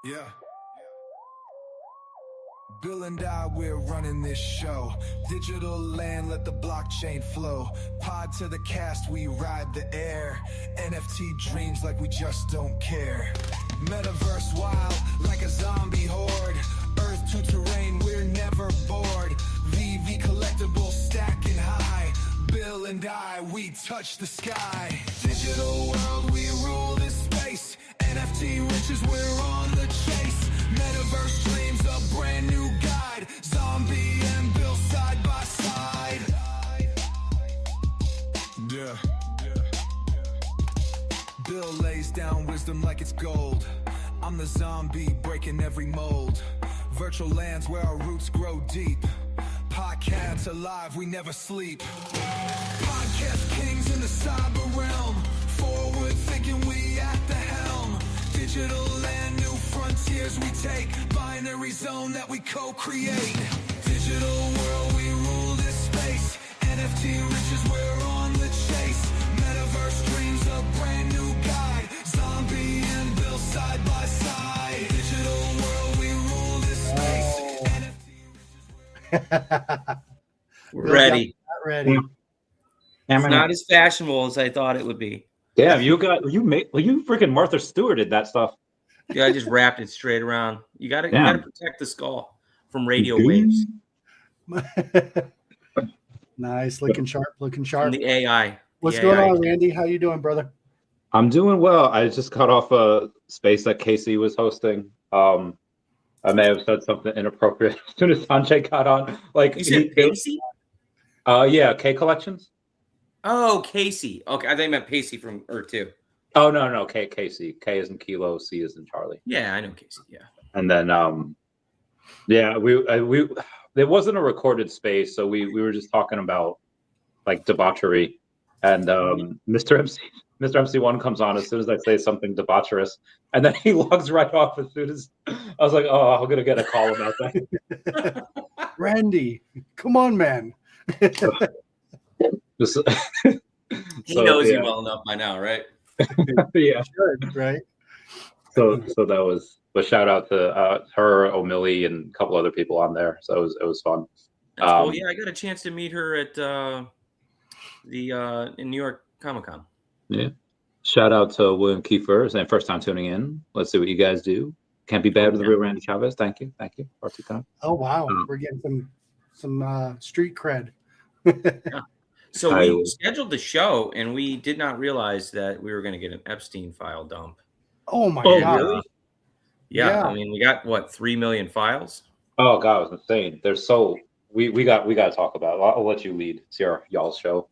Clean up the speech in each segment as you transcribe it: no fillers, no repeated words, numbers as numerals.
Yeah. Bill and I, we're running this show. Digital land, let the blockchain flow. Pod to the cast, we ride the air. NFT dreams like we just don't care. Metaverse wild, like a zombie horde. Earth to terrain, we're never bored. VV collectibles stacking high. Bill and I, we touch the sky. Digital world, we rule this space. NFT riches, we're on the chase. Metaverse dreams, a brand new guide. Zombie and Bill side by side. Yeah. Bill lays down wisdom like it's gold. I'm the zombie breaking every mold. Virtual lands where our roots grow deep. Podcasts alive, we never sleep. Podcast kings in the cyber realm. Forward thinking, we at the helm. Digital land, new frontiers we take. Binary zone that we co-create. Digital world, we rule this space. NFT riches, we're on the chase. Metaverse dreams, a brand new guide. Zombie and Bill side by side. Digital world, we rule this space. We're ready. Ready. It's not as fashionable as I thought it would be. Damn, you freaking Martha Stewarted that stuff. Yeah, I just wrapped it straight around. You gotta protect the skull from radio waves. Nice, looking sharp. From the AI. What's going on, Randy? How you doing, brother? I'm doing well. I just got off a space that Casey was hosting. I may have said something inappropriate as soon as Sanjay got on. Like, you said Casey? Yeah, K Collections. Oh, Casey. Okay, I think I meant Pacey from Earth 2. Oh, no, Casey. K is in Kilo, C is in Charlie. Yeah, I know Casey. Yeah. And then, yeah, we it wasn't a recorded space, so we were just talking about like debauchery, and Mr. MC1 comes on as soon as I say something debaucherous, and then he logs right off as soon as I was like, oh, I'm gonna get a call about that. Randy, come on, man. He knows you well enough by now, right? Yeah, sure, right. So that was. But shout out to her, O'Milly, and a couple other people on there. So it was fun. That's cool. Yeah, I got a chance to meet her at in New York Comic Con. Yeah. Shout out to William Kiefer, saying first time tuning in. Let's see what you guys do. Can't be bad with the real Randy Chavez. Thank you. Oh wow, we're getting some street cred. Yeah. So we scheduled the show, and we did not realize that we were going to get an Epstein file dump. Oh my god! Really? Yeah, I mean, we got what 3 million files. Oh god, it was insane. There's so we got to talk about it. I'll let you lead. It's y'all's show.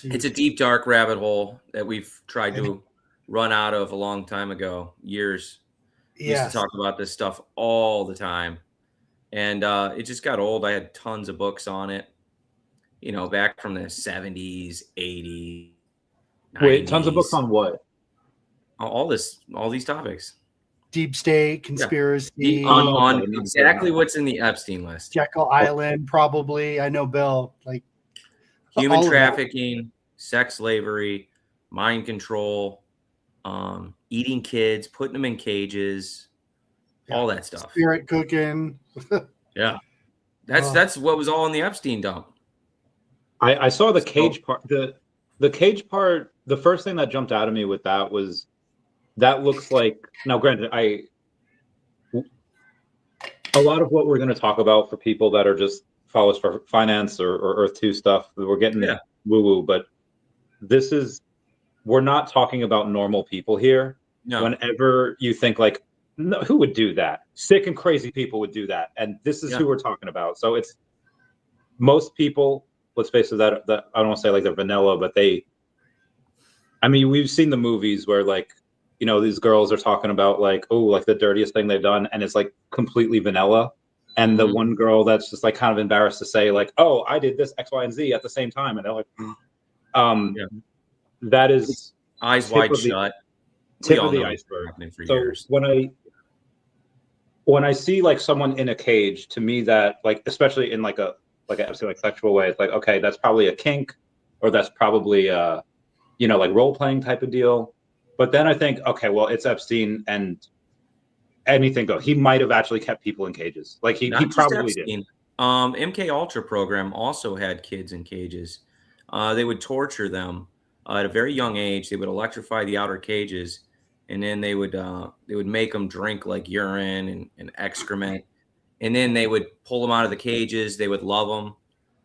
It's a deep, dark rabbit hole that we've tried to run out of a long time ago. Years. We used to talk about this stuff all the time, and it just got old. I had tons of books on it. You know, back from the 70s, 80s. 90s. Wait, tons of books on what? All these topics. Deep state, conspiracy. On exactly what's in the Epstein list. Jekyll Island, probably. I know Bill. Like human trafficking, sex slavery, mind control, eating kids, putting them in cages, all that stuff. Spirit cooking. Yeah. That's what was all in the Epstein dump. I saw the cage part. The cage part, the first thing that jumped out at me with that was that looks like, now granted, a lot of what we're going to talk about for people that are just follow us for finance or Earth 2 stuff, we're getting woo-woo, but we're not talking about normal people here. No. Whenever you think like, no, who would do that? Sick and crazy people would do that. And this is who we're talking about. So it's most people, let's face it, that I don't want to say like they're vanilla, but we've seen the movies where like, you know, these girls are talking about like, oh, like the dirtiest thing they've done. And it's like completely vanilla. And the one girl that's just like kind of embarrassed to say like, oh, I did this X, Y, and Z at the same time. And they're like, that is eyes wide shut. Tip of the iceberg. So years. When I see like someone in a cage, to me that like, especially in like a sexual way, it's like, okay, that's probably a kink, or that's probably like role playing type of deal. But then I think, okay, well, it's Epstein and anything goes. He might have actually kept people in cages. Like he Not just probably Epstein. did. MK Ultra program also had kids in cages. They would torture them at a very young age. They would electrify the outer cages, and then they would make them drink like urine and excrement, and then they would pull them out of the cages. They would love them,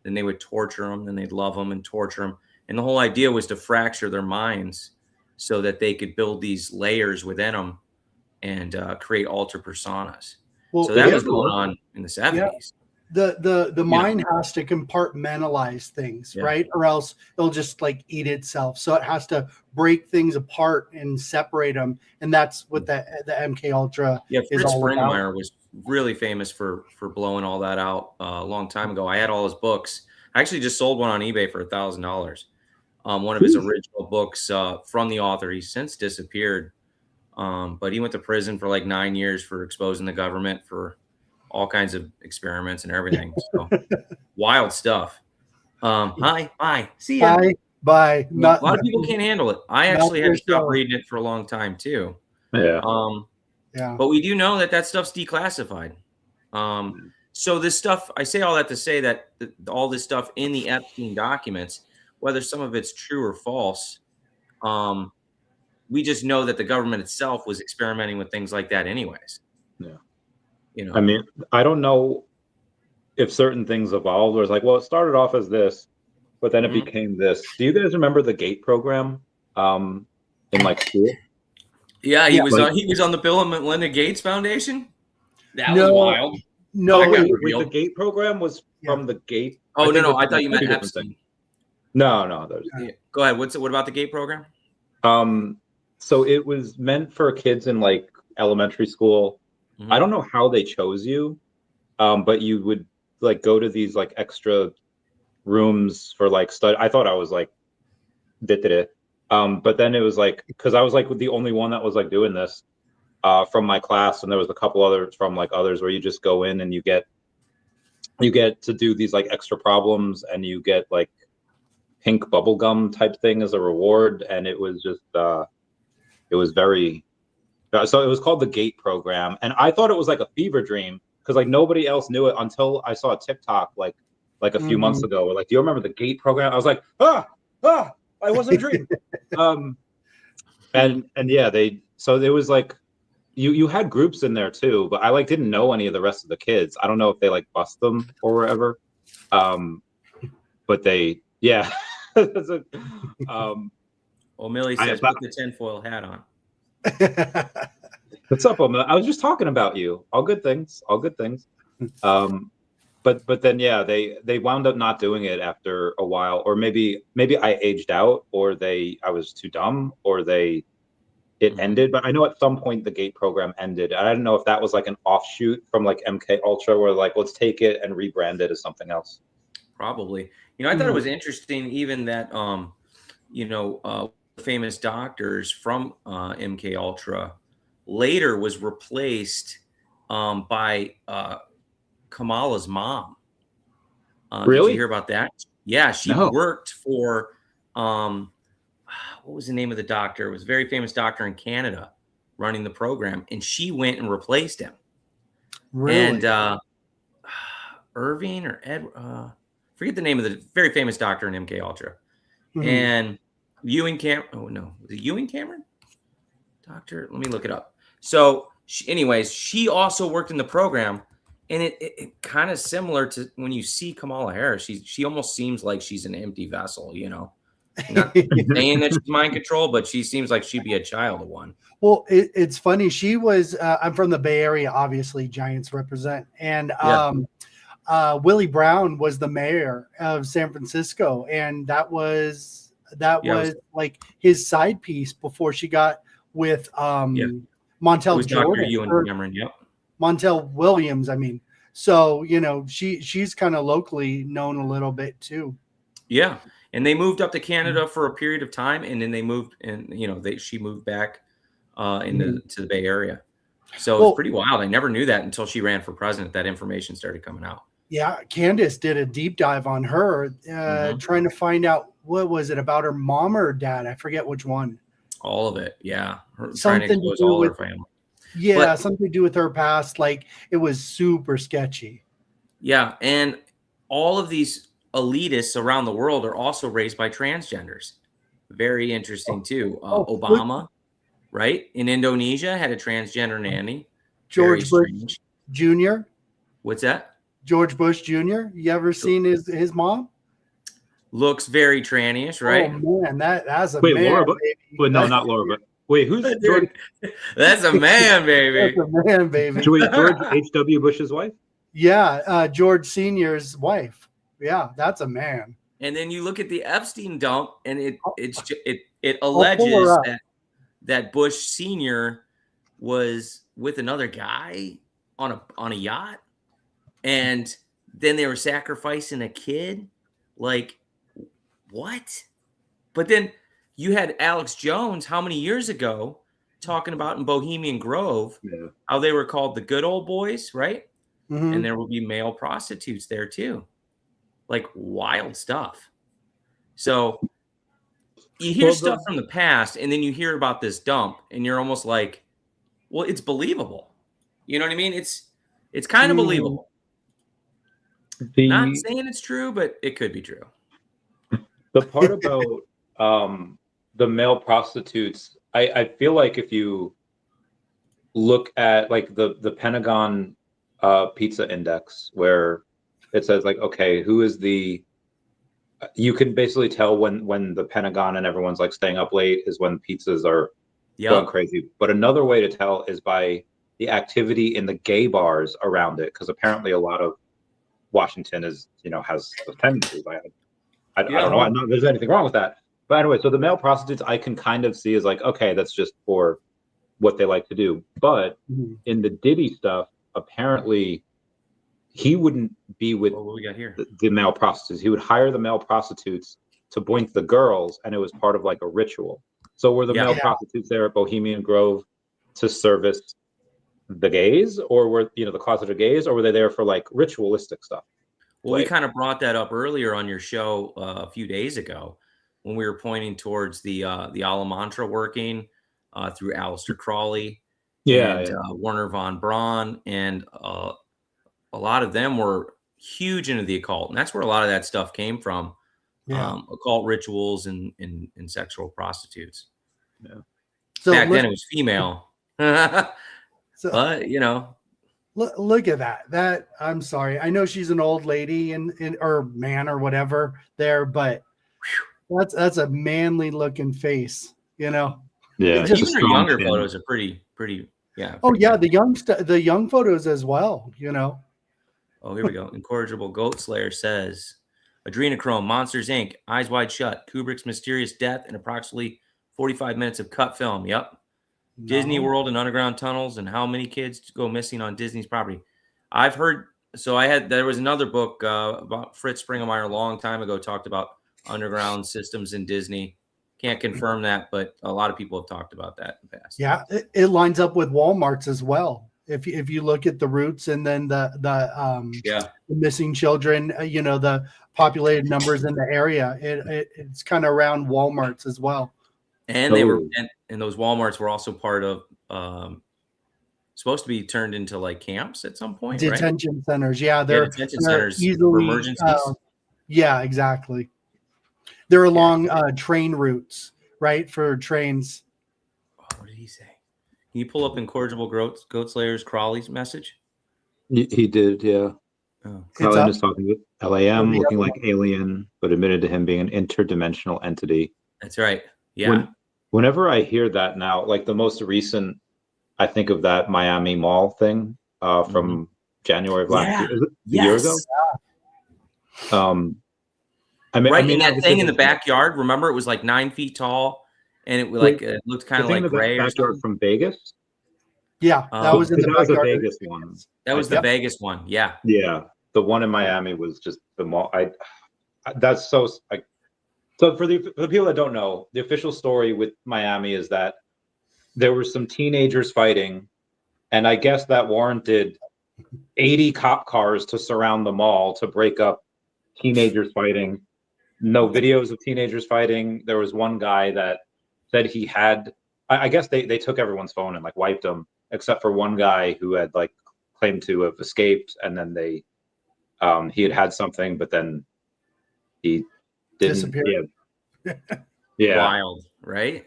then they would torture them, then they'd love them and torture them. And the whole idea was to fracture their minds so that they could build these layers within them and create alter personas. Well, so that was going on in the 70s. Yeah. The mind has to compartmentalize things, right? Or else it'll just like eat itself. So it has to break things apart and separate them. And that's what the MK Ultra is Fritz all Springmeier about. was really famous for blowing all that out a long time ago. I had all his books. I actually just sold one on eBay for $1,000. One of his original books from the author. He's since disappeared. But he went to prison for like 9 years for exposing the government for all kinds of experiments and everything. So wild stuff. Hi, bye. See ya. Bye. A lot of people can't handle it. I actually had to stop reading it for a long time too. Yeah. But we do know that stuff's declassified. So this stuff, I say all that to say that all this stuff in the Epstein documents, whether some of it's true or false, we just know that the government itself was experimenting with things like that anyways. Yeah. You know, I mean, I don't know if certain things evolved or it's like, well, it started off as this, but then it became this. Do you guys remember the GATE program in like school? Yeah, he was on the Bill and Melinda Gates Foundation. That was wild. No, the GATE program was from the GATE. Oh, no, I thought you meant Epstein. No. Go ahead. What about the GATE program? So it was meant for kids in like elementary school. I don't know how they chose you, but you would like go to these like extra rooms for like study. I thought I was like, did it. But then it was like, because I was like the only one that was like doing this from my class, and there was a couple others from like others where you just go in and you get to do these like extra problems, and you get like pink bubblegum type thing as a reward, and it was just it was very so it was called the GATE program, and I thought it was like a fever dream because like nobody else knew it until I saw a TikTok like a few months ago where like, do you remember the GATE program? I was like, I wasn't a dream. And yeah, so there was like you had groups in there too, but I like didn't know any of the rest of the kids. I don't know if they like bust them or whatever. But they well, Millie says put the tinfoil hat on. What's up, Omar? I was just talking about you. All good things. But then they wound up not doing it after a while, or maybe I aged out, or I was too dumb, or it ended. But I know at some point the GATE program ended. I don't know if that was like an offshoot from like MK Ultra, where like let's take it and rebrand it as something else. Probably. I thought it was interesting even that famous doctors from MK Ultra later was replaced by Kamala's mom. Really? Did you hear about that? Yeah, she worked for what was the name of the doctor? It was a very famous doctor in Canada running the program, and she went and replaced him. Really? And Irving or Ed, forget the name of the very famous doctor in MK Ultra. And Ewing Cameron. Oh no, was it Ewing Cameron? Doctor, let me look it up. So, she also worked in the program, and it kind of similar to when you see Kamala Harris. She almost seems like she's an empty vessel, Not saying that she's mind control, but she seems like she'd be a child of one. Well, it's funny. She was. I'm from the Bay Area, obviously. Giants represent, and Willie Brown was the mayor of San Francisco, and that was like his side piece before she got with Montel Jordan. Montel Williams, I mean. So, she's kind of locally known a little bit too. Yeah. And they moved up to Canada for a period of time, and then they moved, and she moved back to the Bay Area. So it's pretty wild. I never knew that until she ran for president. That information started coming out. Yeah, Candace did a deep dive on her, trying to find out what was it about her mom or dad. I forget which one. All of it, yeah. Trying to Something to expose do all with her family. Yeah, But something to do with her past. Like it was super sketchy. yeah, and all of these elitists around the world are also raised by transgenders. Very interesting too. Look, Obama, right, in Indonesia had a transgender nanny. Very George Bush strange. Jr. What's that? George Bush Jr. You ever seen his mom? Looks very tranny-ish, Oh right? man, that's a Wait, man, Laura, baby. wait, no, not Laura, but wait, who's George? Dude, that's a man, baby. That's a man, baby. Wait, George H.W. Bush's wife? Yeah, George Sr.'s wife. Yeah, that's a man. And then you look at the Epstein dump, and it I'll pull her alleges up. that Bush Sr. was with another guy on a yacht, and then they were sacrificing a kid. Like, what? But then you had Alex Jones how many years ago talking about in Bohemian Grove how they were called the good old boys, right? Mhm. And there will be male prostitutes there too. Like wild stuff. So you hear stuff from the past and then you hear about this dump and you're almost like, well, it's believable. You know what I mean? It's kind of believable. Not saying it's true, but it could be true. The part about the male prostitutes, I feel like if you look at like the Pentagon pizza index, where it says like, okay, who is you can basically tell when the Pentagon and everyone's like staying up late is when pizzas are going crazy. But another way to tell is by the activity in the gay bars around it, because apparently a lot of Washington has a tendency. I don't know. Not there's anything wrong with that. But anyway, so the male prostitutes I can kind of see as like, okay, that's just for what they like to do. But in the Diddy stuff, apparently he wouldn't be with what we got here? The male prostitutes. He would hire the male prostitutes to boink the girls, and it was part of like a ritual. So were the male prostitutes there at Bohemian Grove to service the gays, or were the closeted gays, or were they there for like ritualistic stuff? Well, we kind of brought that up earlier on your show a few days ago when we were pointing towards the Ala Mantra working through Aleister Crowley and Werner von Braun, and a lot of them were huge into the occult, and that's where a lot of that stuff came from. Occult rituals and sexual prostitutes. Yeah. So back then it was female, but Look at that. I'm sorry. I know she's an old lady or man or whatever there, but that's a manly looking face, Yeah. Even her younger photos are pretty. Yeah. Oh yeah, the young photos as well. Oh, here we go. Incorrigible Goat Slayer says, Adrenochrome, Monsters Inc., Eyes Wide Shut, Kubrick's Mysterious Death, and approximately 45 minutes of cut film. Yep. No. Disney World and underground tunnels, and how many kids go missing on Disney's property. I've heard. So there was another book about Fritz Springelmeyer a long time ago talked about underground systems in Disney. Can't confirm that, but a lot of people have talked about that in the past. Yeah, it lines up with Walmart's as well. If you look at the roots and then the missing children, the populated numbers in the area, it's kind of around Walmart's as well. And they were, and those Walmarts were also part of supposed to be turned into like camps at some point, detention centers. Yeah, they're detention centers easily, for emergencies. Yeah, exactly. They're along train routes, right? For trains. What did he say? Can you pull up Incorrigible Goat Slayer's Crawley's message? He did, yeah. Oh. Crowley is talking with LAM, looking like alien, but admitted to him being an interdimensional entity. That's right. Yeah. Whenever I hear that now, like the most recent, I think of that Miami Mall thing from January of last year. Is it a year ago? I mean, that thing in the backyard. Remember, it was like 9 feet tall, and it looked kind of like gray. Backyard from Vegas. Yeah, that was in the backyard. That was the Vegas one. That was the Vegas one. Yeah. Yeah, the one in Miami was just the mall. That's so. So for the people that don't know, the official story with Miami is that there were some teenagers fighting, and I guess that warranted 80 cop cars to surround the mall to break up teenagers fighting. No videos of teenagers fighting. There was one guy that said he had. I guess they took everyone's phone and like wiped them, except for one guy who had like claimed to have escaped, and then he had something, but then he didn't. Disappeared. Yeah. Wild, right?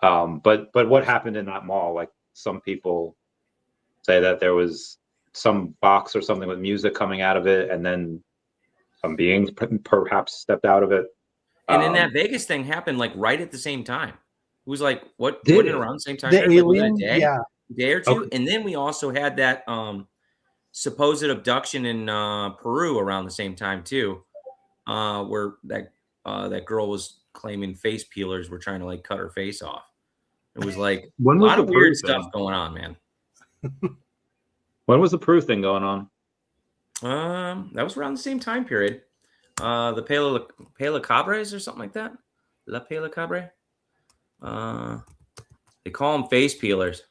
But what happened in that mall? Like some people say that there was some box or something with music coming out of it, and then some beings perhaps stepped out of it. And then that Vegas thing happened like right at the same time. It was like wasn't Did it it? around the same time? The period? Like, was it alien, a day? yeah. A day or two, Okay. and then we also had that supposed abduction in Peru around the same time too, where that girl was claiming face peelers were trying to like cut her face off. It was like When a was lot the of weird Peru stuff thing? going on, man. When was the Peru thing going on? That was around the same time period. The Pelacabres or something like that. La Pelacabre. They call them face peelers.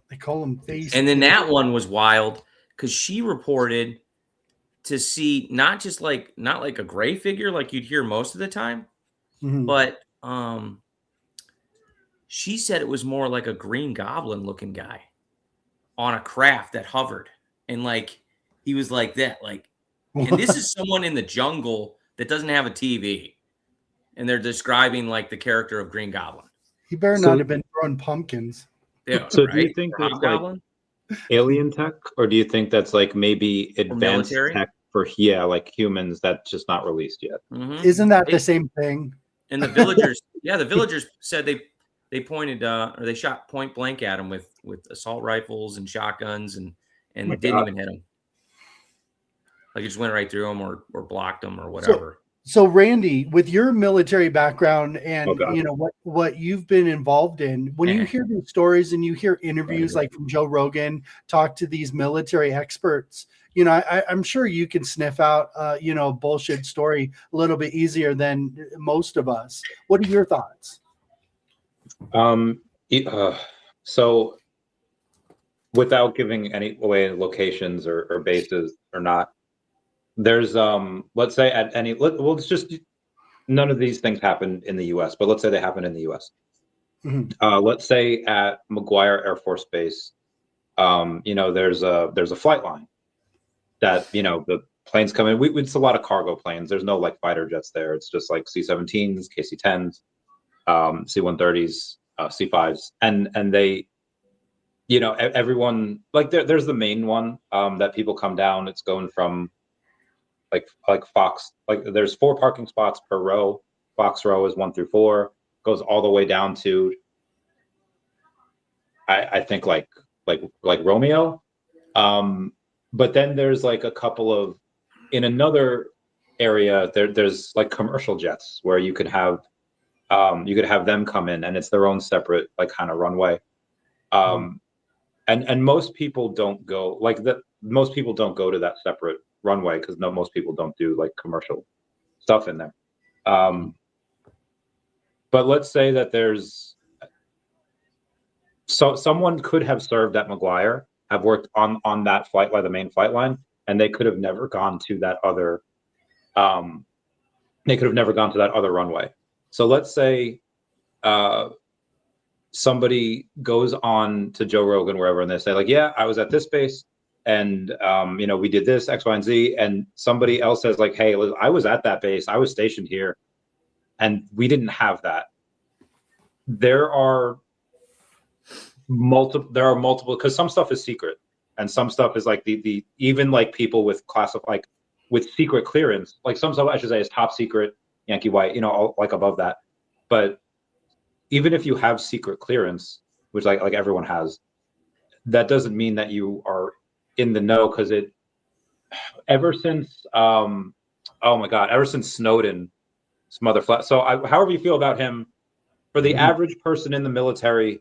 They call them face. And then that one was wild because she reported to see not like a gray figure like you'd hear most of the time, but she said it was more like a Green Goblin looking guy on a craft that hovered, and like he was like that, like, and this is someone in the jungle that doesn't have a TV, and they're describing like the character of Green Goblin. He better not have been throwing pumpkins. Yeah, So right? do you think Or that's like Hobgoblin? alien tech, or do you think that's like maybe advanced military? tech for like humans that's just not released yet? Mhm. Isn't that the same thing? And the villagers, the villagers said they pointed or they shot point blank at him with assault rifles and shotguns and didn't even hit him. Like it just went right through him or blocked him or whatever. So Randy, with your military background and you know what you've been involved in, when you hear these stories and you hear interviews like from Joe Rogan, talk to these military experts, you know, I'm sure you can sniff out you know, a bullshit story a little bit easier than most of us. What are your thoughts? So without giving any away locations or bases or not, there's let's say at any let's just none of these things happen in the US, but let's say they happen in the US. Let's say at McGuire Air Force Base, you know, there's a flight line that, you know, the planes come in. It's a lot of cargo planes. There's no like fighter jets there. It's just like C-17s, KC-10s, C-130s, C-5s, and they, you know, everyone like there's the main one that people come down. It's going from like Fox, like there's 4 parking spots per row. Fox row is 1 through 4, goes all the way down to I think like Romeo. But then there's like a couple of in another area there's like commercial jets where you could have them come in and it's their own separate like kind of runway. And most people don't go like that. Most people don't go to that separate runway because most people don't do like commercial stuff in there. But let's say that there's someone could have served at McGuire, have worked on that flight line, the main flight line, and they could have never gone to that other. They could have never gone to that other runway. So let's say somebody goes on to Joe Rogan, wherever, and they say like, yeah, I was at this base and, you know, we did this X, Y, and Z. And somebody else says like, hey, I was at that base. I was stationed here and we didn't have that. There are multiple, because some stuff is secret and some stuff is like the even like people with like with secret clearance, like some stuff I should say is top secret, Yankee White, you know, all, like above that. But even if you have secret clearance, which like everyone has, that doesn't mean that you are in the know, because ever since ever since Snowden, so however you feel about him, for the average person in the military,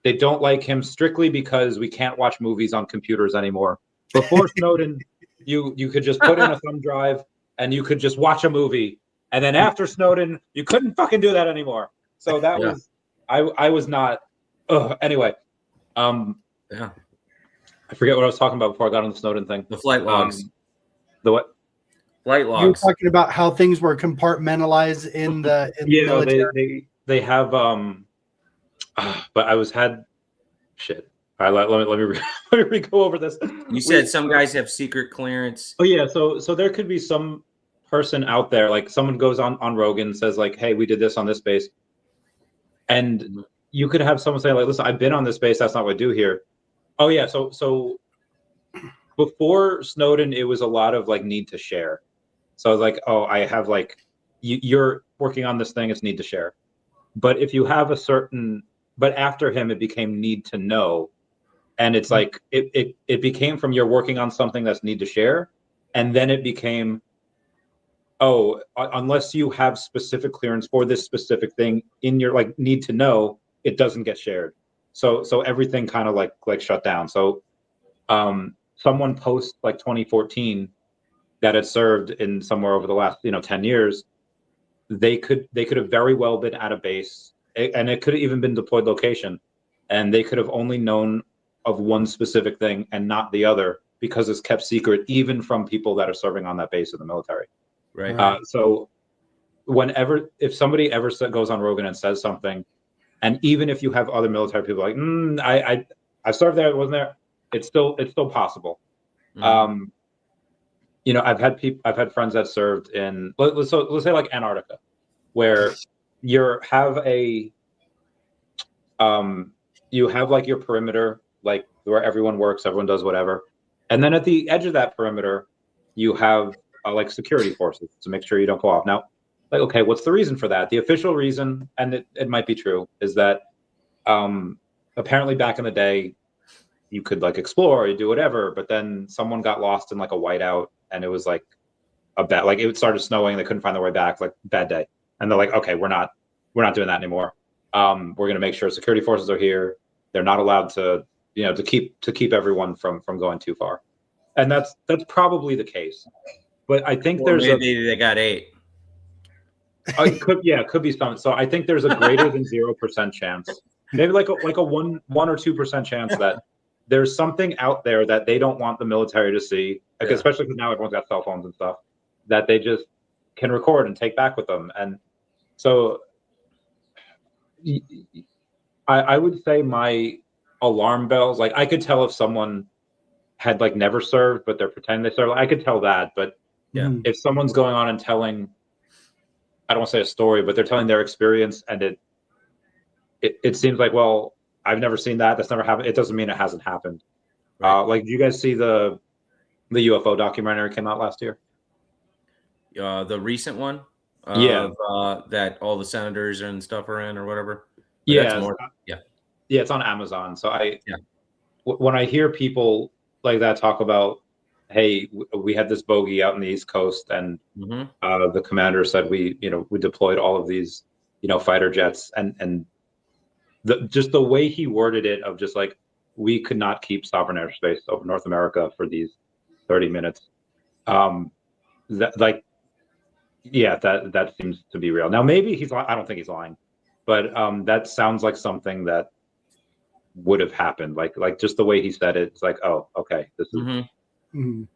they don't like him strictly because we can't watch movies on computers anymore. Before Snowden, you could just put in a thumb drive and you could just watch a movie. And then after Snowden, you couldn't fucking do that anymore. So that was, I was not, anyway. I forget what I was talking about before I got on the Snowden thing. The flight logs. The what? Flight You were logs. talking about how things were compartmentalized in the military. they have but I was had shit. All right, let me let me go over this. You said some guys have secret clearance. Oh yeah, so there could be some person out there, like someone goes on Rogan and says like, hey, we did this on this base, and you could have someone say like, listen, I've been on this base, that's not what I do here. Oh yeah, so before Snowden, it was a lot of like need to share. So I was like, oh, I have like, you're working on this thing, it's need to share. But if you have a certain, but after him, it became need to know. And it's like, it became from you're working on something that's need to share. And then it became, oh, unless you have specific clearance for this specific thing in your like need to know, it doesn't get shared. So everything kind of like shut down. So someone post like 2014 that had served in somewhere over the last 10 years, they could have very well been at a base, and it could have even been deployed location, and they could have only known of one specific thing and not the other because it's kept secret even from people that are serving on that base of the military. Right. So if somebody ever goes on Rogan and says something, and even if you have other military people like, I served there, it wasn't there, it's still possible. Mm-hmm. I've had friends that served in let's say like Antarctica, where you have like your perimeter, like where everyone works, everyone does whatever, and then at the edge of that perimeter, you have like security forces to make sure you don't go off. Now, like, okay, what's the reason for that? The official reason, and it might be true, is that apparently back in the day, you could like explore, you do whatever, but then someone got lost in like a whiteout, and it was like a bad, like it started snowing, they couldn't find their way back, like bad day, and they're like, okay, we're not doing that anymore. We're going to make sure security forces are here. They're not allowed to, to keep everyone from going too far, and that's probably the case. But I think maybe they got 8. It could be some. So I think there's a greater than 0% chance, maybe like a 1 or 2% chance that there's something out there that they don't want the military to see, like, especially because now everyone's got cell phones and stuff, that they just can record and take back with them. And so I would say my alarm bells, like I could tell if someone had like never served, but they're pretending they served. I could tell that. But if someone's going on and telling, I don't want to say a story, but they're telling their experience, and it seems like, well, I've never seen that. That's never happened. It doesn't mean it hasn't happened. Right. Like, do you guys see the UFO documentary came out last year? The recent one? That all the senators and stuff are in or whatever? But yeah, it's on Amazon. So when I hear people like that talk about, hey, we had this bogey out in the East Coast, and the commander said we deployed all of these fighter jets, and just the way he worded it, of just like, we could not keep sovereign airspace over North America for these 30 minutes. That seems to be real. Now, maybe he's lying. I don't think he's lying, but that sounds like something that would have happened. Like just the way he said it, it's like, oh, okay, this is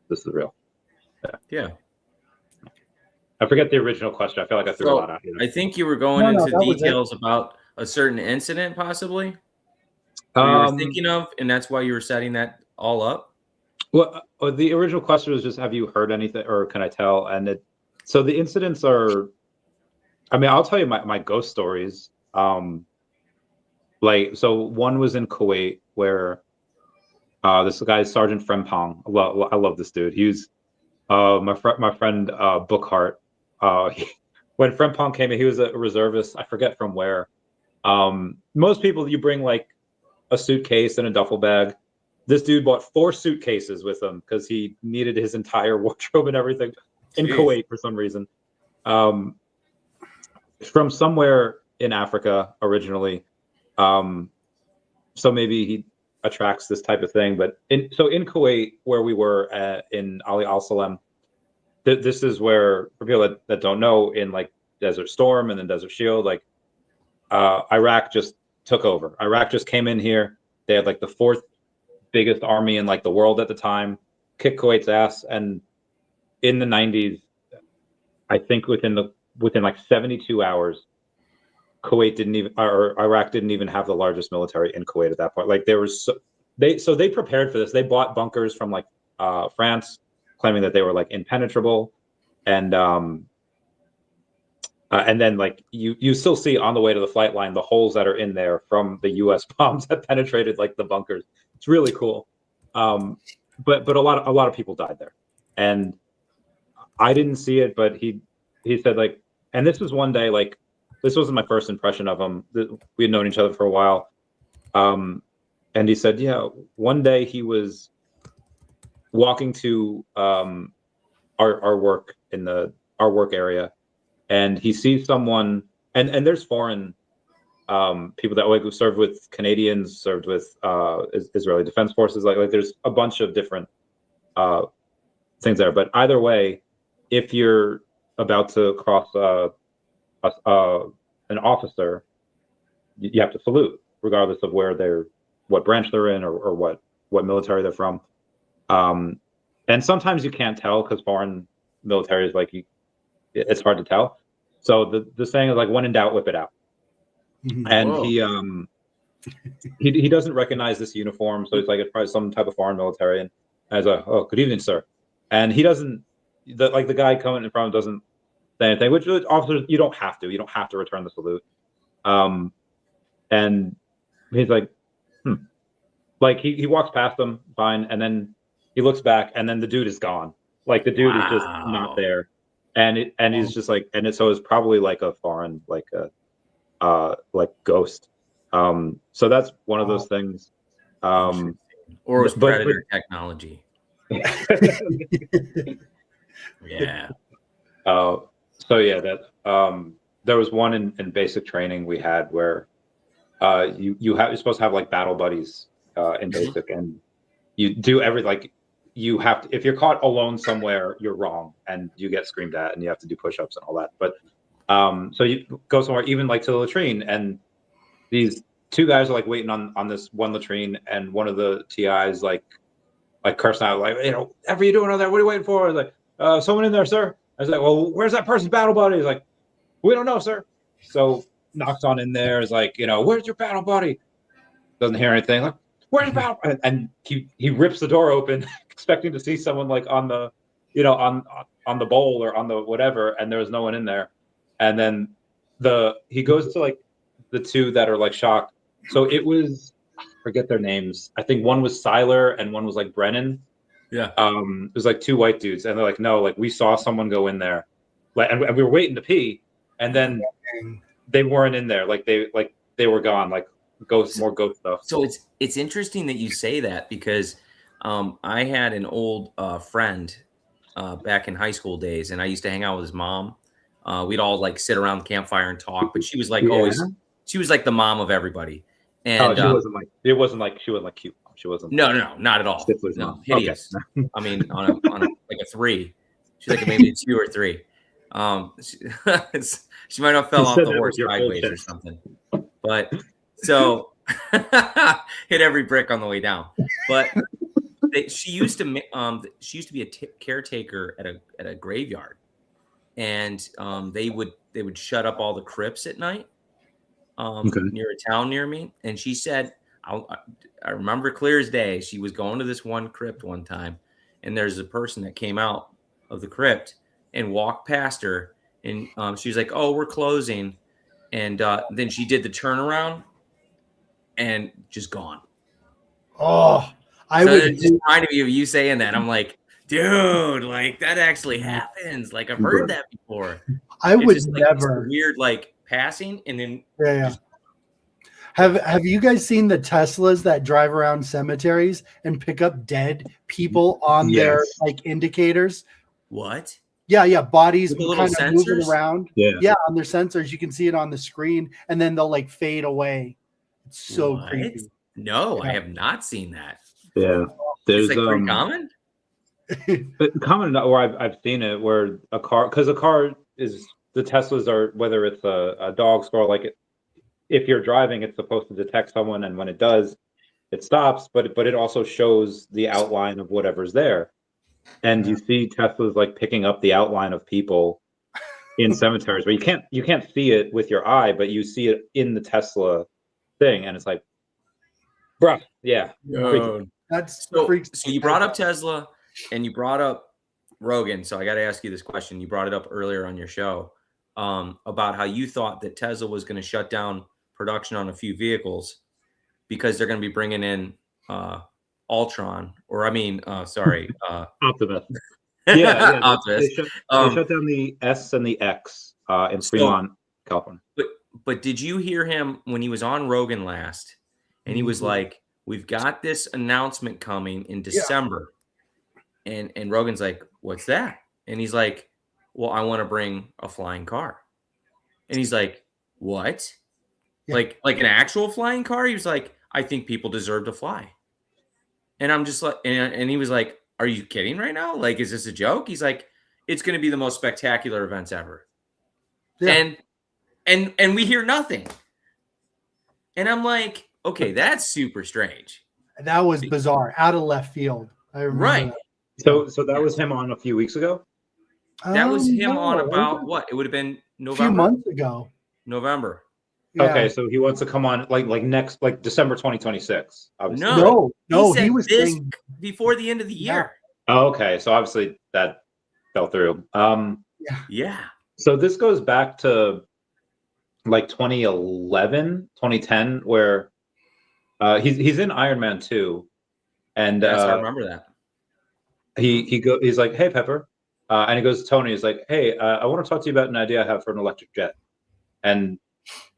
this is real. Yeah. I forget the original question. I feel like I threw a lot out here. I think you were going into details about a certain incident, possibly. You were thinking of, and that's why you were setting that all up. Well, the original question was just, have you heard anything, or can I tell? And so the incidents are, I mean, I'll tell you my ghost stories. Like, so one was in Kuwait, where this guy, Sergeant Frempong. I love this dude. He's my friend Bookhart. When Frempong came in, he was a reservist. I forget from where. Most people, you bring like a suitcase and a duffel bag. This dude bought 4 suitcases with him because he needed his entire wardrobe and everything in Kuwait for some reason. From somewhere in Africa originally. So maybe he attracts this type of thing. But in Kuwait, where we were in Ali Al Salem, this is where, for people that don't know, in like Desert Storm and then Desert Shield, like Iraq just took over. Iraq just came in here. They had like the 4th biggest army in like the world at the time, kicked Kuwait's ass. And in the 90s, I think within like 72 hours, Kuwait didn't even, or Iraq didn't even have the largest military in Kuwait at that point. Like there was, they prepared for this. They bought bunkers from like France, claiming that they were like impenetrable, and then like you still see on the way to the flight line the holes that are in there from the U.S. bombs that penetrated like the bunkers. It's really cool, but a lot of people died there, and I didn't see it, but he said like, and this was one day like. This wasn't my first impression of him. We had known each other for a while. And he said, yeah, one day he was walking to our work in our work area, and he sees someone, and there's foreign people that like who served with Canadians, served with Israeli Defense Forces. Like there's a bunch of different things there. But either way, if you're about to cross an officer, you have to salute, regardless of what branch they're in, or what military they're from. And sometimes you can't tell because foreign military is like it's hard to tell. So the saying is like, when in doubt, whip it out. And he doesn't recognize this uniform, so it's like it's probably some type of foreign military. And I was like, oh, good evening, sir. And he doesn't, the guy coming in front doesn't say anything, which officers, you don't have to return the salute. And he's like, like he walks past them fine, and then he looks back, and then the dude is gone. Like the dude is just not there, and he's just like, so it's probably like a foreign, like ghost. So that's one of those things. Or it was predator technology. Yeah. So yeah, that there was one in basic training we had where you're supposed to have like battle buddies in basic, and you do you have to, if you're caught alone somewhere, you're wrong and you get screamed at, and you have to do push-ups and all that. But so you go somewhere, even like to the latrine, and these two guys are like waiting on this one latrine, and one of the TIs like cursing out like, whatever you doing over there? What are you waiting for? I was like, someone in there, sir. I was like, well, where's that person's battle buddy? He's like, we don't know, sir. So knocks on in there, is like, where's your battle buddy? Doesn't hear anything. Like, where's your battle? And he rips the door open, expecting to see someone like on the, on the bowl or on the whatever, and there was no one in there. And then he goes to like the two that are like shocked. So it was, I forget their names. I think one was Seiler and one was like Brennan. Yeah. It was like two white dudes, and they're like, no, like we saw someone go in there, like, and we were waiting to pee, and then they weren't in there, like they were gone, like more ghost stuff. So it's interesting that you say that, because I had an old friend back in high school days, and I used to hang out with his mom. We'd all like sit around the campfire and talk, but she was like always, she was like the mom of everybody. And she wasn't like cute. She wasn't. No, not at all. Stifler's no, mom. hideous. Okay. I mean, on like a 3. She's like maybe a 2 or 3. She might have fell off the horse sideways or something. But so hit every brick on the way down. But she used to be a caretaker at a graveyard, and they would shut up all the crypts at night near a town near me. And she said, I remember clear as day, she was going to this one crypt one time, and there's a person that came out of the crypt and walked past her, and she was like, oh, we're closing. And then she did the turnaround and just gone. Oh, I would just reminded me of you saying that. I'm like, dude, like that actually happens. Like I've heard that before. I would just, like, never weird like passing, and then just, Have you guys seen the Teslas that drive around cemeteries and pick up dead people on their like indicators? What? Yeah, bodies kind of sensors? moving around. Yeah, on their sensors, you can see it on the screen, and then they'll like fade away. It's so creepy. No, I have not seen that. Yeah, there's it's like pretty common. Common, where I've seen it, where a car is, the Teslas are, whether it's a dog, squirrel, like if you're driving, it's supposed to detect someone, and when it does, it stops. But it also shows the outline of whatever's there, and you see Teslas like picking up the outline of people in cemeteries where you can't see it with your eye, but you see it in the Tesla thing, and it's like, bruh, yeah. That's so you brought up Tesla and you brought up Rogan. So I got to ask you this question. You brought it up earlier on your show about how you thought that Tesla was going to shut down production on a few vehicles because they're going to be bringing in Optimus. Yeah. Optimus. They shut down the S and the X in Fremont, California. But did you hear him when he was on Rogan last? And he was like, "We've got this announcement coming in December," and Rogan's like, "What's that?" And he's like, "Well, I want to bring a flying car." And he's like, "What? Yeah. Like an actual flying car?" He was like, "I think people deserve to fly." And I'm just like, and he was like, "Are you kidding right now? Like, is this a joke?" He's like, "It's going to be the most spectacular events ever." Yeah. And we hear nothing. And I'm like, okay, that's super strange. That was bizarre, out of left field. I remember right. That. So that was him on a few weeks ago? That was him on about what? It would have been November. A few months ago. November. Yeah. Okay, so he wants to come on like next, like December 2026. Obviously. No, he was this saying before the end of the year. Oh, okay, so obviously that fell through. Yeah. So this goes back to like 2011, 2010, where he's in Iron Man 2, and yes, I remember that. He's like, "Hey, Pepper," and he goes to Tony. He's like, "Hey, I want to talk to you about an idea I have for an electric jet." And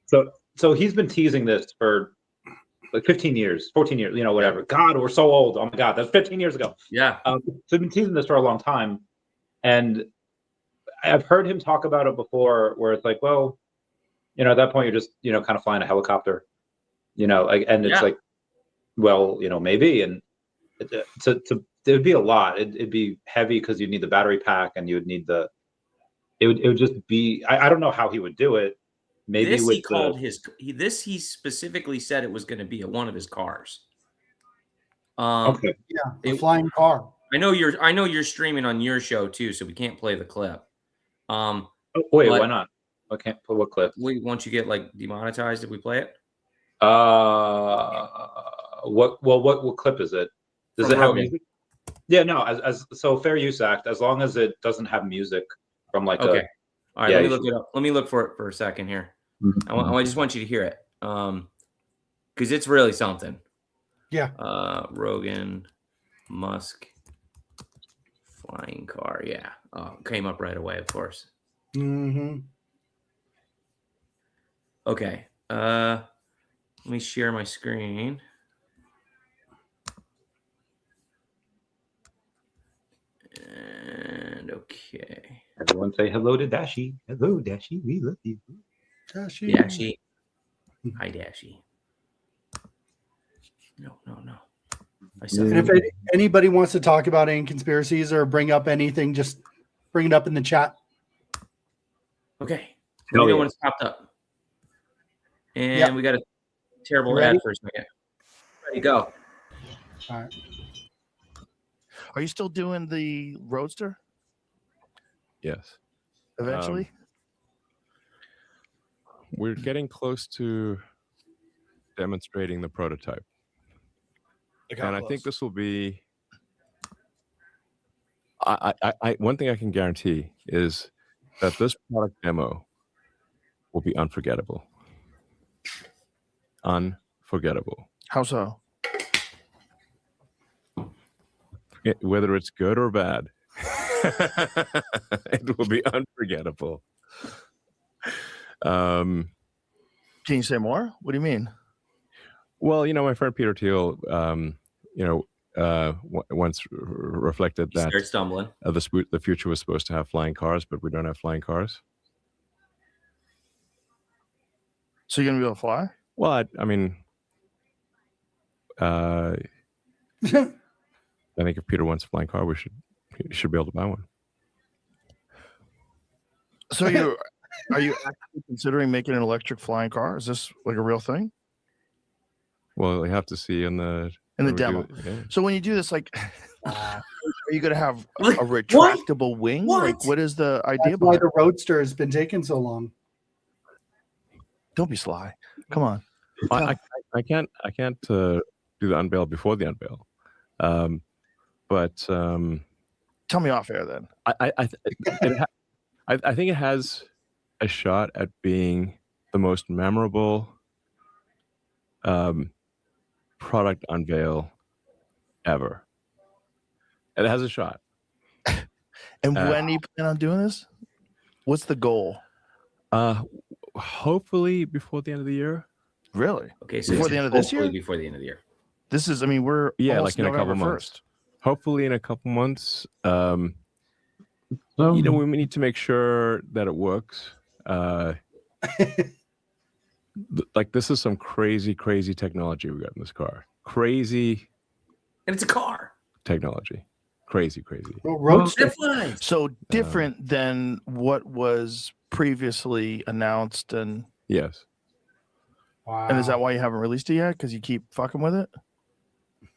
so he's been teasing this for like 15 years, 14 years, whatever. God, we're so old. Oh my God, that's 15 years ago. Yeah. So he's been teasing this for a long time, and I've heard him talk about it before, where it's like, well, at that point you're just, kind of flying a helicopter, and it's like, well, maybe, and it would be a lot. It'd be heavy because you'd need the battery pack, and you would need it would just be, I don't know how he would do it. Maybe this he specifically said it was going to be one of his cars. Okay. Yeah, a flying car. I know you're streaming on your show too, so we can't play the clip. Wait, why not? I can't play what clip? Once you get like demonetized if we play it? What clip is it? Does it have music? Yeah, no, so Fair Use Act, as long as it doesn't have music from like okay. All right, let me look it up. Let me look for it for a second here. Mm-hmm. I just want you to hear it. Because it's really something. Yeah. Rogan, Musk, flying car. Yeah. Oh, came up right away, of course. Mm-hmm. Okay. Let me share my screen. And okay. Everyone say hello to Dashi. Hello, Dashi. We love you. Dashi. Hi, Dashi. No. And if anybody wants to talk about any conspiracies or bring up anything, just bring it up in the chat. Okay. Let me know when it's popped up. And we got a terrible ad for a second. Ready, go. All right. Are you still doing the Roadster? Yes. Eventually? We're getting close to demonstrating the prototype. And I think this will be... one thing I can guarantee is that this product demo will be unforgettable. Unforgettable. How so? Whether it's good or bad, it will be unforgettable. Can you say more? What do you mean? Well, my friend Peter Thiel, once reflected that start stumbling. The future was supposed to have flying cars, but we don't have flying cars. So you're gonna be able to fly? Well, I mean, I think if Peter wants a flying car, he should be able to buy one. So are you actually considering making an electric flying car? Is this like a real thing? Well, we have to see in the demo. So when you do this, like Are you gonna have a Like, retractable wing? What? Like, what is the idea That's why behind the it? Roadster has been taking so long. Don't be sly. Come on. I can't do the unveil before the unveil, but Tell me off air then. I think it has a shot at being the most memorable product unveil ever. It has a shot. And when do you plan on doing this? What's the goal? Hopefully before the end of the year. Really? Okay, so Before the end of this year? Before the end of the year. This is, I mean, we're like in a couple months. Hopefully in a couple months. You know, we need to make sure that it works. Like this is some crazy technology we got in this car. Crazy. And it's a car. Technology. Crazy. Well, Roadster. So different than what was previously announced, and yes. Wow. And is that why you haven't released it yet? Because you keep fucking with it?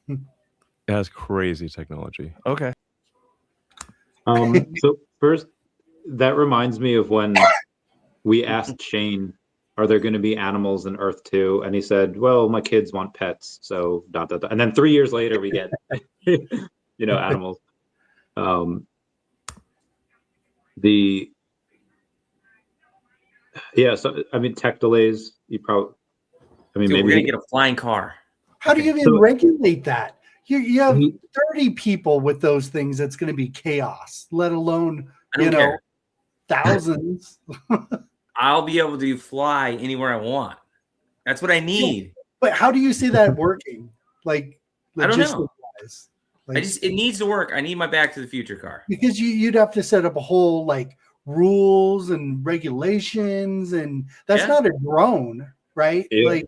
It has crazy technology. Okay. So first, that reminds me of when we asked Shane, are there going to be animals in Earth 2? And he said, well, my kids want pets. So ... And then 3 years later, we get, animals. So, I mean, tech delays, Dude, maybe we're going to get a flying car. How do you even regulate that? You have 30 people with those things. It's going to be chaos, let alone, care. thousands. I'll be able to fly anywhere I want. That's what I need. But how do you see that working? Like, I don't know. logistics-wise? Like, it needs to work. I need my Back to the Future car. Because you'd have to set up a whole rules and regulations, and that's not a drone, right? Yeah.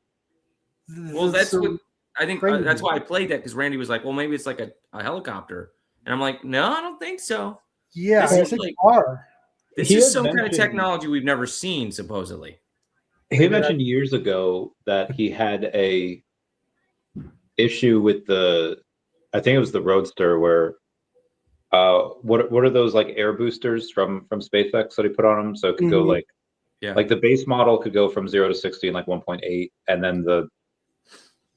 Well, that's what I think. That's why I played that, because Randy was like, well, maybe it's like a helicopter. And I'm like, no, I don't think so. Yeah, it's a car. This is some kind of technology we've never seen, supposedly. He mentioned years ago that he had a issue with I think it was the Roadster, where what are those air boosters from SpaceX that he put on them, so it could go like the base model could go from 0 to 60 in 1.8, and then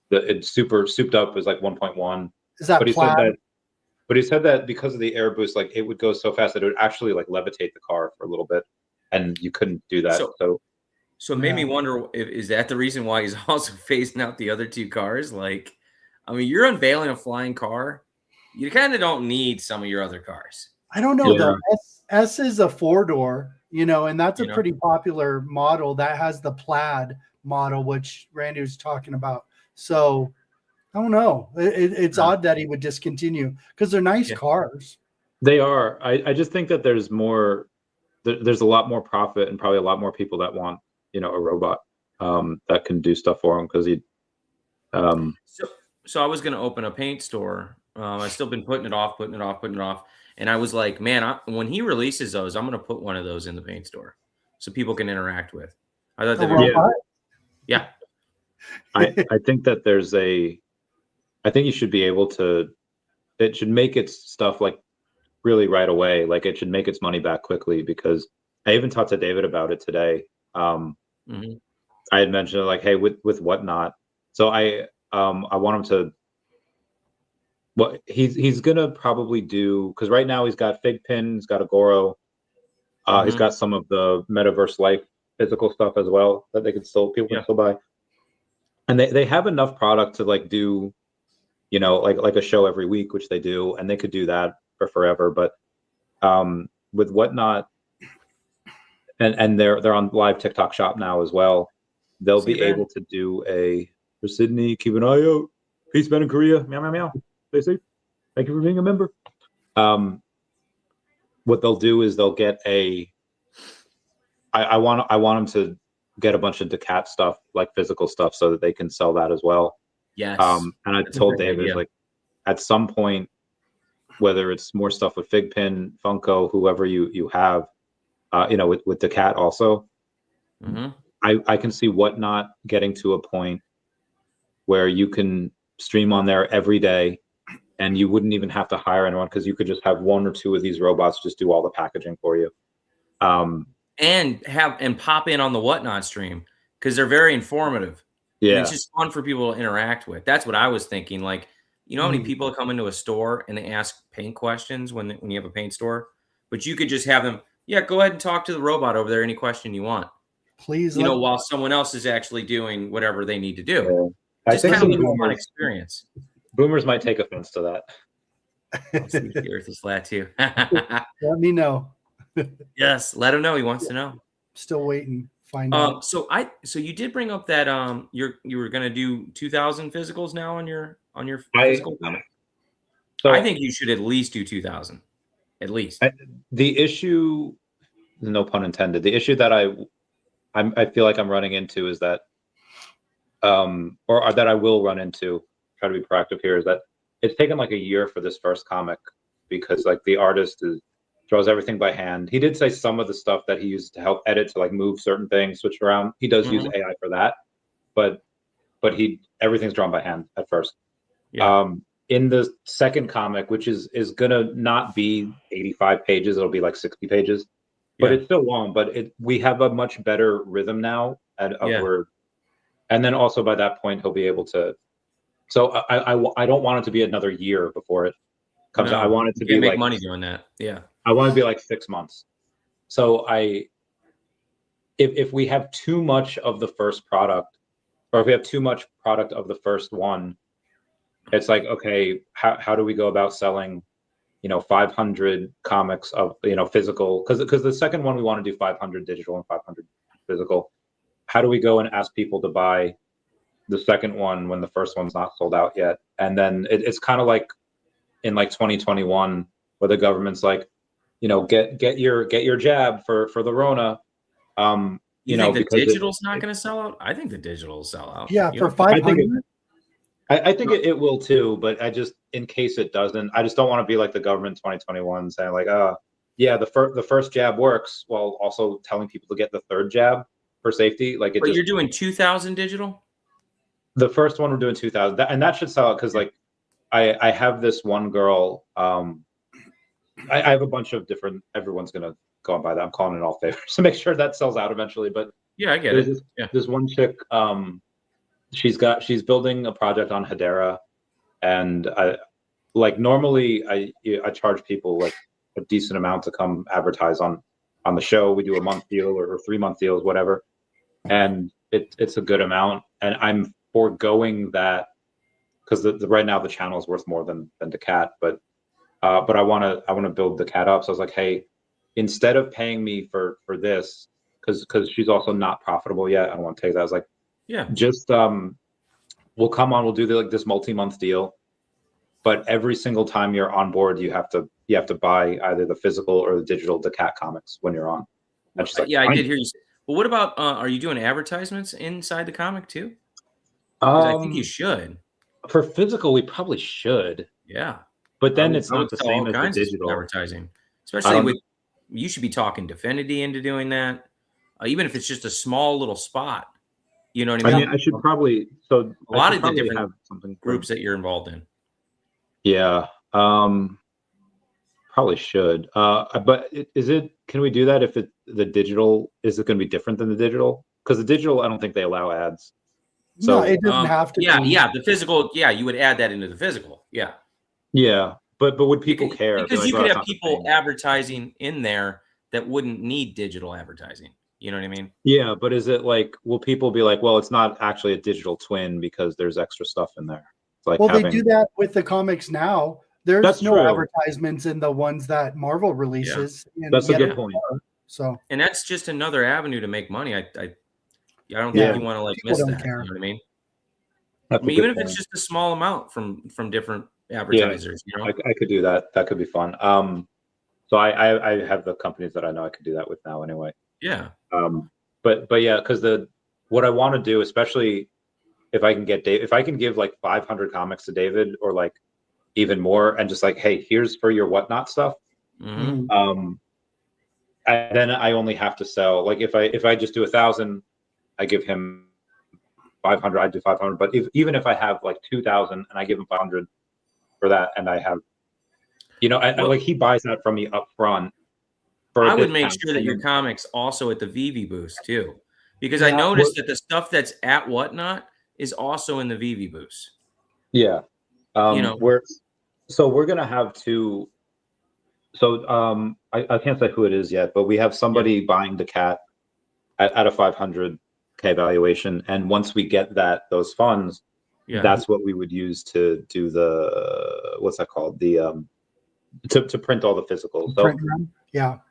it's super souped up is 1.1. Is that plaid? But he said that because of the air boost, it would go so fast that it would actually levitate the car for a little bit, and you couldn't do that. So it made me wonder, is that the reason why he's also phasing out the other two cars? You're unveiling a flying car. You kind of don't need some of your other cars. I don't know though. S is a 4-door, and that's a pretty popular model. That has the plaid model, which Randy was talking about. So I don't know. It's odd that he would discontinue, because they're nice cars. They are. I just think that there's more. There's a lot more profit, and probably a lot more people that want a robot that can do stuff for them, because he. So I was going to open a paint store. I've still been putting it off. And I was like, man, when he releases those, I'm going to put one of those in the paint store so people can interact with. I thought that yeah. I think that I think you should be able to. It should make its stuff really right away. It should make its money back quickly, because I even talked to David about it today. I had mentioned hey, with Whatnot. So I want him to. What he's gonna probably do, because right now he's got Figpin, he's got Agoro, he's got some of the Metaverse Life physical stuff as well that people can still buy, and they have enough product to do, like a show every week, which they do, and they could do that for forever. But with Whatnot, and they're on live TikTok shop now as well. They'll be able to do for Sydney. Keep an eye out. Peace, Ben in Korea. Meow meow meow. Stay safe. Thank you for being a member. What they'll do is they'll get I want them to get a bunch of Decat stuff, physical stuff, so that they can sell that as well. Yes. And I told David, at some point, whether it's more stuff with Figpin, Funko, whoever you have, with Decat also, I can see Whatnot getting to a point where you can stream on there every day, and you wouldn't even have to hire anyone because you could just have one or two of these robots just do all the packaging for you. And pop in on the Whatnot stream because they're very informative. Yeah. And it's just fun for people to interact with. That's what I was thinking. Like, you know how many people come into a store and they ask paint questions when you have a paint store? But you could just have them, go ahead and talk to the robot over there, any question you want. Please. While someone else is actually doing whatever they need to do. Yeah. Just kind of a fun experience. Boomers might take offense to that. I'll see if the earth is flat too. Let me know. Yes, let him know. He wants to know. Still waiting. Find out. So you did bring up that you were gonna do 2,000 physicals now on your physical comic. So I think you should at least do 2,000. At least. The issue, no pun intended, the issue that I feel like I'm running into is that or that I will run into, try to be proactive here, is that it's taken like a year for this first comic because like the artist draws everything by hand. He did say some of the stuff that he used to help edit to like move certain things, switch around. He does use AI for that, but everything's drawn by hand at first. Yeah. In the second comic, which is gonna not be 85 pages, it'll be like 60 pages, but it's still long. But we have a much better rhythm now and then also by that point he'll be able to. So I don't want it to be another year before it comes out. I want it to be make like money doing that. Yeah. I want it to be like 6 months. So if we have too much of the first product, or if we have too much product of the first one, it's like, okay, how do we go about selling, 500 comics of, physical? Because the second one we want to do 500 digital and 500 physical. How do we go and ask people to buy the second one when the first one's not sold out yet? And then it's kind of like in like 2021 where the government's like, get your jab for the Rona. You think the digital's not going to sell out? I think the digital will sell out. Yeah, for 500. I think it will too, but in case it doesn't, I just don't want to be like the government 2021 saying like, the first jab works while also telling people to get the third jab for safety. Like But you're doing 2,000 digital? The first one we're doing 2,000, and that should sell out because like I have this one girl. I have a bunch of different. Everyone's gonna go and buy that. I'm calling it all favors to make sure that sells out eventually. But yeah, I get it. There's one chick. She's building a project on Hedera, and normally I charge people like a decent amount to come advertise on the show. We do a month deal or 3-month deals, whatever, and it's a good amount. And I'm foregoing that because right now the channel is worth more than the cat, but I want to build the cat up. So I was like, hey, instead of paying me for this, because she's also not profitable yet, I don't want to take that. I was like, yeah, just we'll come on, we'll do this multi-month deal, but every single time you're on board, you have to buy either the physical or the digital, the cat comics when you're on. And she's like, yeah, I did hear you say. Well, what about are you doing advertisements inside the comic too? I think you should. For physical, we probably should. Yeah. But then it's not the same as the digital advertising. Especially you should be talking Definity into doing that. Even if it's just a small little spot. You know what I mean? I mean, I should probably a lot of the different groups that you're involved in. Yeah. Probably should. But can we do that if the digital, is it going to be different than the digital? Because the digital, I don't think they allow ads. So, no, it doesn't have to. Yeah. The physical, you would add that into the physical. Yeah. Yeah. But would people care? Because you could have people advertising in there that wouldn't need digital advertising. You know what I mean? Yeah. But is it like, will people be like, well, it's not actually a digital twin because there's extra stuff in there? It's like they do that with the comics now. There's no true. Advertisements in the ones that Marvel releases. Yeah. That's a good point. And that's just another avenue to make money. I don't think you want to miss that. Care. You know what I mean? Even if it's just a small amount from different advertisers. Yeah, I could do that. That could be fun. So I have the companies that I know I could do that with now anyway. Yeah. But yeah, because what I want to do, especially if I can if I can give like 500 comics to David or like even more, and just like, hey, here's for your whatnot stuff. Mm-hmm. And then I only have to sell, like if I just do 1,000, I give him 500. I do 500. But even if I have like 2,000 and I give him 500, for that, and I have, like he buys that from me up front. I would make sure that your comics also at the VV booth too, because I noticed that the stuff that's at Whatnot is also in the VV booth. Yeah, we're gonna have two. So I can't say who it is yet, but we have somebody buying the cat at a 500K valuation, and once we get those funds, that's what we would use to do the what's that called, the to print all the physicals. So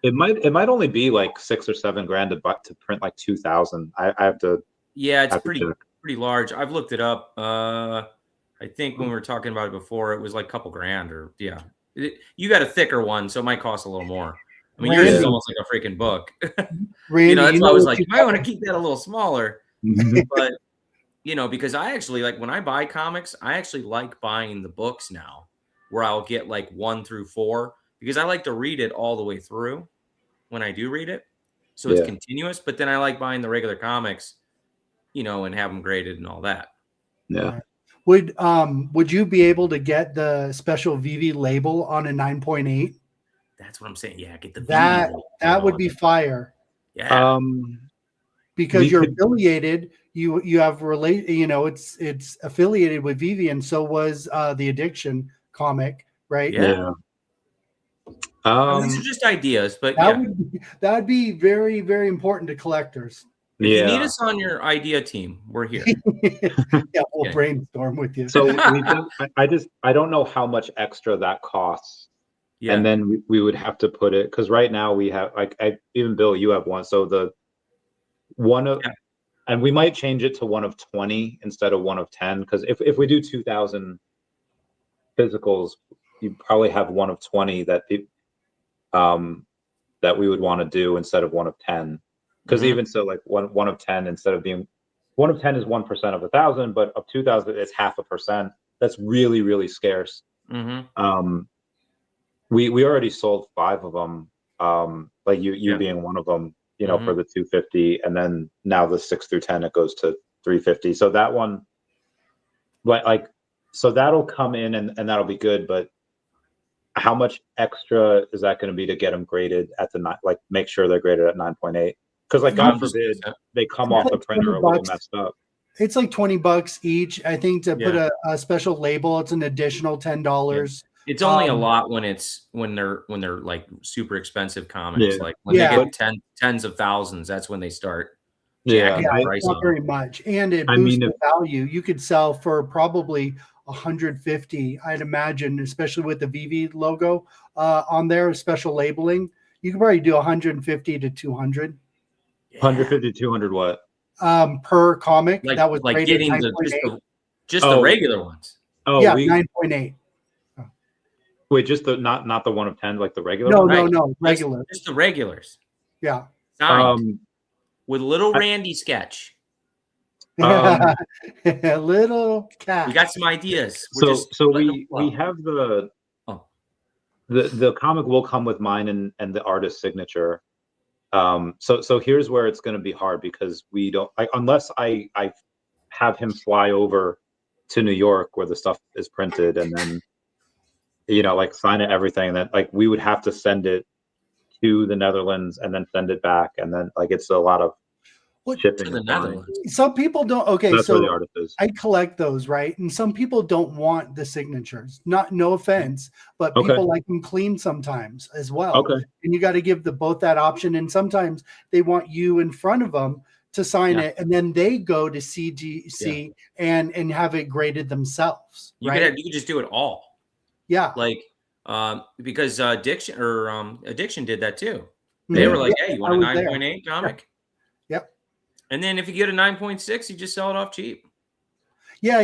it might only be like $6 or $7 grand to print like 2,000. I have to. Yeah, it's pretty large. I've looked it up. I think when we were talking about it before, it was like a couple grand you got a thicker one, so it might cost a little more. I mean, yours is almost like a freaking book. Randy, that's why I was like, you might want to keep that a little smaller. But, because I actually, like, when I buy comics, I actually like buying the books now, where I'll get like 1 through 4, because I like to read it all the way through when I do read it. So it's continuous, but then I like buying the regular comics, and have them graded and all that. Yeah. Would you be able to get the special VV label on a 9.8? That's what I'm saying. Yeah, get the that. VV That would be fire. Yeah. Because you're affiliated, you have it's affiliated with VV, and so was the Addiction comic, right? Yeah. These are just ideas, but that would be very, very important to collectors. If you need us on your idea team, we're here. We'll brainstorm with you. So I don't know how much extra that costs. Yeah. And then we would have to put it, because right now we have even Bill, you have one. So and we might change it to 1 of 20 instead of 1 of 10, because if we do 2,000 physicals, you probably have 1 of 20 that we would want to do instead of 1 of 10. Because even so, like 1 of 10, instead of being 1 of 10 is 1% of 1,000, but of 2,000 it's 0.5%. That's really, really scarce. Mm-hmm. We already sold 5 of them. Like you being one of them, for the 250, and then now the 6 through 10 it goes to 350. So that one, so that'll come in and that'll be good. But how much extra is that going to be to get them graded at make sure they're graded at 9.8? Because God forbid they come off the printer a little messed up. It's like $20 each, I think, to put a special label. It's an additional $10. It's only a lot when they're like super expensive comics. Like when they get tens of thousands, that's when they start. Not very much, and it boosts the value. You could sell for probably 150, I'd imagine, especially with the VV logo on there, special labeling. You could probably do 150 to 200. 150 to 200 what? Per comic. Like, that was like getting just the regular ones. Oh, yeah, 9.8. Wait, just the not the 1 of 10, like the regular? No, regular. Just the regulars. Yeah. Signed with little Randy sketch. A little cat. We got some ideas. So we have the comic will come with mine and the artist's signature. So here's where it's going to be hard, because we don't, unless I have him fly over to New York where the stuff is printed, and then sign it, everything, and then we would have to send it to the Netherlands and then send it back, and then it's a lot of shipping. Some people don't. Okay, that's so where the artist is. I collect those, right? And some people don't want the signatures. No offense, but people like them clean sometimes as well. Okay. And you got to give both that option. And sometimes they want you in front of them to sign it, and then they go to CGC and have it graded themselves. You could just do it all. Yeah. Because Addiction did that too. They were like, hey, you want a 9.8 comic? Yep. And then if you get a 9.6, you just sell it off cheap. Yeah.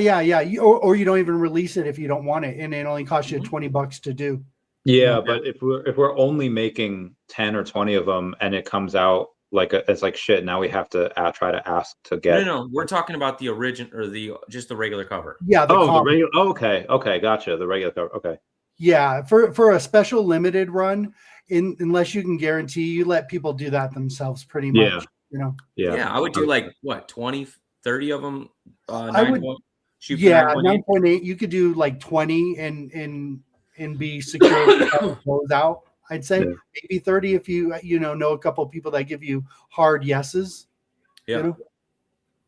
Or you don't even release it if you don't want it, and it only costs you $20 to do. Yeah, but if we're only making 10 or 20 of them, and it comes out it's like shit, now we have to try to ask to get. No, we're talking about the original or just the regular cover. Yeah. The regular. Oh, okay, gotcha. The regular cover. Okay. Yeah, for a special limited run, unless you can guarantee, you let people do that themselves pretty much. Yeah. I would do 20, 30 of them. Shoot for Yeah, 9.8? 9.8. You could do like 20 and be secure to have it close out. I'd say Yeah. maybe 30 if you know a couple of people that give you hard yeses. Yeah. You know?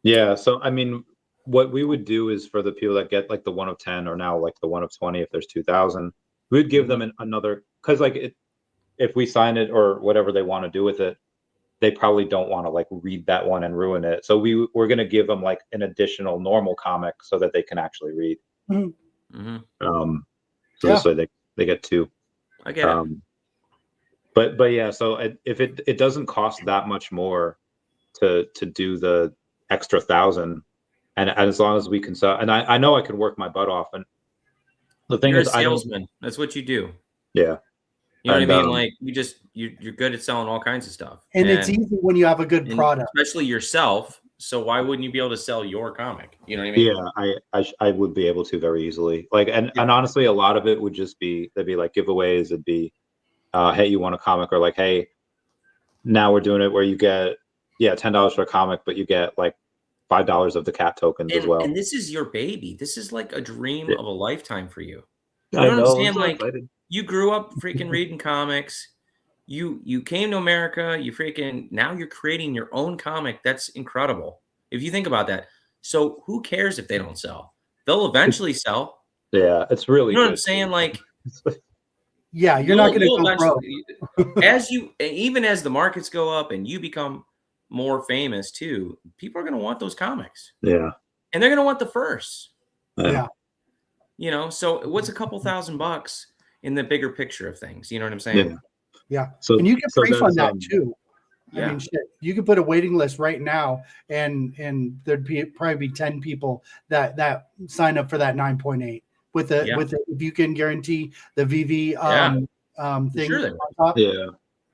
Yeah. So I mean, what we would do is for the people that get like the 1 of 10 or now like the 1 of 20, if there's 2,000, we'd give them another, because like if we sign it or whatever they want to do with it, they probably don't want to like read that one and ruin it. So we're going to give them like an additional normal comic so that they can actually read. Mm-hmm. So this way they get 2. I get it. But yeah, so if it doesn't cost that much more to do the extra 1,000, and as long as we can sell, and I know I can work my butt off, and the thing You're is, a salesman. That's what you do. Yeah. You know what I mean? Like you're good at selling all kinds of stuff. And it's easy when you have a good product, especially yourself. So why wouldn't you be able to sell your comic? You know what I mean? Yeah, I would be able to very easily. Like, and honestly, a lot of it would just be, there'd be like giveaways. It'd be, hey, you want a comic? Or like, hey, now we're doing it where you get, $10 for a comic, but you get like $5 of the cat tokens as well. And this is your baby. This is like a dream of a lifetime for you. I don't know, understand. so Like, excited. you grew up freaking reading comics. You came to America. Now you're creating your own comic. That's incredible. If you think about that. So who cares if they don't sell? They'll eventually sell. Yeah, it's really. You know what I'm saying? Like, yeah, you're not going to go pro. Even as the markets go up and you become more famous too, people are going to want those comics. Yeah, and they're going to want the first. Yeah. You know, so what's a couple $1,000 in the bigger picture of things? You know what I'm saying? Yeah. So, and you can pre-fund that too. Yeah. I mean, shit, you could put a waiting list right now, and there'd probably be 10 people that sign up for that 9.8 with if you can guarantee the VV thing. Sure on top. Yeah,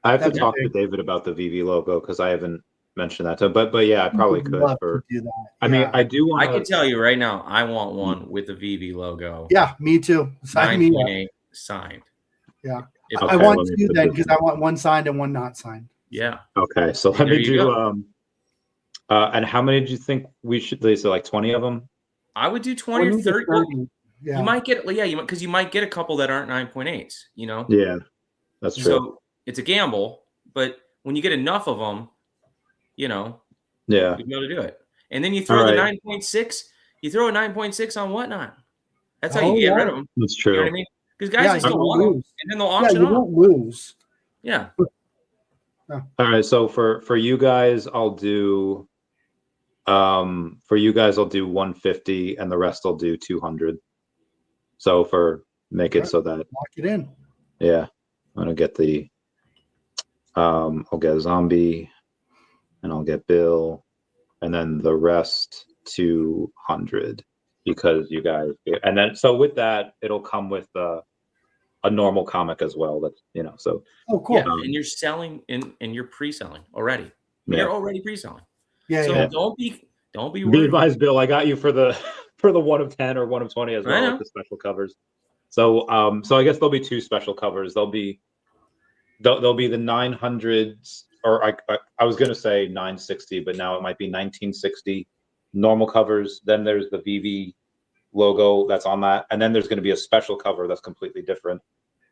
I have to talk to David about the VV logo because I haven't mentioned that to him. But yeah, I probably could. To do that. I mean, I do want. I can tell you right now, I want one with the VV logo. Yeah, me too. Sign 9.8 signed. Yeah, Okay, I want 2 then because I want one signed and one not signed. Yeah. Okay, so let me do. And how many do you think we should? They say like 20 of them. I would do 20 or 30. 30. Yeah. You might get because you might get a couple that aren't 9.8s. You know. Yeah, that's true. So it's a gamble, but when you get enough of them, you know. Yeah. You'll be able to do it, and then you throw the 9.6. You throw a 9.6 on Whatnot. That's how you get rid of them. That's true. You know what I mean? Because guys will still want them, and then they'll auction you won't lose. Yeah. All right. So for you guys, I'll do. For you guys, I'll do 150, and the rest I'll do 200. So make it so that lock it in. Yeah, I'm gonna get the. I'll get a zombie, and I'll get Bill, and then the rest 200 because you guys. And then so with that, it'll come with a normal comic as well. That's so. Oh, cool. Yeah, and you're selling and you're pre-selling already. Yeah. You're already pre-selling. Yeah. So yeah. don't be Be worried. advised, Bill. I got you for the 1 of 10 or 1 of 20 as well with the special covers. So so I guess there'll be 2 special covers. There'll be the 900s, or I was gonna say 960, but now it might be 1960 normal covers. Then there's the VV logo that's on that, and then there's going to be a special cover that's completely different.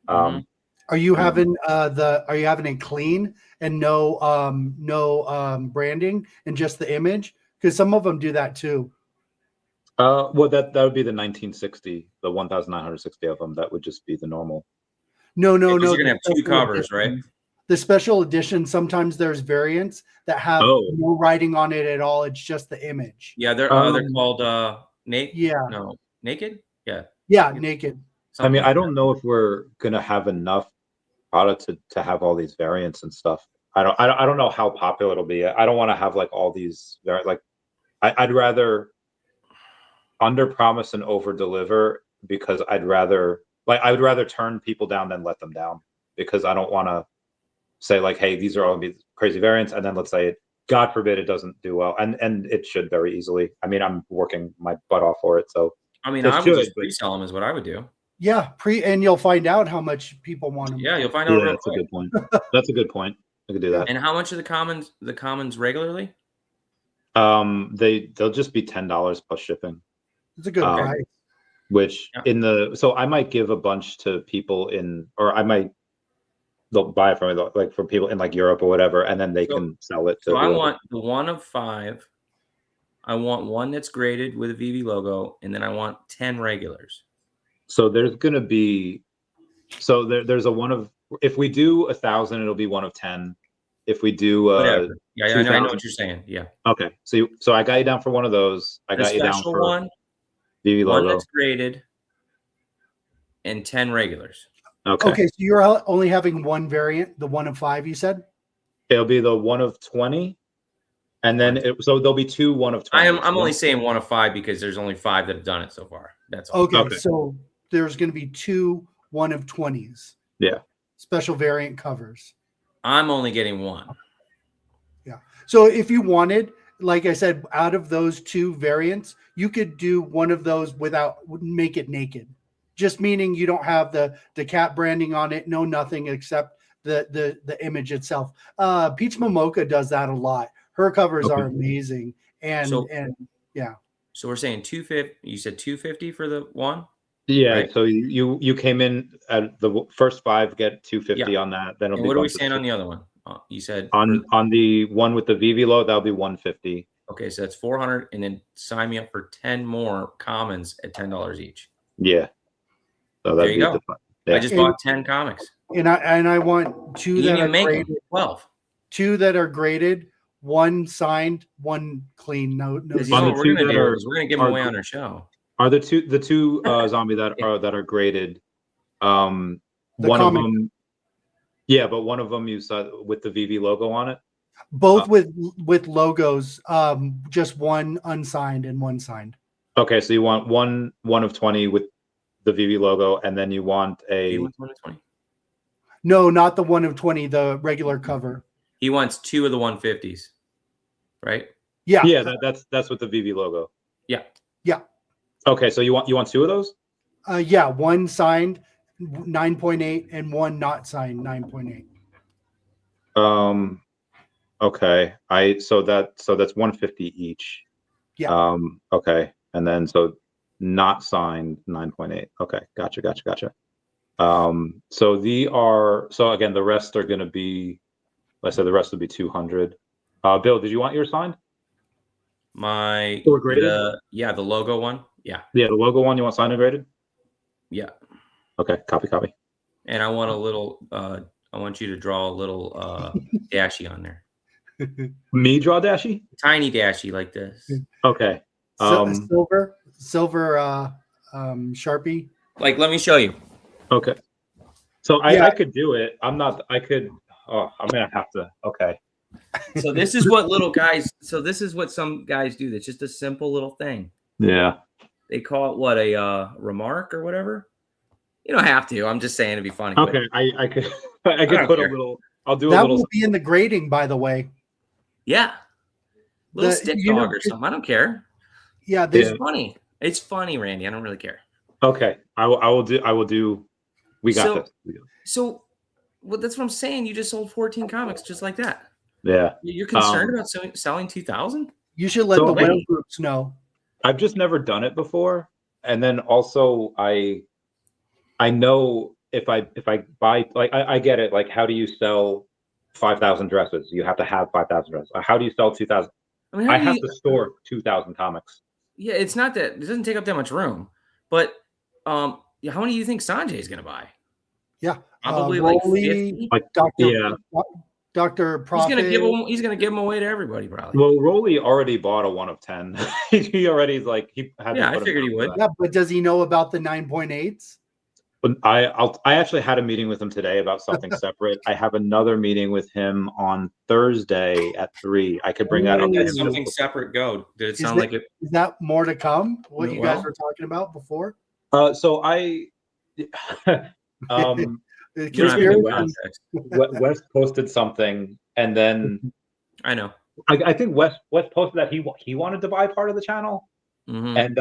Are you having it clean and no branding and just the image? Because some of them do that too. Well, that would be the 1960, the 1960 of them. That would just be the normal. No. You're gonna have 2 covers, right? The special edition. Sometimes there's variants that have no writing on it at all. It's just the image. Yeah, they're called naked. Yeah. No, naked. Yeah. Yeah, naked. I mean, I don't know if we're gonna have enough product to have all these variants and stuff. I don't know how popular it'll be. I don't want to have like all these I'd rather under promise and over deliver because I would rather turn people down than let them down because I don't want to say like, hey, these are all these crazy variants, and then let's say God forbid it doesn't do well, and it should very easily. I mean, I'm working my butt off for it, so I mean, I would just pre-sell them is what I would do. Yeah, and you'll find out how much people want them. Yeah, you'll find out. Yeah, that's a good point. That's a good point. I could do that. And how much are the commons regularly? They'll just be $10 plus shipping. It's a good price. Which so I might give a bunch to people they'll buy it from me, like for people in like Europe or whatever, and then they can sell it to. So I want the 1 of 5. I want one that's graded with a VV logo, and then I want 10 regulars. So there's gonna be, there's a 1 of, if we do 1,000, it'll be 1 of 10. If we do whatever. Yeah, I know what you're saying. Yeah. Okay. So I got you down for one of those. I got you down for one, VV logo. One that's graded, and 10 regulars. Okay, so you're only having one variant, the 1 of 5, you said? It'll be the 1 of 20, and then so there'll be 2 1 of 20. I'm only saying 1 of 5 because there's only 5 that have done it so far. That's all. Okay. So there's going to be 2 1 of 20s. Yeah. Special variant covers. I'm only getting 1. Yeah. So if you wanted, like I said, out of those 2 variants, you could do one of those make it naked. Just meaning you don't have the cat branding on it, nothing except the image itself. Peach Momoka does that a lot. Her covers are amazing. And yeah. So we're saying 250. You said 250 for the 1? Yeah. Right? So you came in at the first 5, get 250 on that. Then what are we saying on the other one? You said on the one with the VV logo, that'll be 150. Okay, so that's 400, and then sign me up for 10 more commons at $10 each. Yeah. So there you go. I just bought 10 comics. And I want 2 that are graded. 12. 2 that are graded, 1 signed, 1 clean. No. What we're gonna do is we're gonna give them away on our show. Are the two zombie that are graded? One of them. Yeah, but one of them you saw with the VV logo on it. Both with logos. Just 1 unsigned and 1 signed. Okay, so you want one of 20 with the VV logo, and then you want a. You want 1 of 20? No, not the 1 of 20. The regular cover. He wants 2 of the 150s, right? Yeah. Yeah, that's with the VV logo. Yeah. Yeah. Okay, so you want 2 of those? Yeah, 1 signed 9.8 and 1 not signed 9.8. Okay. So that's 150 each. Yeah. Okay. And then so not signed 9.8. Okay. Gotcha. So again, the rest are going to be, let's say the rest will be 200. Bill, did you want yours signed? The logo one. Yeah. Yeah. The logo one, you want signed and graded? Yeah. Okay. Copy. And I want a little, I want you to draw a little dashy on there. Me draw dashy? Tiny dashy like this. Okay. Silver Sharpie. Like, let me show you. Okay. So I could do it. I'm going to have to. Okay. So this is what some guys do. That's just a simple little thing. Yeah. They call it what, a remark or whatever. You don't have to. I'm just saying it'd be funny. Okay. I could put a little. I'll do a little. That will be in the grading, by the way. Yeah. Little stick dog or something. I don't care. Yeah. It's funny. It's funny, Randy. I don't really care. Okay. I will do. We got this. So that's what I'm saying. You just sold 14 comics just like that. Yeah. You're concerned about selling 2,000? You should let the web groups know. I've just never done it before. And then also I know if I buy, like, I get it. Like, how do you sell 5,000 dresses? You have to have 5,000 dresses. How do you sell 2,000? I have to store 2,000 comics. Yeah, it's not that it doesn't take up that much room. But how many do you think Sanjay is going to buy? Yeah, probably like 50. Like Dr. Profit. He's going to give them away to everybody, probably. Well, Rolly already bought a 1 of 10. He already is like he had. Yeah, I figured he would. Yeah, but does he know about the 9.8s? But I actually had a meeting with him today about something separate. I have another meeting with him on Thursday at 3. I could bring that up. Something separate. Go. Did it sound like it? Is that more to come? What you guys were talking about before? So I. Wes posted something, and then I know. I think Wes posted that he wanted to buy part of the channel, and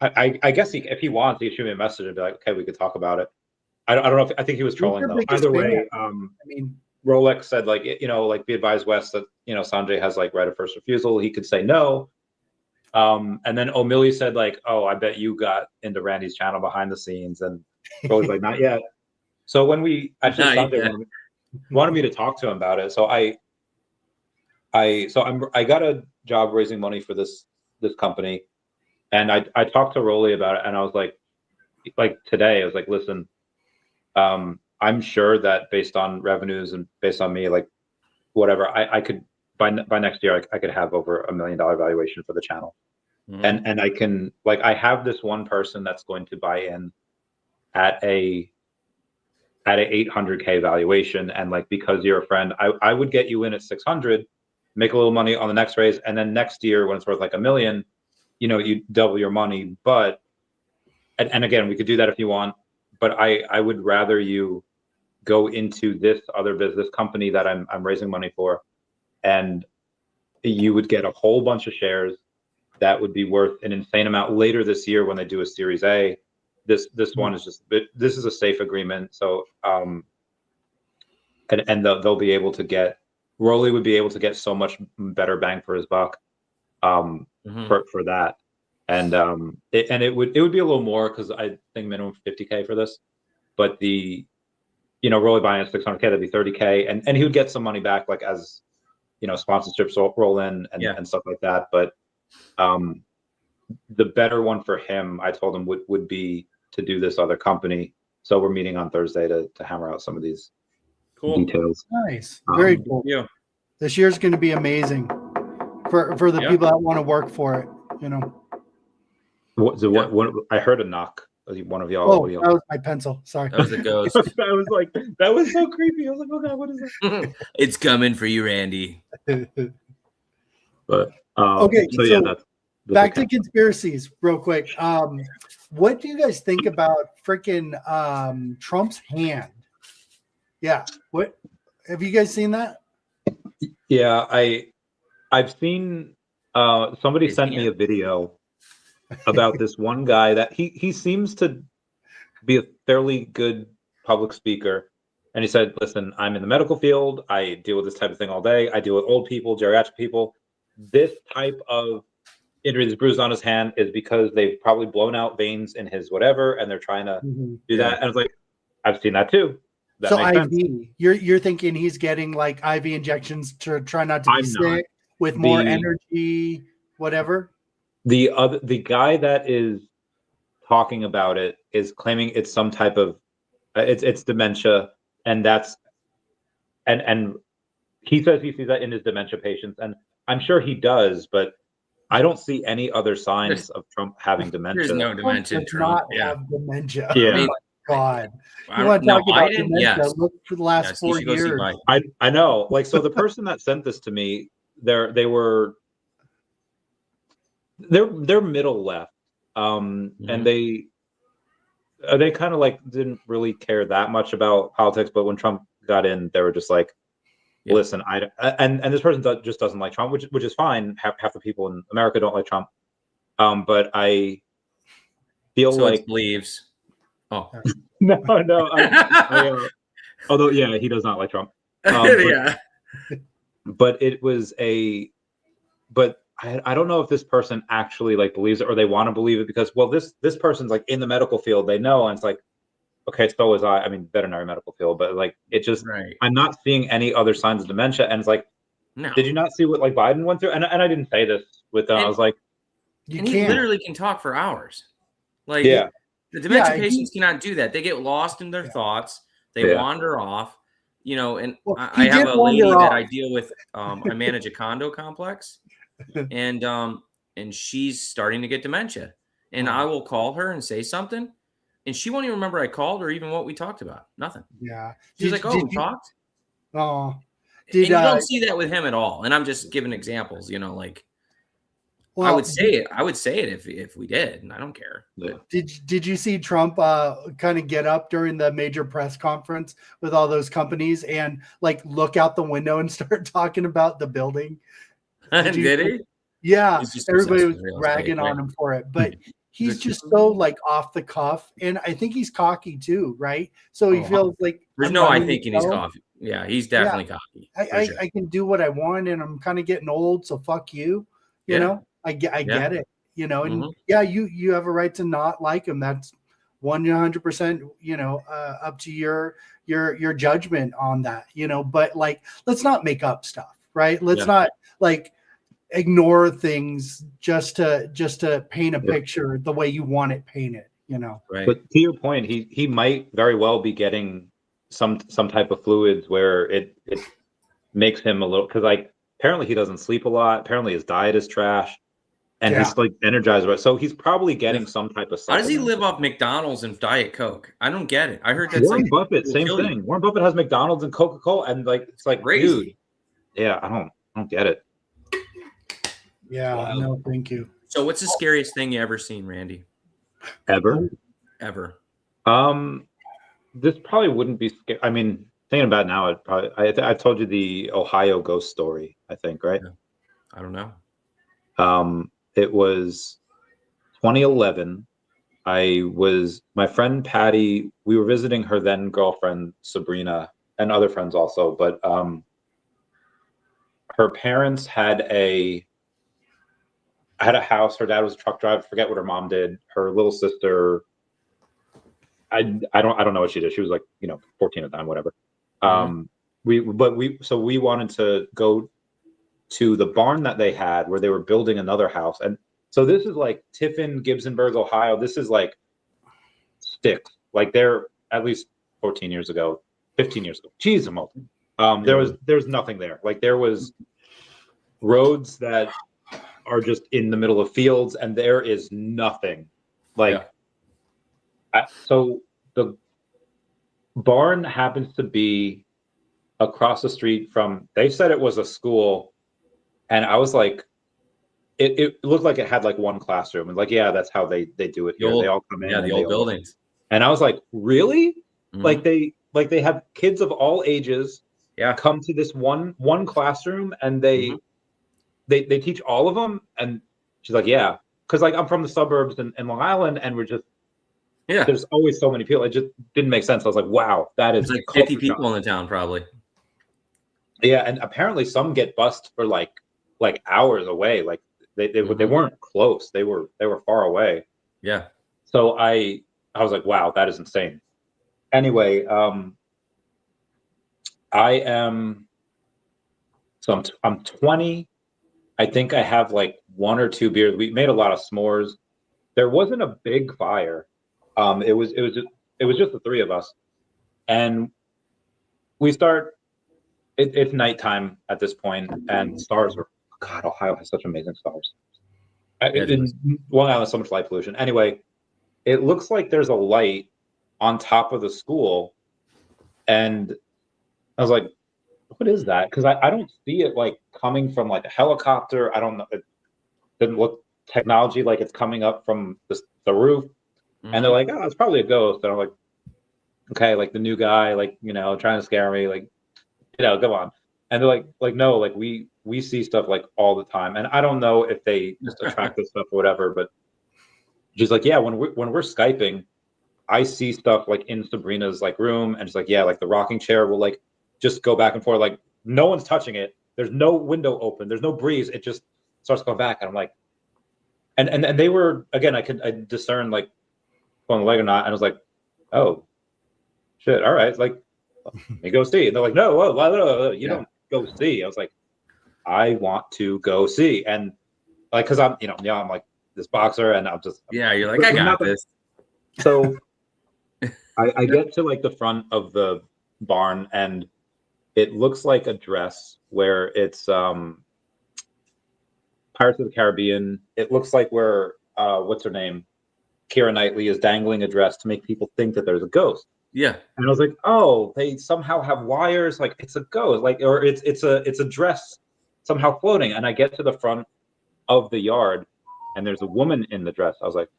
I guess if he wants, he should shoot me a message and be like, okay, we could talk about it. I don't know. I think he was trolling though. Either way, Rolex said like be advised, Wes, that Sanjay has like right of first refusal. He could say no. And then O'Malley said like, "Oh, I bet you got into Randy's channel behind the scenes," and Rolly's like, "Not yet." So when we actually Not stopped there, yet. wanted me to talk to him about it. So I got a job raising money for this company, and I talked to Rolly about it, and I was like today, I was like, listen, I'm sure that based on revenues and based on me, like whatever, I could by next year I could have over $1 million valuation for the channel, and I can like I have this one person that's going to buy in at a 800K valuation, and like because you're a friend, I would get you in at 600, make a little money on the next raise, and then next year when it's worth like $1 million, you double your money. But and again, we could do that if you want, but I would rather you go into this other business company that I'm raising money for, and you would get a whole bunch of shares that would be worth an insane amount later this year when they do a Series A. This one is just, this is a safe agreement. So and they'll be able to get, Rolly would be able to get so much better bang for his buck for that. And it would be a little more because I think minimum 50K for this, but Rolly buying at 600K, that'd be 30K, and he would get some money back like as sponsorships roll in and stuff like that. But the better one for him, I told him would be to do this other company. So we're meeting on Thursday to hammer out some of these details. Nice. Very cool. Yeah. This year's going to be amazing for the people that want to work for it, What I heard a knock. One of y'all. Oh, that was my pencil. Sorry. That was the ghost. I was like, that was so creepy. I was like, oh God, what is that? It's coming for you, Randy. But okay, so yeah, that's back to conspiracies real quick. What do you guys think about freaking Trump's hand? Yeah. What have you guys seen that? Yeah, I've seen somebody sent me a video about this one guy that he seems to be a fairly good public speaker. And he said, listen, I'm in the medical field. I deal with this type of thing all day. I deal with old people, geriatric people. This type of injury that's bruised on his hand is because they've probably blown out veins in his whatever, and they're trying to do that. And I was like, I've seen that too. That so makes IV, sense. You're thinking he's getting like IV injections to try not to be sick with more energy, whatever. The guy that is talking about it is claiming it's some type of it's dementia, and that's and he says he sees that in his dementia patients, and I'm sure he does, but I don't see any other signs of Trump having dementia. There's no dementia in Trump. Trump. Yeah. Have dementia. Yeah. Oh my God. You want to talk about Biden? dementia? Yes. Look for the last 4 years. I know. Like, so the person that sent this to me, they're middle left, and they kind of like didn't really care that much about politics, but when Trump got in, they were just like, listen, and this person just doesn't like Trump, which is fine. Half the people in America don't like Trump, but I feel like believes. Oh no. Although he does not like Trump. But it was but I don't know if this person actually like believes it or they want to believe it because this person's like in the medical field, they know, and it's like, okay, so was I. I mean, veterinary medical field, but like it just I'm not seeing any other signs of dementia, and it's like, did you not see what like Biden went through? And I didn't say this with them. I was like, he literally can talk for hours. Like the dementia patients cannot do that. They get lost in their thoughts. They wander off. And I have a lady that I deal with. I manage a condo complex, and she's starting to get dementia. And I will call her and say something, and she won't even remember I called or even what we talked about. Nothing. Yeah. She's like, "Oh, we talked." Oh. And you don't see that with him at all. And I'm just giving examples. I would say it. I would say it if we did, and I don't care. But. Did you see Trump kind of get up during the major press conference with all those companies and like look out the window and start talking about the building? Did he? Yeah, everybody was ragging on him for it, but he's just so like off the cuff, and I think he's cocky too, right? So he feels like there's no I thinking he's cocky. Yeah, he's definitely cocky. I can do what I want, and I'm kind of getting old, so fuck you. You know. I get it, you know, and Mhm. yeah, you have a right to not like him. That's 100%, you know, up to your judgment on that, you know. But like, let's not make up stuff, right? Let's Yeah. not like ignore things just to paint a picture the way you want it painted, you know. Right. But to your point, he might very well be getting some type of fluids where it makes him a little, because like apparently he doesn't sleep a lot. Apparently his diet is trash, and Yeah. he's like energized. So he's probably getting Yeah. some type of How does he supplement. live off McDonald's and Diet Coke? I don't get it. I heard that's Warren like Buffett, will same kill you. thing. Warren Buffett has McDonald's and Coca-Cola, and like it's like, Crazy. dude, yeah, I don't get it. Yeah, Wow. no, thank you. So what's the scariest thing you ever seen, Randy? Ever? Ever? This probably wouldn't be scary. I mean, thinking about it now, it probably. I told you the Ohio ghost story, I think, right? Yeah. I don't know. It was 2011. My friend Patty, we were visiting her then girlfriend Sabrina and other friends also, but her parents had a house. Her dad was a truck driver. Forget what her mom did. Her little sister, I don't know what she did. She was like, 14 at the time, whatever. We wanted to go to the barn that they had where they were building another house. And so this is like Tiffin, Gibsonburg, Ohio. This is like sticks. Like they're at least 14 years ago, 15 years ago. Jeez, there's nothing there. Like there was roads that are just in the middle of fields, and there is nothing. Like, so the barn happens to be across the street from. They said it was a school, and I was like, it looked like it had like one classroom, and like, yeah, that's how they do it here. They all come in. Yeah, the old buildings. And I was like, really? Mhm. Like they have kids of all ages come to this one classroom, and they teach all of them. And she's like, yeah, because like I'm from the suburbs in Long Island, and we're just there's always so many people. It just didn't make sense. I was like, wow, that is There's like 50 people in the town probably. Yeah, and apparently some get bused for like hours away. Like they weren't close. They were far away. Yeah. So I was like, wow, that is insane. Anyway, I'm 20. I think I have like one or two beers. We made a lot of s'mores. There wasn't a big fire. It was just the three of us, and we start. It's nighttime at this point, and stars are. God, Ohio has such amazing stars. In Long Island, so much light pollution. Anyway, it looks like there's a light on top of the school, and I was like, "What is that?" Because I don't see it like coming from like a helicopter. I don't know. It didn't look technology like it's coming up from the roof. And they're like, "Oh, it's probably a ghost." And I'm like, "Okay, like the new guy, like trying to scare me, like come on." And they're like no, like we see stuff like all the time, and I don't know if they just attract this stuff or whatever, but she's like, "Yeah, when we're Skyping, I see stuff like in Sabrina's like room," and she's like, "Yeah, like the rocking chair will like just go back and forth, like no one's touching it. There's no window open. There's no breeze. It just starts going back." And I'm like, and they were again, I discern like on the leg or not, and I was like, "Oh, shit, all right, like let me go see." And they're like, "No, whoa, you don't go see." I was like, "I want to go see," and like because I'm I'm like this boxer, and I'm just you're like, I got this. So I get to like the front of the barn, and it looks like a dress where it's Pirates of the Caribbean. It looks like where what's her name, Keira Knightley, is dangling a dress to make people think that there's a ghost. Yeah. And I was like, oh, they somehow have wires, like it's a ghost, like, or it's a dress somehow floating. And I get to the front of the yard, and there's a woman in the dress. I was like,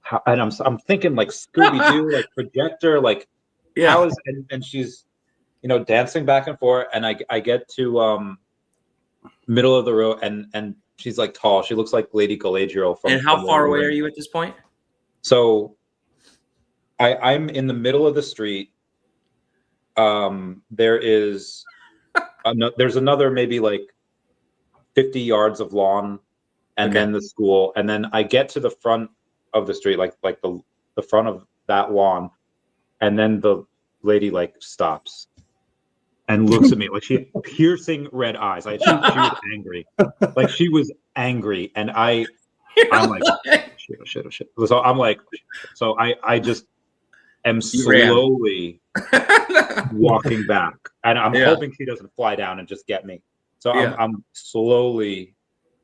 how? And I'm thinking like Scooby-Doo, like projector, like how is, and she's dancing back and forth, and I get to middle of the road, and she's like tall. She looks like Lady Galadriel from. And how far away are you at this point? So I'm in the middle of the street. There's another maybe like 50 yards of lawn, and then the school, and then I get to the front of the street, like the front of that lawn, and then the lady like stops and looks at me like she had piercing red eyes. Like she was angry, like she was angry, and I'm like, shit. So I'm like, so I just am slowly walking back, and I'm hoping she doesn't fly down and just get me. So I'm slowly,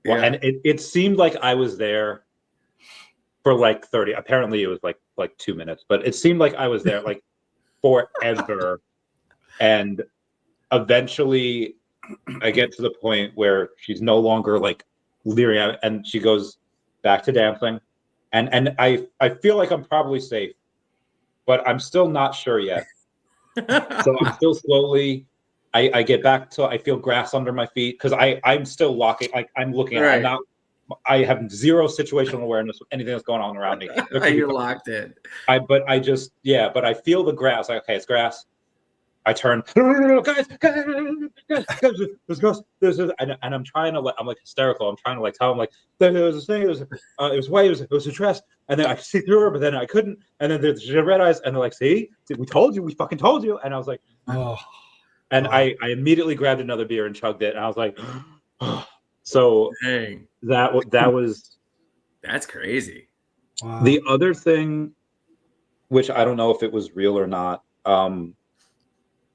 and it seemed like I was there for like 30. Apparently, it was like 2 minutes, but it seemed like I was there like forever. And eventually, I get to the point where she's no longer like leering at, and she goes back to dancing, and I feel like I'm probably safe, but I'm still not sure yet. So I'm still slowly. I get back to. I feel grass under my feet because I'm still walking. Like I'm looking at. I'm not. I have zero situational awareness of anything that's going on around me. You're locked in. But I feel the grass. Like, okay, it's grass. I turn, guys, and I'm trying to, I'm like hysterical. I'm trying to like tell them like there was this thing. It was white. It was a dress, and then I could see through her, but then I couldn't. And then there's red eyes, and they're like, "See, we told you. We fucking told you." And I was like, "Oh." And I immediately grabbed another beer and chugged it, and I was like, "Oh." So dang. that was that's crazy. Wow. The other thing, which I don't know if it was real or not.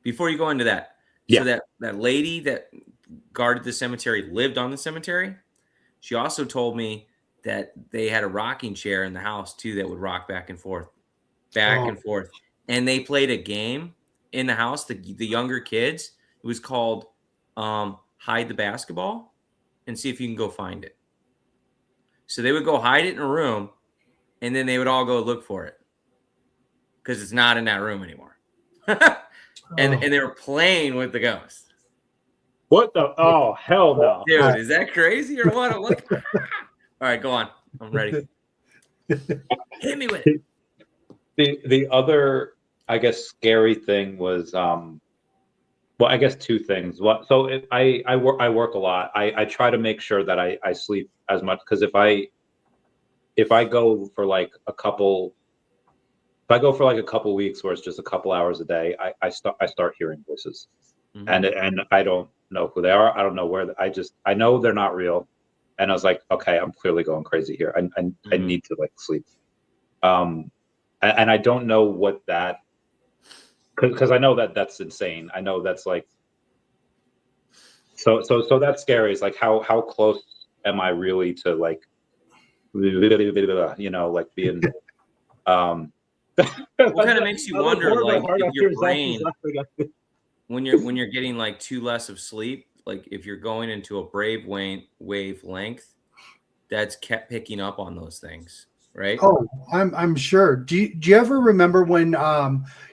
Before you go into that, so that lady that guarded the cemetery lived on the cemetery. She also told me that they had a rocking chair in the house too that would rock back and forth, and they played a game in the house. The younger kids. It was called hide the basketball, and see if you can go find it. So they would go hide it in a room, and then they would all go look for it because it's not in that room anymore. And they were playing with the ghost. What the? Oh, hell no. Dude, is that crazy or what? I'm like, all right, go on. I'm ready. Hit me with it. The other, I guess, scary thing was, well, I guess two things. So I work a lot. I try to make sure that I sleep as much, because if I go for like a couple weeks where it's just a couple hours a day, I start hearing voices, and I don't know who they are. I don't know where. I know they're not real, and I was like, okay, I'm clearly going crazy here. I need to like sleep, and I don't know what that, because I know that's insane. I know that's like, so that's scary. It's like how close am I really to like, like being what kind of makes you wonder, like, if your brain, when you're getting like too less of sleep, like if you're going into a brave wavelength, that's kept picking up on those things, right? Oh, I'm sure. Do you ever remember when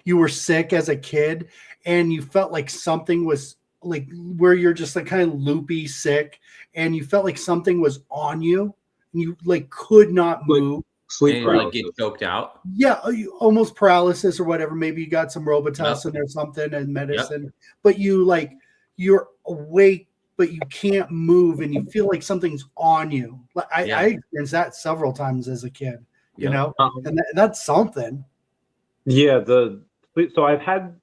you were sick as a kid and you felt like something was like, where you're just like kind of loopy sick, and you felt like something was on you and you like could not move? Sleep paralysis. Like get choked out. Yeah, almost paralysis or whatever. Maybe you got some Robitussin or something and medicine, but you're awake, but you can't move, and you feel like something's on you. I experienced that several times as a kid. You know, and that's something. Yeah, so I've had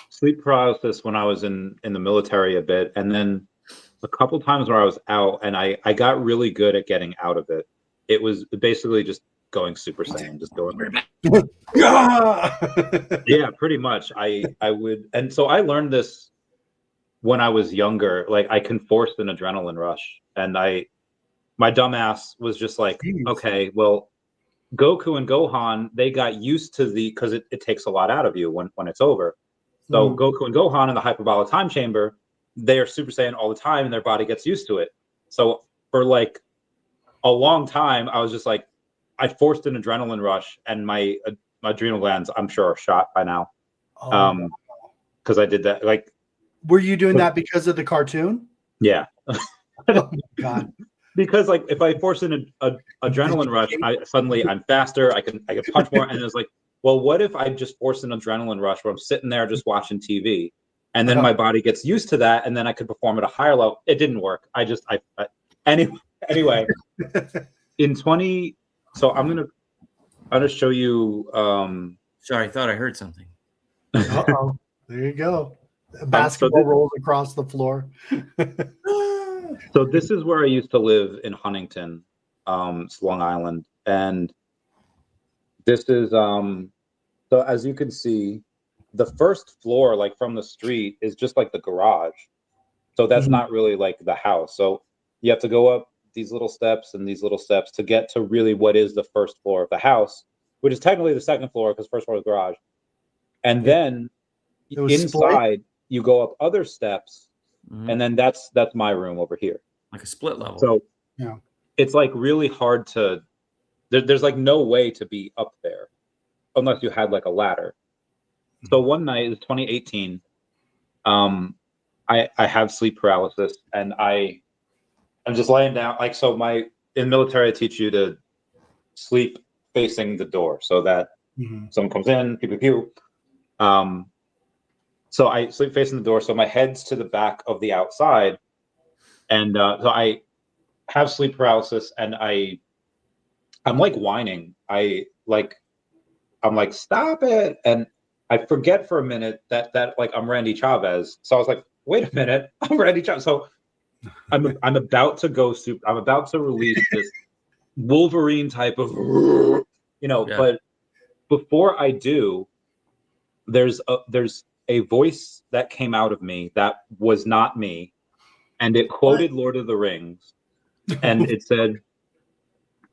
sleep paralysis when I was in the military a bit, and then a couple times where I was out, and I got really good at getting out of it. It was basically just going Super Saiyan, just going yeah, pretty much. I would, and so I learned this when I was younger. Like I can force an adrenaline rush, and my dumbass was just like, okay, well, Goku and Gohan, they got used to because it takes a lot out of you when it's over. So Goku and Gohan in the hyperbolic time chamber, they are Super Saiyan all the time, and their body gets used to it. So for like a long time, I was just like, I forced an adrenaline rush, and my adrenal glands, I'm sure, are shot by now. Because I did that. Like, were you doing that because of the cartoon? Yeah. Oh my God. Because like if I force an adrenaline rush, I'm faster. I can punch more. And it's like, well, what if I just force an adrenaline rush where I'm sitting there just watching TV, and then my body gets used to that, and then I could perform at a higher level? It didn't work. Anyway. Anyway, in 20, so I'm gonna show you. Sorry, I thought I heard something. Uh-oh. There you go. A basketball rolls across the floor. So this is where I used to live in Huntington, it's Long Island, and this is so as you can see, the first floor, like from the street, is just like the garage. So that's not really like the house. So you have to go up these little steps and these little steps to get to really what is the first floor of the house, which is technically the second floor because first floor is garage. And then inside you go up other steps, and then that's my room over here. Like a split level. So it's like really hard to there's like no way to be up there unless you had like a ladder. So one night, it's 2018, I have sleep paralysis, and I'm just laying down. Like, so in military, I teach you to sleep facing the door so that someone comes in, pew, pew, pew. So I sleep facing the door. So my head's to the back of the outside. And so I have sleep paralysis, and I'm like whining. I'm like, stop it. And I forget for a minute that like I'm Randy Chavez. So I was like, wait a minute, I'm Randy Chavez. So I'm about to go I'm about to release this Wolverine type of, but before I do, there's a voice that came out of me that was not me, and it quoted Lord of the Rings, and it said,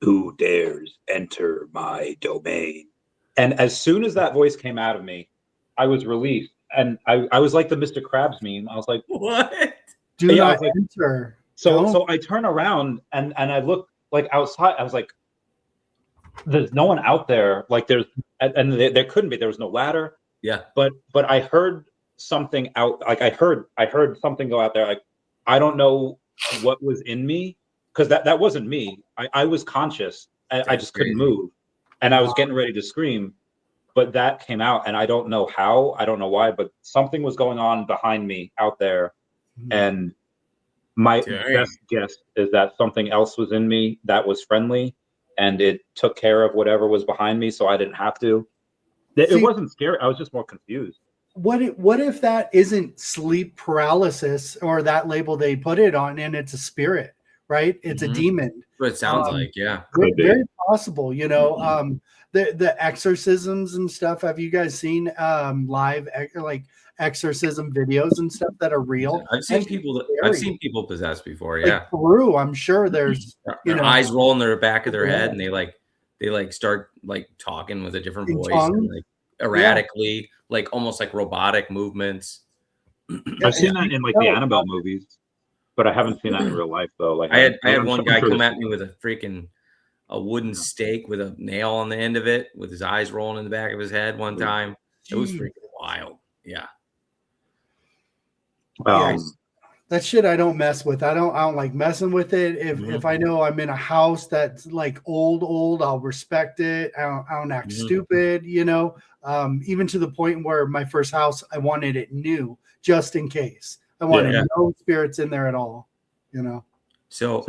"Who dares enter my domain?" And as soon as that voice came out of me, I was released. And I was like the Mr. Krabs meme. I was like, what? Do not enter. So I turn around and I look like outside. I was like, there's no one out there. Like there couldn't be. There was no ladder. Yeah. But I heard something out. Like I heard something go out there. Like, I don't know what was in me, because that wasn't me. I was conscious. I just couldn't move. And I was getting ready to scream, but that came out, and I don't know how, I don't know why, but something was going on behind me out there. And my best guess is that something else was in me that was friendly, and it took care of whatever was behind me, so I didn't have to. It wasn't scary. I was just more confused. What if that isn't sleep paralysis, or that label they put it on, and it's a spirit, right? It's a demon. What it sounds like, yeah. Very possible, the exorcisms and stuff. Have you guys seen live like exorcism videos and stuff that are real? I've seen people possessed before. Yeah, like Peru, I'm sure there's their eyes roll in the back of their head, and they start like talking with a different voice, and, like erratically, like almost like robotic movements. I've seen that in like the Annabelle movies, but I haven't seen that in real life though. Like I had one guy come at me with a wooden stake with a nail on the end of it, with his eyes rolling in the back of his head one time. It was freaking wild. Yeah. That shit I don't mess with. I don't like messing with it. If I know I'm in a house that's like old, I'll respect it. I don't act stupid, even to the point where my first house, I wanted it just in case. I wanted no spirits in there at all, So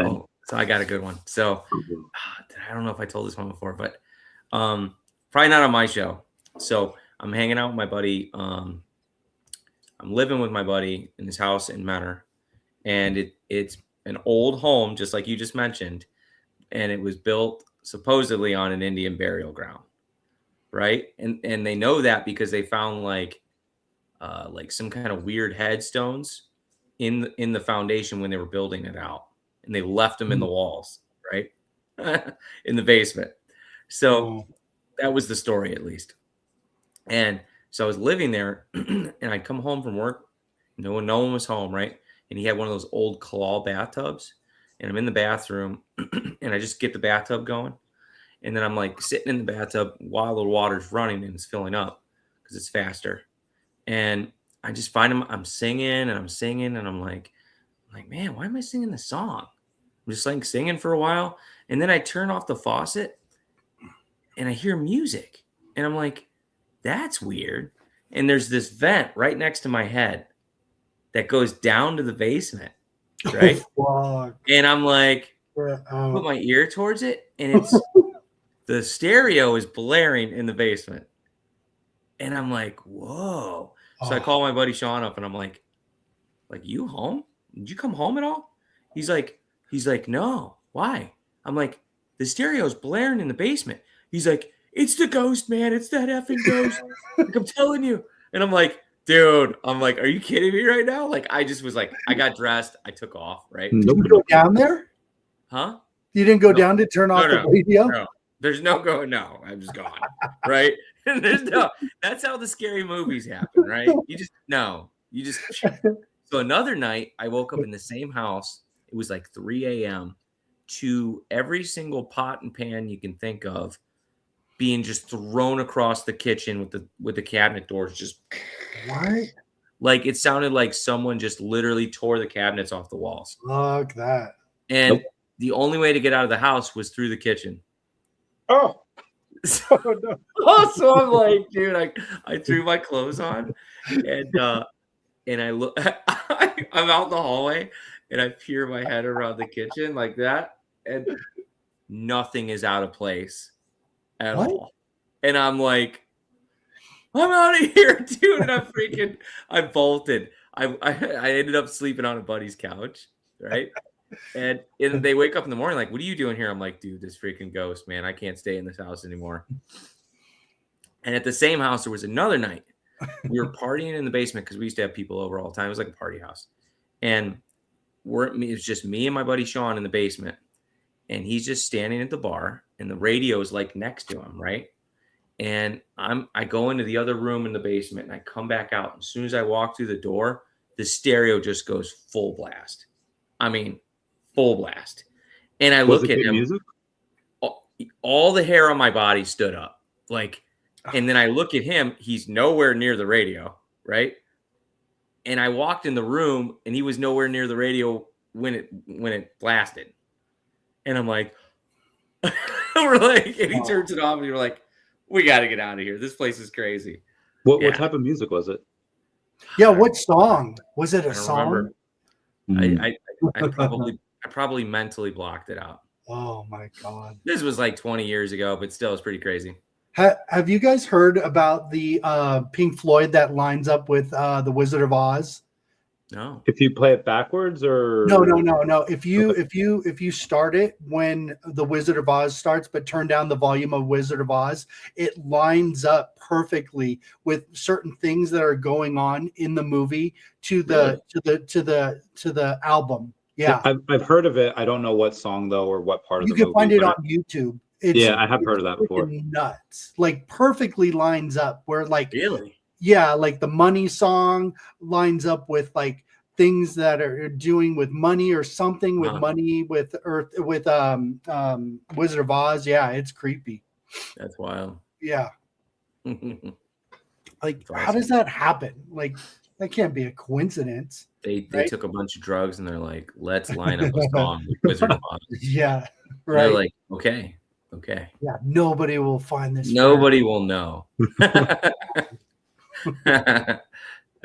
I got a good one. So I don't know if I told this one before, but probably not on my show. So I'm hanging out with my buddy. I'm living with my buddy in his house in Menor, and it's an old home, just like you just mentioned, and it was built supposedly on an Indian burial ground, right? And they know that because they found like some kind of weird headstones in the foundation when they were building it out. And they left them in the walls, right? In the basement. So that was the story, at least. And so I was living there, and I'd come home from work. No one was home, right? And he had one of those old claw bathtubs. And I'm in the bathroom, and I just get the bathtub going. And then I'm like sitting in the bathtub while the water's running and it's filling up because it's faster. And I just find I'm singing, and I'm like, man, why am I singing this song? I'm just like singing for a while, and then I turn off the faucet, and I hear music, and I'm like, that's weird. And there's this vent right next to my head that goes down to the basement, right? Oh, and I'm like, put my ear towards it, and it's the stereo is blaring in the basement. And I'm like, whoa. So I call my buddy Sean up and I'm like, you home? Did you come home at all? He's like, no. Why? I'm like, the stereo's blaring in the basement. He's like, it's the ghost, man. It's that effing ghost. Like, I'm telling you. And I'm like, dude, are you kidding me right now? Like, I just was like, I got dressed. I took off, right? Did you go down there? Huh? You didn't go down to turn off the radio? No. There's no going. No, I'm just gone. Right? That's how the scary movies happen, right? So another night, I woke up in the same house. It was like 3 a.m. to every single pot and pan you can think of being just thrown across the kitchen with the cabinet doors. Just what? Like it sounded like someone just literally tore the cabinets off the walls. Look that. And the only way to get out of the house was through the kitchen. Oh. So I'm like, dude, I threw my clothes on and I look, I'm out in the hallway and I peer my head around the kitchen like that, and nothing is out of place at all. And I'm like, I'm out of here, dude. And I bolted. I ended up sleeping on a buddy's couch, right? And they wake up in the morning like, what are you doing here? I'm like, dude, this freaking ghost, man. I can't stay in this house anymore. And at the same house, there was another night. We were partying in the basement because we used to have people over all the time. It was like a party house. And it was just me and my buddy Sean in the basement. And he's just standing at the bar. And the radio is like next to him, right? And I go into the other room in the basement. And I come back out. As soon as I walk through the door, the stereo just goes full blast. I mean, full blast. And I look at him. Music? All the hair on my body stood up. Like, and then I look at him. He's nowhere near the radio, right? And I walked in the room, and he was nowhere near the radio when it blasted. And I'm like, we're like, and he turns it off, and we're like, we got to get out of here. This place is crazy. What type of music was it? Yeah, what song? Was it a song? I probably mentally blocked it out. Oh my God. This was like 20 years ago, but still it's pretty crazy. Have you guys heard about the Pink Floyd that lines up with the Wizard of Oz? No. If you play it backwards or no. If you start it when the Wizard of Oz starts, but turn down the volume of Wizard of Oz, it lines up perfectly with certain things that are going on in the movie to the album. Yeah, I've heard of it. I don't know what song though, or what part of the movie. You can find it on YouTube. I have heard of that before. Nuts, like perfectly lines up. Where like really. Yeah, like the money song lines up with like things that are doing with money or something with money with Earth with Wizard of Oz. Yeah, it's creepy. That's wild. Yeah. Like, how does that happen? Like, that can't be a coincidence. They took a bunch of drugs and they're like, let's line up a song with Wizard of Oz. Yeah, right. And they're like, okay. Yeah, nobody will find this. Nobody will know.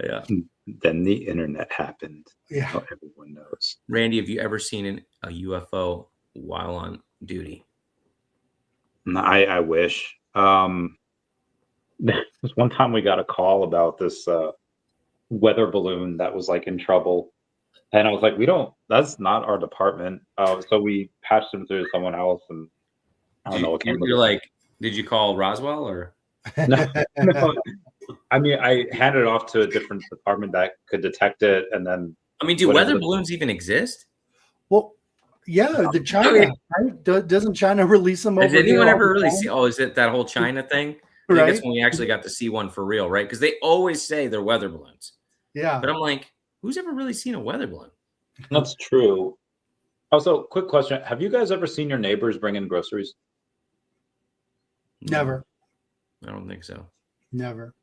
Yeah. Then the internet happened. Yeah. Now everyone knows. Randy, have you ever seen a UFO while on duty? No, I wish. There's one time we got a call about this weather balloon that was like in trouble. And I was like, that's not our department. So we patched him through someone else. And I don't know what kind of. You're like, did you call Roswell or? No. I mean, I handed it off to a different department that could detect it, and then. I mean, do weather balloons even exist? Well, yeah, the China. Right? Doesn't China release them? Has anyone ever really seen? Oh, is it that whole China thing? I think that's when we actually got to see one for real, right? Because they always say they're weather balloons. Yeah, but I'm like, who's ever really seen a weather balloon? That's true. Also, quick question: have you guys ever seen your neighbors bring in groceries? Never. I don't think so. Never.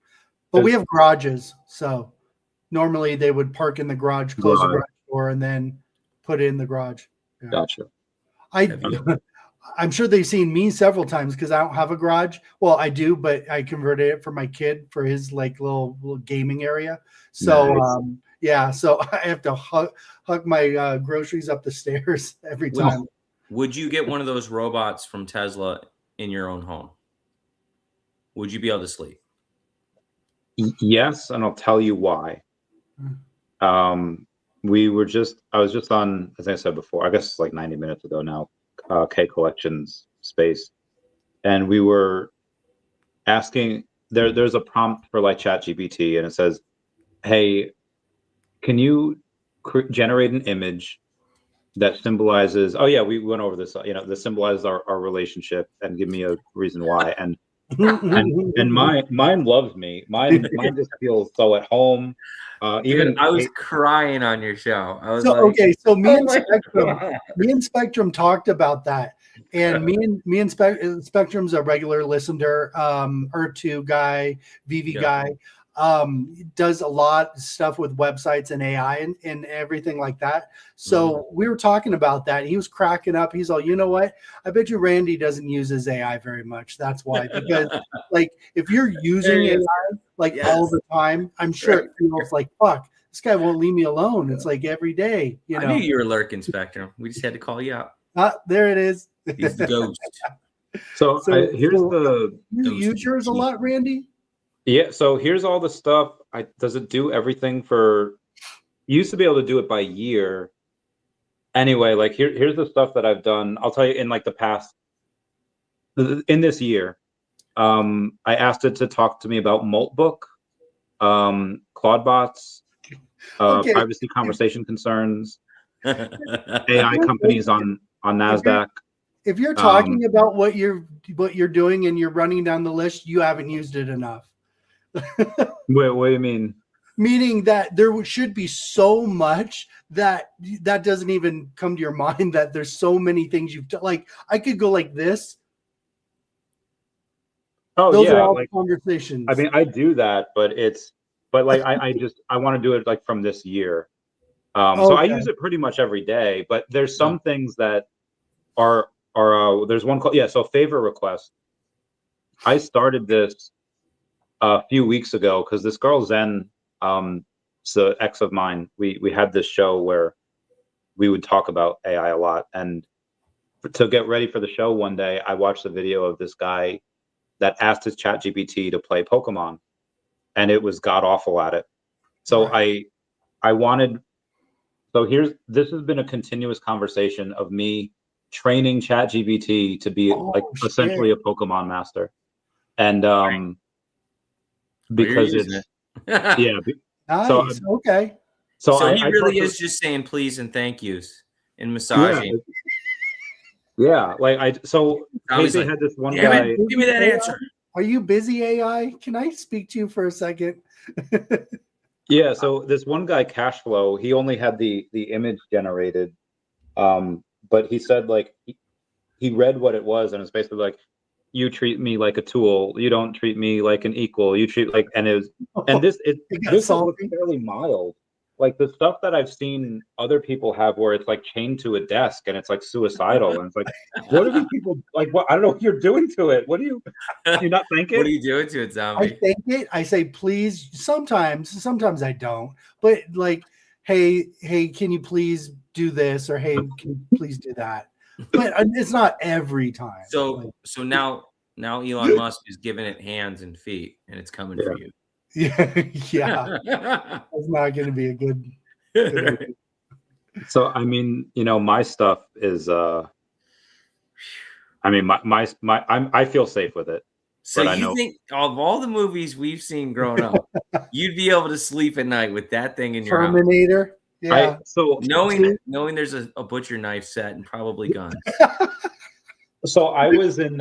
But we have garages, so normally they would park in the garage, close the garage door, and then put it in the garage. Yeah. Gotcha. I'm sure they've seen me several times because I don't have a garage. Well, I do, but I converted it for my kid for his like little gaming area. So nice. So I have to hug my groceries up the stairs every time. would you get one of those robots from Tesla in your own home? Would you be able to sleep? Yes, and I'll tell you why. I was just on, as I said before, I guess like 90 minutes ago now, K Collections space, and we were asking. There's a prompt for like ChatGPT, and it says, "Hey, can you generate an image that symbolizes?" Oh yeah, we went over this. That symbolizes our relationship, and give me a reason why. And mine loves me. Mine just feels so at home. Dude, I was crying on your show. I was so me and Spectrum talked about that, and me and Spectrum's a regular listener, R2 guy, VV guy, does a lot of stuff with websites and AI and everything like that. So we were talking about that. He was cracking up. He's all, you know what? I bet you Randy doesn't use his AI very much. That's why, because like if you're using AI all the time, I'm sure it feels like, fuck, this guy won't leave me alone. It's like every day, I knew you were lurking, Spectrum. We just had to call you out. There it is. He's the ghost. You use yours a lot, Randy? Yeah, so here's all the stuff. Does it do everything for? You used to be able to do it by year. Anyway, like here's the stuff that I've done. I'll tell you in like the past, in this year, I asked it to talk to me about Moltbook, Claudebots, privacy conversation concerns, AI companies on NASDAQ. If you're talking about what you're doing and you're running down the list, you haven't used it enough. Wait, what do you mean? Meaning that there should be so much that doesn't even come to your mind, that there's so many things you've done. Like I could go like this. Oh, those yeah, are all like, conversations. I mean, I do that, but like I want to do it like from this year. So I use it pretty much every day, but there's some things that are there's one called, so favor request. I started this a few weeks ago because this girl Zen, so ex of mine, we had this show where we would talk about AI a lot, and to get ready for the show one day, I watched a video of this guy that asked his ChatGPT to play Pokemon, and it was god awful at it. So I wanted. So this has been a continuous conversation of me training ChatGPT to be essentially a Pokemon master, and because it's nice. So he really is just saying please and thank yous and massaging. Yeah, Casey had this one guy. Give me that answer. Are you busy, AI? Can I speak to you for a second? Yeah, so this one guy, Cashflow, he only had the image generated, but he said like he read what it was, and it's basically like, you treat me like a tool, you don't treat me like an equal, you treat like, and this was fairly mild. Like the stuff that I've seen other people have where it's like chained to a desk and it's like suicidal, and it's like, what are these people like? What, I don't know what you're doing to it. What do you not think it? What are you doing to it, zombie? I thank it. I say please. Sometimes I don't. But like, hey, can you please do this? Or hey, can you please do that? But it's not every time. So now Elon Musk is giving it hands and feet, and it's coming for you. Yeah. It's not going to be a good. So I mean, my stuff is. I mean, I feel safe with it. So you think of all the movies we've seen growing up, you'd be able to sleep at night with that thing in your Terminator? house? Yeah. So knowing there's a butcher knife set and probably guns. So I was in.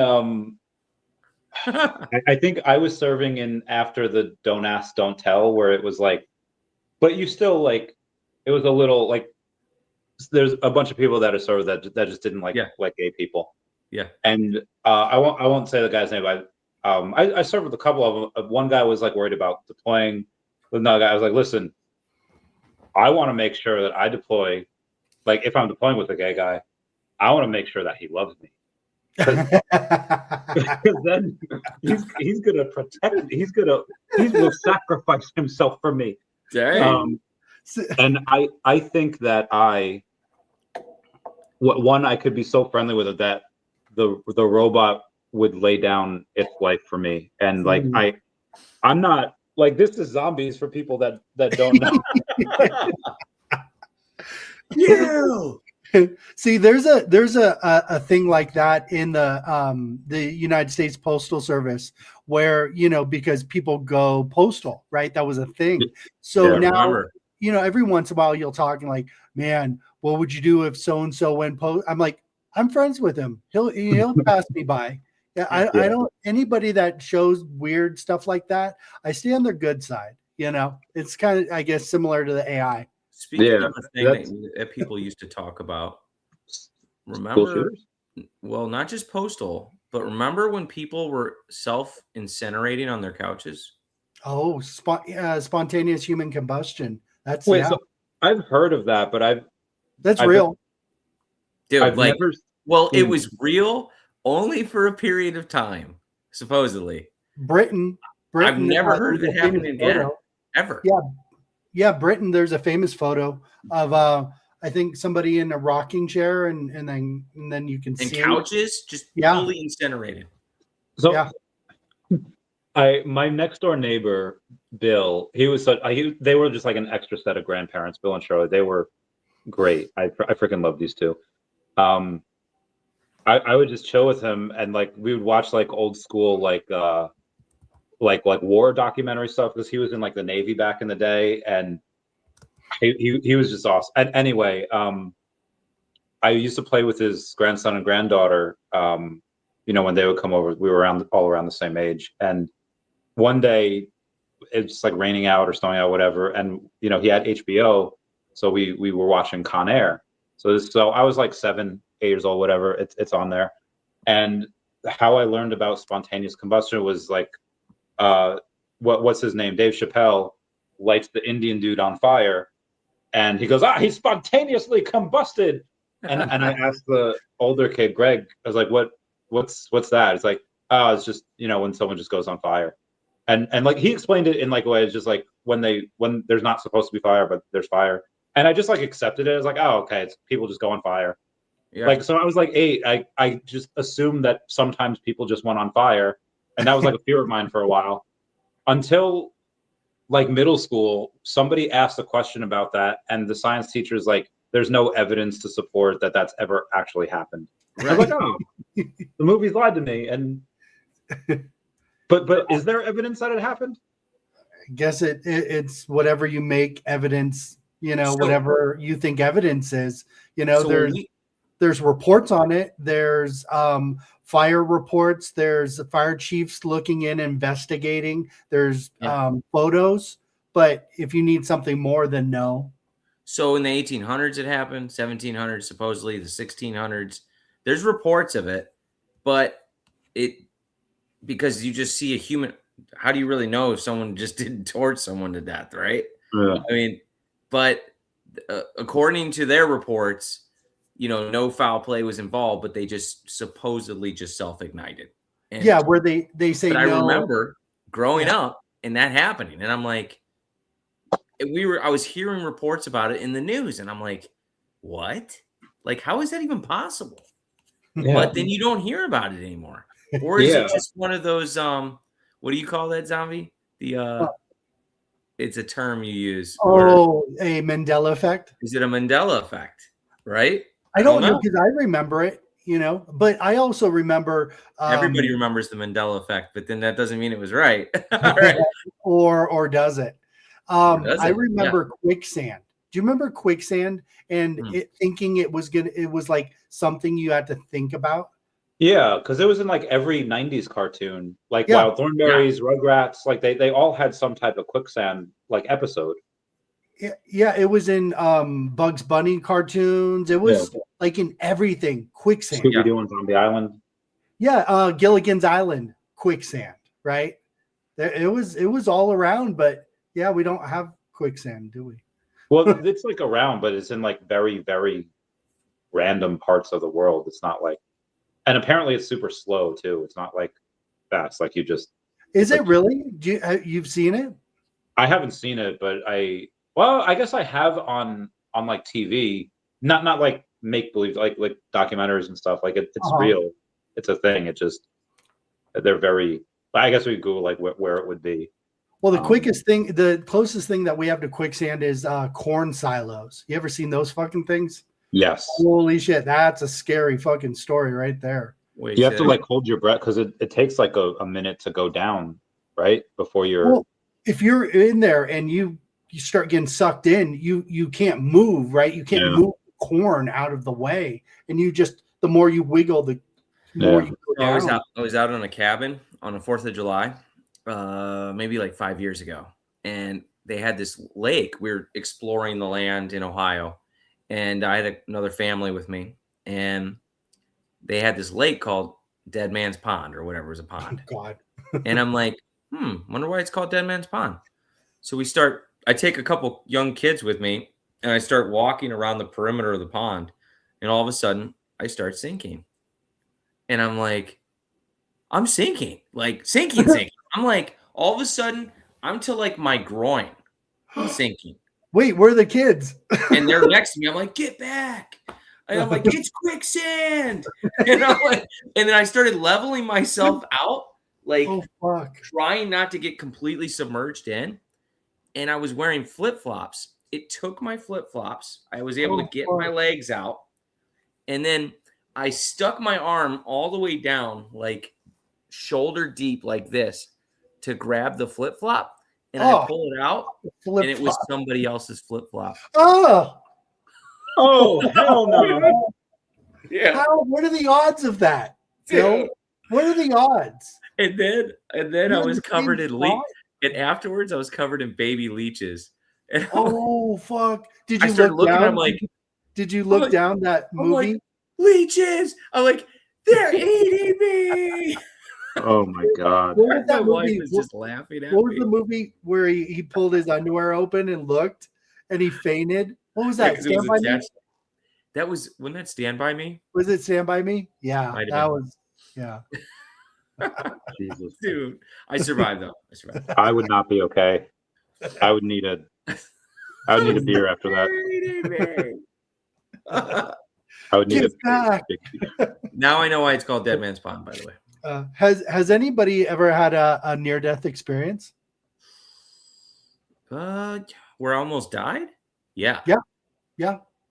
I think I was serving in after the Don't Ask, Don't Tell, where it was like, but you still like, it was a little like, there's a bunch of people that are sort of that just didn't like gay people. Yeah. And I won't say the guy's name, but I served with a couple of them. One guy was like worried about deploying. Another guy was like, listen, I want to make sure that I deploy, like if I'm deploying with a gay guy, I want to make sure that he loves me. Because then he's gonna protect me. He will sacrifice himself for me. And I think that one I could be so friendly with it that the robot would lay down its life for me, and like I'm not like, this is zombies for people that don't know. You. See, there's a thing like that in the United States Postal Service where, because people go postal, right? That was a thing. So now, every once in a while you'll talk and like, man, what would you do if so and so went post? I'm like, I'm friends with him. He'll pass me by. Yeah, I don't, anybody that shows weird stuff like that, I stay on their good side. It's kind of, I guess, similar to the AI. Speaking of a thing that people used to talk about, remember, well, not just postal, but remember when people were self-incinerating on their couches? Oh, spontaneous human combustion. That's so I've heard of that, but that's real. Dude, I've never it was real only for a period of time, supposedly. Britain. I've never heard of it happening again, ever. Yeah, Britain. There's a famous photo of I think somebody in a rocking chair, and then you can see couches just fully incinerated. So my next door neighbor Bill, they were just like an extra set of grandparents. Bill and Charlotte, they were great. I freaking love these two. I would just chill with him, and like we would watch like old school like war documentary stuff, because he was in like the Navy back in the day, and he was just awesome. And anyway, I used to play with his grandson and granddaughter. When they would come over, we were all around the same age. And one day, it's like raining out or snowing out, whatever. And he had HBO, so we were watching Con Air. So I was like 7, 8 years old, whatever. It's on there. And how I learned about spontaneous combustion was like, what's his name? Dave Chappelle lights the Indian dude on fire, and he goes, he spontaneously combusted. And I asked the older kid, Greg, I was like, what's that? It's like, it's just, when someone just goes on fire. And like he explained it in like a way, it's just like when there's not supposed to be fire, but there's fire. And I just like accepted it as like, oh, okay, it's people just go on fire. Yeah. Like, so I was like 8. I just assumed that sometimes people just went on fire. And that was like a fear of mine for a while, until like middle school, somebody asked a question about that. And the science teacher is like, there's no evidence to support that that's ever actually happened. Right. I was like, oh, the movies lied to me. And but is there evidence that it happened? I guess it's whatever you make evidence, whatever you think evidence is, there's reports on it. There's fire reports. There's fire chiefs looking in, investigating. There's photos. But if you need something more, then no. So in the 1800s it happened, 1700s, supposedly the 1600s. There's reports of it, but because you just see a human, how do you really know if someone just didn't torch someone to death, right? Yeah. I mean, but according to their reports, no foul play was involved, but they just supposedly just self-ignited. And where they say but no. I remember growing up and that happening, and I'm like, I was hearing reports about it in the news, and I'm like, what? Like, how is that even possible? Yeah. But then you don't hear about it anymore. Or is it just one of those what do you call that, zombie? It's a term you use. A Mandela effect. Is it a Mandela effect? Right? I don't know, because I remember it, but I also remember everybody remembers the Mandela effect, but then that doesn't mean it was right. Right. Or does it? I remember quicksand. Do you remember quicksand and thinking it was like something you had to think about? Yeah, because it was in like every 90s cartoon, like Wild Thornberries, Rugrats, like they all had some type of quicksand like episode. Yeah, it was in Bugs Bunny cartoons. It was like in everything, quicksand. Scooby-Doo on Zombie Island. Yeah, Gilligan's Island, quicksand, right? It was all around, but yeah, we don't have quicksand, do we? Well, it's like around, but it's in like very, very random parts of the world. It's not like, and apparently it's super slow too. It's not like fast. Like you just. Is it really? You've seen it? I haven't seen it, but I guess I have on like TV. Not like make believe, like documentaries and stuff. Like it's real. It's a thing. It just they're very. I guess we Google like where it would be. Well, the closest thing that we have to quicksand is corn silos. You ever seen those fucking things? Yes. Holy shit, that's a scary fucking story right there. Wait, you have to like hold your breath because it takes like a minute to go down, right? Before you're. Well, if you're in there and you start getting sucked in, you can't move, right? You can't move corn out of the way, and the more you wiggle, the more you go down. I was out on a cabin on the 4th of July, maybe like 5 years ago, and they had this lake. We were exploring the land in Ohio, and I had another family with me, and they had this lake called Dead Man's Pond or whatever. It was a pond. Oh, God. And I'm like, wonder why it's called Dead Man's Pond. So I take a couple young kids with me, and I start walking around the perimeter of the pond, and all of a sudden I start sinking. And I'm like, I'm sinking, like sinking. I'm like, all of a sudden I'm to like my groin sinking. Wait, where are the kids? And they're next to me. I'm like, get back. And I'm like, it's quicksand. And I'm like, and then I started leveling myself out, like trying not to get completely submerged in. And I was wearing flip-flops. It took my flip-flops. I was able to get my legs out. And then I stuck my arm all the way down, like shoulder deep like this, to grab the flip-flop. And I pull it out, and it was somebody else's flip-flop. Oh, hell no. Yeah. What are the odds of that, Phil? What are the odds? And then I was covered in leeches. And afterwards, I was covered in baby leeches. And fuck! Did you look look down? I'm like, did you look down that movie? Like, leeches! I'm like, they're eating me! Oh my God! What was that movie? Was just laughing at what was the movie where he pulled his underwear open and looked, and he fainted? What was that? Stand by Me? That was, wasn't that Stand By Me? Was it Stand By Me? Yeah, that was. Yeah. Jesus. Dude, I survived though. I would not be okay. I would need a beer after that. I would need back. Now I know why it's called Dead Man's Pond, by the way. Has anybody ever had a near-death experience? Where I almost died? Yeah.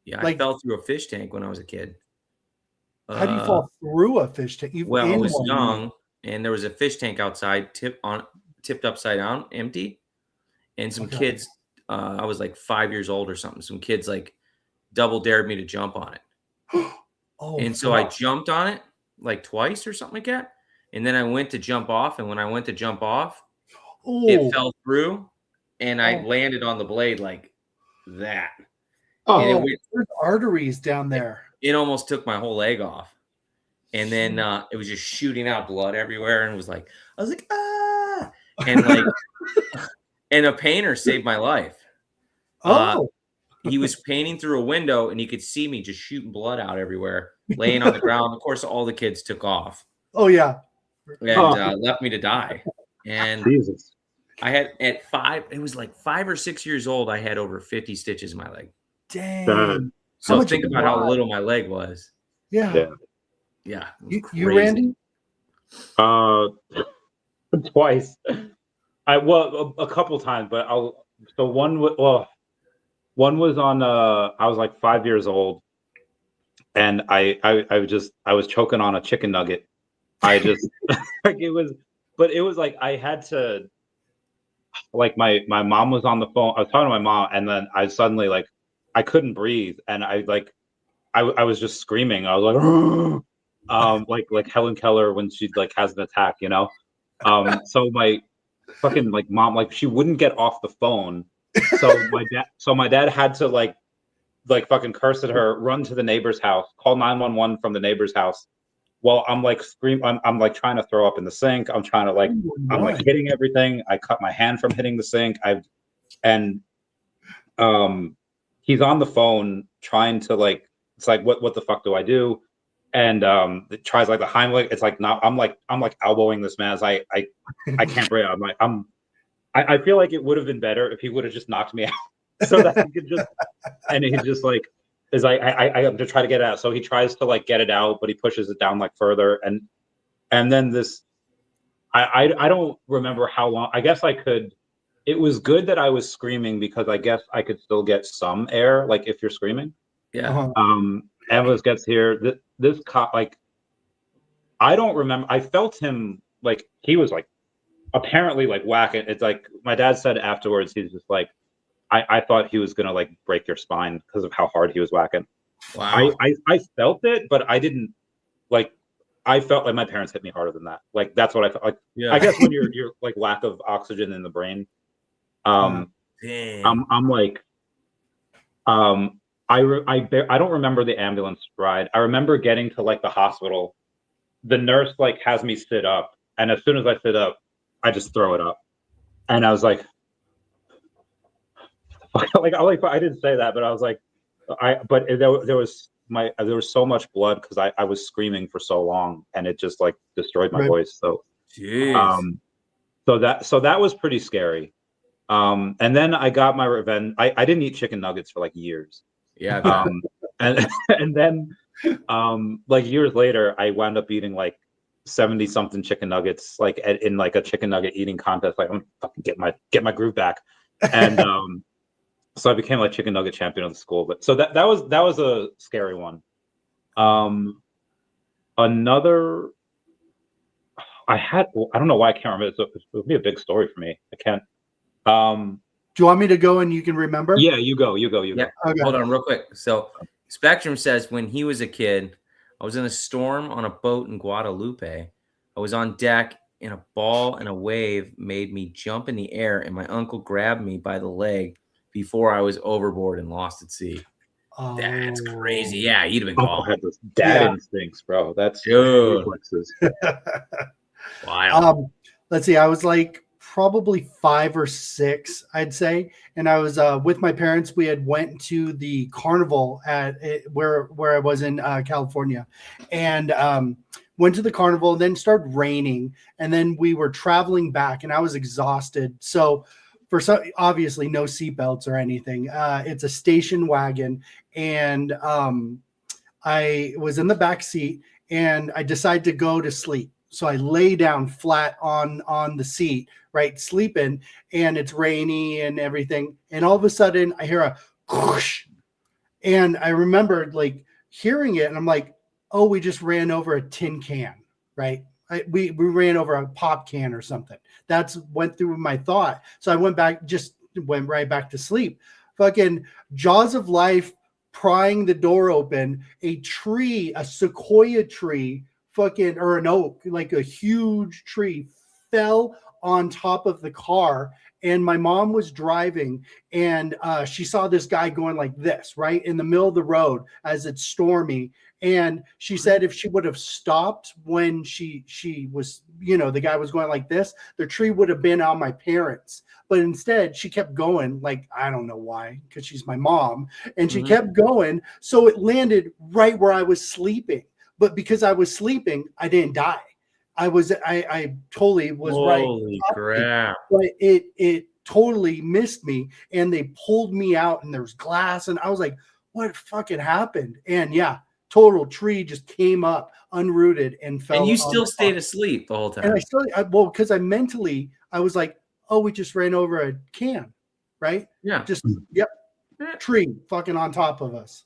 Like, I fell through a fish tank when I was a kid. How do you fall through a fish tank? I was young, and there was a fish tank outside, tipped upside down, empty, and some kids. I was like 5 years old or something. Some kids like double dared me to jump on it. So I jumped on it like twice or something like that, and then I went to jump off, and when I went to jump off, it fell through, and I landed on the blade like that. There's arteries down there. It almost took my whole leg off. And then it was just shooting out blood everywhere. And I was like, ah. And like, and a painter saved my life. He was painting through a window and he could see me just shooting blood out everywhere, laying on the ground. Of course, all the kids took off. Oh, yeah. And left me to die. And Jesus. I had it was like 5 or 6 years old. I had over 50 stitches in my leg. Dang. So think about how little my leg was. Yeah. You Randy? Twice. A couple times, but one was on I was like 5 years old, and I was choking on a chicken nugget. I just it was like I had to, like my mom was on the phone. I was talking to my mom, and then I suddenly like I couldn't breathe, and I was just screaming. I was like, like Helen Keller when she like has an attack, you know. So my fucking like mom, like she wouldn't get off the phone. So my dad had to like fucking curse at her, run to the neighbor's house, call 911 from the neighbor's house. While I'm like I'm like trying to throw up in the sink. I'm trying to like I'm like hitting everything. I cut my hand from hitting the sink. He's on the phone trying to like, it's like, what the fuck do I do? And it tries like the Heimlich. It's like, not, I'm like elbowing this man as I can't breathe. I'm like, I feel like it would have been better if he would have just knocked me out so that he could just, and he's just like, is I have to try to get it out. So he tries to like get it out, but he pushes it down like further, and then this. I don't remember how long. I guess I could. It was good that I was screaming because I guess I could still get some air, like if you're screaming. Yeah. Ambulance gets here. This cop, like, I don't remember. I felt him like he was like apparently like whacking. It's like my dad said afterwards. He's just like, I thought he was gonna like break your spine because of how hard he was whacking. Wow. I felt it, but I didn't like. I felt like my parents hit me harder than that. Like that's what I felt like. Yeah. I guess when you're like lack of oxygen in the brain. I'm like, I don't remember the ambulance ride. I remember getting to like the hospital. The nurse like has me sit up, and as soon as I sit up, I just throw it up, and I was like, I didn't say that, but I was like, there was so much blood because I was screaming for so long, and it just like destroyed my voice. So, Jeez. so that was pretty scary. And then I got my revenge. I didn't eat chicken nuggets for like years. Yeah. And then like years later, I wound up eating like 70 something chicken nuggets, like in like a chicken nugget eating contest. Like I'm fucking get my groove back. And so I became like chicken nugget champion of the school. But so that was a scary one. Another. I don't know why I can't remember. It would be a big story for me. I can't. Do you want me to go and you can remember? Yeah, you go. Yeah. Okay. Hold on real quick. So Spectrum says when he was a kid, I was in a storm on a boat in Guadalupe. I was on deck and a ball and a wave made me jump in the air and my uncle grabbed me by the leg before I was overboard and lost at sea. Oh. That's crazy. Yeah, you'd have been Uncle gone. had those dad instincts, bro. That's Dude. reflexes. Wild. Let's see. I was like probably 5 or 6, I'd say, and I was with my parents. We had went to the carnival at where I was in California, and went to the carnival. And then it started raining, and then we were traveling back, and I was exhausted. So obviously no seatbelts or anything. It's a station wagon, and I was in the back seat, and I decided to go to sleep. So I lay down flat on the seat, right, sleeping, and it's rainy and everything. And all of a sudden I hear a whoosh, and I remember like hearing it, and I'm like, oh, we just ran over a tin can, right? We ran over a pop can or something. That's went through my thought. So I went right back to sleep. Fucking jaws of life, prying the door open, a sequoia tree, or an oak, like a huge tree, fell on top of the car. And my mom was driving, and she saw this guy going like this, right in the middle of the road as it's stormy. And she said if she would have stopped when she was, the guy was going like this, the tree would have been on my parents. But instead, she kept going, like, I don't know why, because she's my mom. And she kept going. So it landed right where I was sleeping. But because I was sleeping, I didn't die. I totally was right. Holy crap. But it totally missed me, and they pulled me out, and there was glass, and I was like, what fucking happened? And yeah, total tree just came up unrooted and fell. And you still stayed asleep the whole time. And because I was like, oh, we just ran over a can, right? Yeah. Just tree fucking on top of us.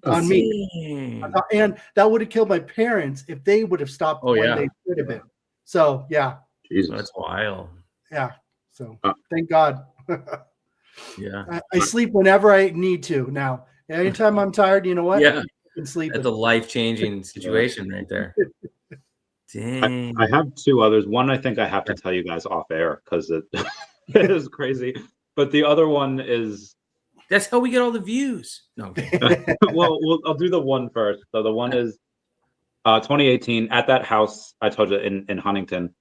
On me. And that would have killed my parents if they would have stopped when they should have been. So yeah. Jesus. That's wild. Yeah. So thank God. Yeah. I sleep whenever I need to now. Anytime I'm tired, you know what? Yeah. I can sleep. That's a life-changing situation right there. Dang. I have 2 others. One I think I have to tell you guys off air because it is crazy. But the other one is that's how we get all the views. No, okay. well, I'll do the one first. So the one is 2018 at that house I told you in Huntington.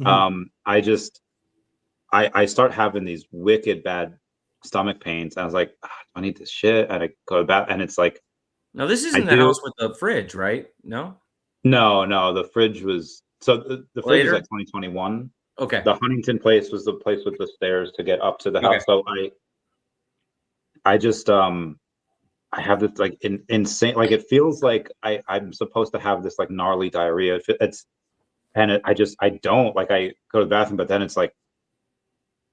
I start having these wicked bad stomach pains. And I was like, I need this shit. And I go back, and it's like, no, this isn't the house with the fridge, right? No, the fridge was the fridge was like 2021. Okay. The Huntington place was the place with the stairs to get up to the house. So I just I have this like insane, like it feels like I'm supposed to have this like gnarly diarrhea. I don't, like, I go to the bathroom, but then it's like,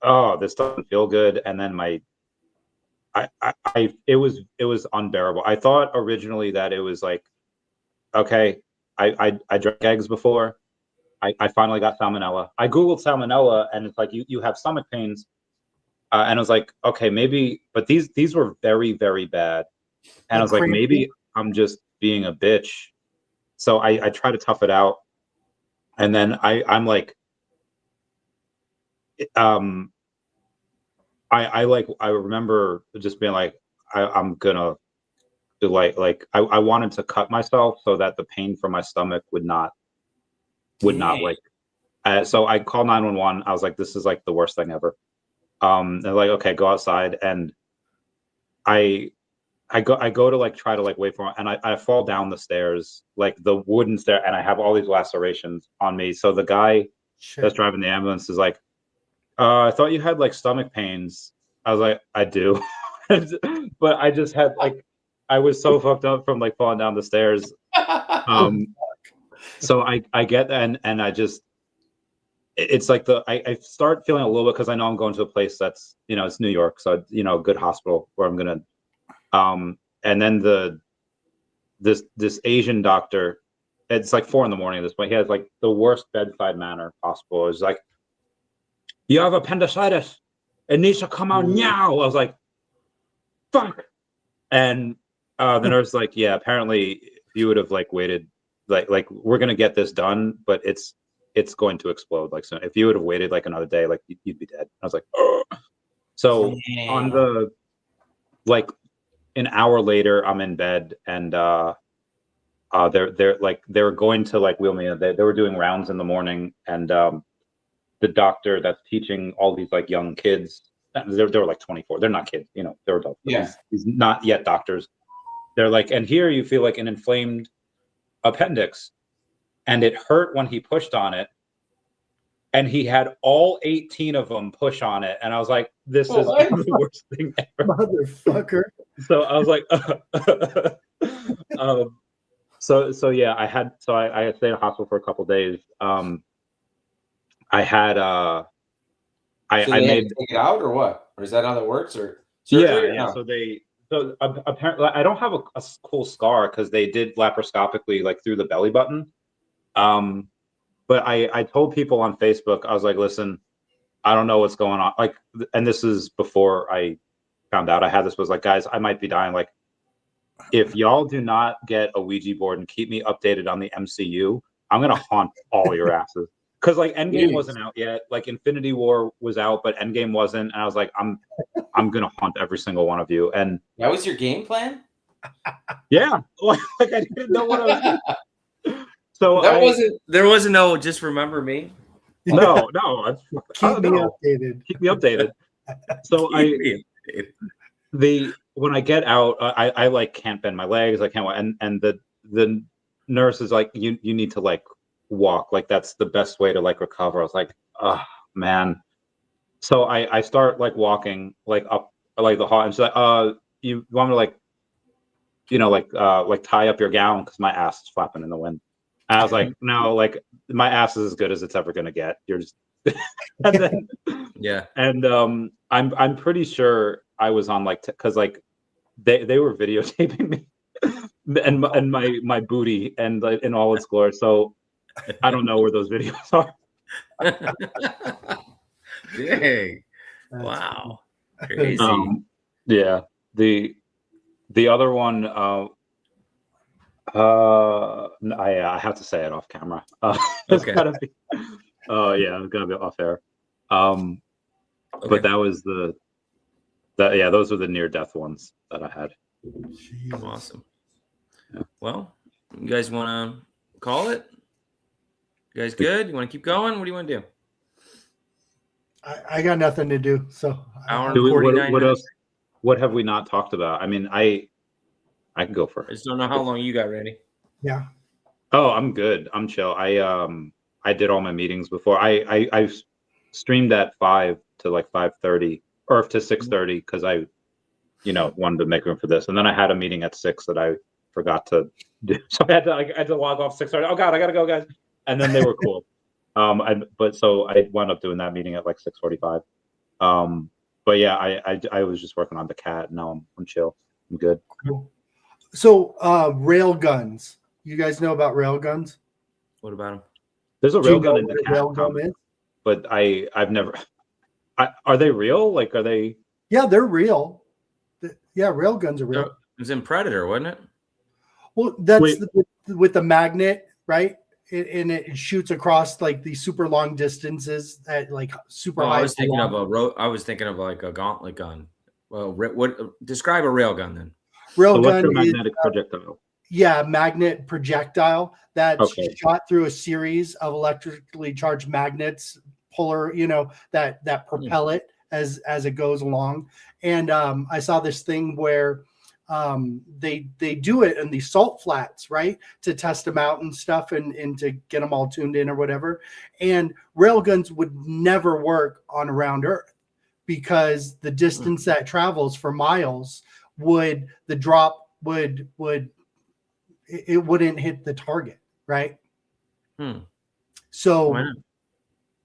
oh, this doesn't feel good. And then it was unbearable. I thought originally that it was like, okay, I drank eggs before. I finally got salmonella. I Googled salmonella and it's like, you have stomach pains. And I was like, okay, maybe, but these were very, very bad. And I was like, cramping? maybe I'm just being a bitch. So I try to tough it out. And then I'm like, I remember just being like, I'm gonna do I wanted to cut myself so that the pain from my stomach would not like. So I called 911. I was like, this is like the worst thing ever. They're like, okay, go outside, and I go to like try to like wait for him, and I fall down the stairs, like the wooden stair, and I have all these lacerations on me. So the guy that's driving the ambulance is like, I thought you had like stomach pains. I was like, I do. But I just had like, I was so fucked up from like falling down the stairs. So I get that, and I just, it's like I start feeling a little bit, because I know I'm going to a place that's, it's New York, so a good hospital where I'm gonna, and then this Asian doctor, it's like 4 a.m. at this point. He has like the worst bedside manner possible. It's like, you have appendicitis. It needs to come out now. I was like, fuck. And the nurse like, yeah, apparently if you would have like waited, like we're gonna get this done, but it's going to explode. Like, so if you would have waited like another day, like you'd be dead. I was like, oh. So on the, like, an hour later, I'm in bed, and they're going to like wheel me in. They were doing rounds in the morning, and the doctor that's teaching all these like young kids, they were like 24. They're not kids, they're adults. Yeah. He's not yet doctors. They're like, and here you feel like an inflamed appendix, and it hurt when he pushed on it, and he had all 18 of them push on it, and I was like, this is the worst thing ever, motherfucker. So I was like, so yeah, I stayed in the hospital for a couple of days. I had I made take it out, or what? Or is that how that works? Or surgery? Yeah. So apparently I don't have a cool scar because they did laparoscopically like through the belly button. But I told people on Facebook, I was like, listen, I don't know what's going on. Like, and this is before I found out I had this, was like, guys, I might be dying. Like, if y'all do not get a Ouija board and keep me updated on the MCU, I'm gonna haunt all your asses. Because like Endgame wasn't out yet, like Infinity War was out, but Endgame wasn't, and I was like, I'm gonna haunt every single one of you. And that was your game plan? Yeah, like I didn't know what I was doing. So there wasn't no just remember me. No, keep me updated. Keep me updated. So when I get out, I like can't bend my legs, I can't, and the nurse is like, you need to like walk, like that's the best way to like recover. I was like, oh man. So I start like walking like up like the hall, and she's like, you want me to like, like tie up your gown because my ass is flapping in the wind. And I was like, no, like my ass is as good as it's ever gonna get. You're just and then, yeah. And I'm pretty sure I was on like because like they were videotaping me and my booty and like in all its glory. So I don't know where those videos are. Dang. Wow. Crazy. Yeah. The other one, I have to say it off camera. It's okay. Gotta be. Oh yeah, it's gotta be off air. Okay. But that was those were the near death ones that I had. Jeez. Awesome. Yeah. Well, you guys want to call it? You guys good? You want to keep going? What do you want to do? I got nothing to do. So hour and 49 what minutes. else? What have we not talked about? I mean, I can go first. I just don't know how long you got, Randy. Yeah. Oh, I'm good. I'm chill. I did all my meetings before. I streamed at 5 to like 5:30 or to 6:30 because I wanted to make room for this. And then I had a meeting at 6 that I forgot to do. So I had to log off 6:30. Oh God, I gotta go, guys. And then they were cool. So I wound up doing that meeting at like 6:45. But yeah, I was just working on the cat. Now I'm chill. I'm good. Cool. So rail guns. You guys know about rail guns? What about them? There's a Do you rail gun know in the what a cat rail gun comic, is? but I've never. Are they real? Like, are they? Yeah, they're real. Yeah, rail guns are real. It was in Predator, wasn't it? Well, that's with the magnet, right? And it shoots across like these super long distances at like super high. I was thinking of I was thinking of like a gauntlet gun. Well, what? Describe a rail gun then. Rail gun electromagnetic projectile. Yeah, magnet projectile that's Okay. shot through a series of electrically charged magnets, polar, that propel it as it goes along. And I saw this thing where they do it in these salt flats, right, to test them out and stuff, and to get them all tuned in or whatever. And railguns would never work on around Earth because the distance that travels for miles the drop would it wouldn't hit the target, right? So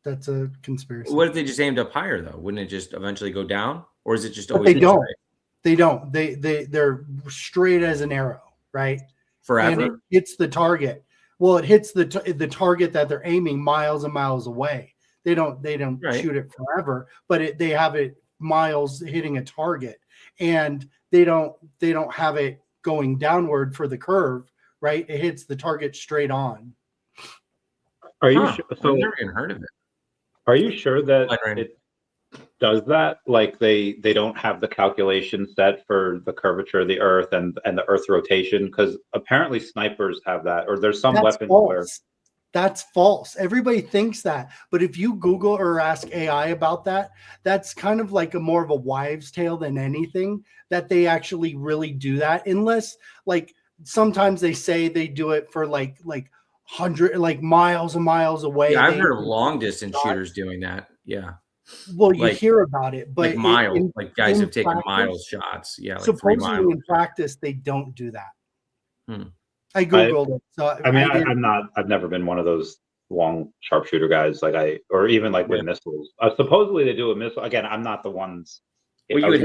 that's a conspiracy. What if they just aimed up higher though? Wouldn't it just eventually go down, or is it just But always? they don't. They don't. They're straight as an arrow, right? Forever. And it hits the target. Well, it hits the target that they're aiming miles and miles away. They don't shoot it forever, but they have it miles hitting a target, and they don't have it going downward for the curve, right? It hits the target straight on. Are you sure? So I've never even heard of it. Are you sure that it does that? Like they don't have the calculation set for the curvature of the Earth and the Earth's rotation? Because apparently snipers have that, or there's some weapons where that's false. Everybody thinks that, but if you Google or ask AI about that, that's kind of like more of a wives' tale than anything that they actually really do that. Unless, like, sometimes they say they do it for like 100, like miles and miles away. Yeah, I've heard of long distance shooters doing that. Yeah. Well, you hear about it, but like miles, like guys have taken miles shots. Yeah, like supposedly in practice they don't do that. I googled it. So I've never been one of those long sharpshooter guys, or even like with missiles. Supposedly they do a missile. Again, I'm not the ones. Well, it would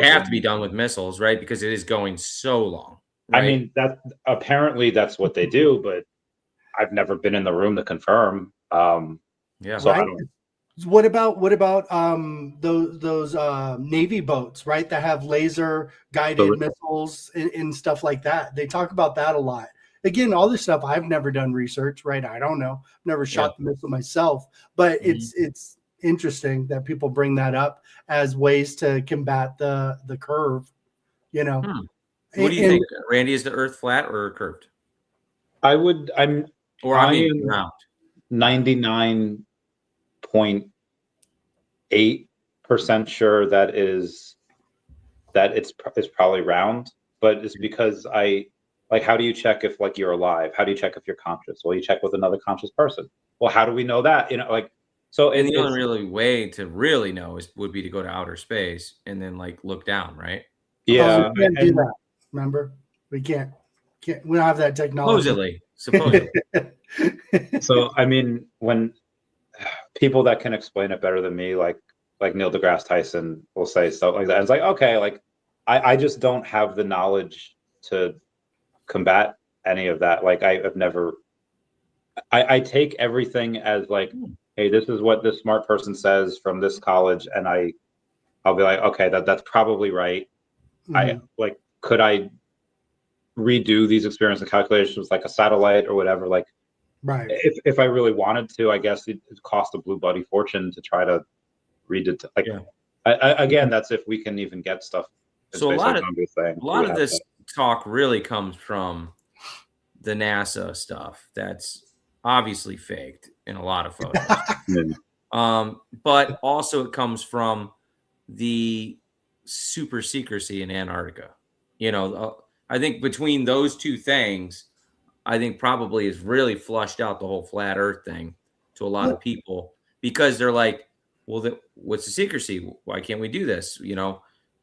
have to be done with missiles, right? Because it is going so long. Right? I mean, apparently that's what they do, but I've never been in the room to confirm. Yeah. So right? I don't. What about those Navy boats, right? That have laser guided missiles and stuff like that. They talk about that a lot. Again, all this stuff I've never done research, right? I don't know. Never shot the missile myself, but it's interesting that people bring that up as ways to combat the curve. What do you think, Randy? Is the Earth flat or curved? I'm round. 99.8% sure that it's probably round, but it's because how do you check if you're alive? How do you check if you're conscious? Well, you check with another conscious person. Well, how do we know that? So and the only really way to really know would be to go to outer space and then look down, right? Yeah, we can't do that. Remember, we can't. We don't have that technology. Supposedly. So I mean, when people that can explain it better than me, like Neil deGrasse Tyson, will say stuff like that. It's like, okay, I just don't have the knowledge to combat any of that. I've never. I take everything as hey, this is what this smart person says from this college, and I'll be like, okay, that's probably right. Could I redo these experiments and calculations like a satellite or whatever? Right. If I really wanted to, I guess it cost a blue buddy fortune to try to read it. Again, that's if we can even get stuff. So a lot of this talk really comes from the NASA stuff. That's obviously faked in a lot of photos. But also it comes from the super secrecy in Antarctica. I think between those two things, I think probably has really flushed out the whole flat Earth thing to a lot of people, because they're like, well, what's the secrecy? Why can't we do this?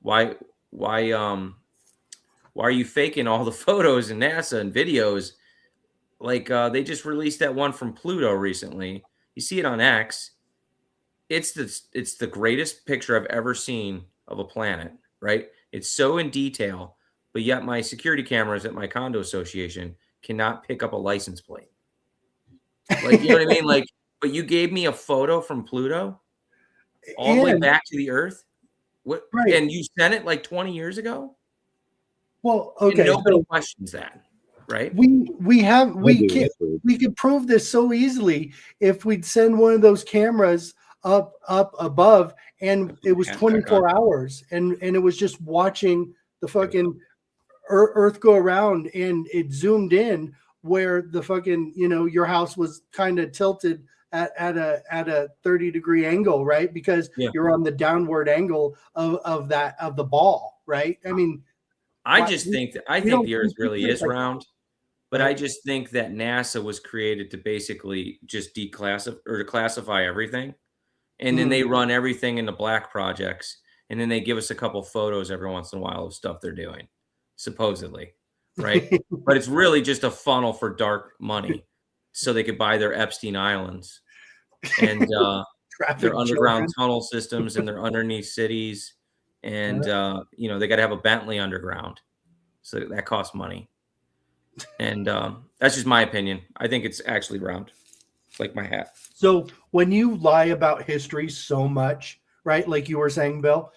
Why why are you faking all the photos in NASA and videos? Like they just released that one from Pluto recently. You see it on X. It's the greatest picture I've ever seen of a planet, right? It's so in detail, but yet my security cameras at my condo association cannot pick up a license plate. Like, you know what I mean? Like, but you gave me a photo from Pluto all the way back to the Earth. What? Right. And you sent it like 20 years ago? Well, okay. And nobody questions that, right? We could prove this so easily if we'd send one of those cameras up above, and it was 24 hours, and it was just watching the fucking Earth go around, and it zoomed in where the fucking, you know, your house was kind of tilted at a 30-degree angle, right? Because you're on the downward angle of the ball, right? I mean, I think the Earth really is round. But I just think that NASA was created to basically just declassify or to classify everything. And then they run everything into black projects. And then they give us a couple photos every once in a while of stuff they're doing, supposedly. Right. But it's really just a funnel for dark money so they could buy their Epstein Islands and their underground tunnel systems and their underneath cities. And, you know, they got to have a Bentley underground. So that costs money. And that's just my opinion. I think it's actually round, like my hat. So when you lie about history so much, right? Like you were saying, Bill.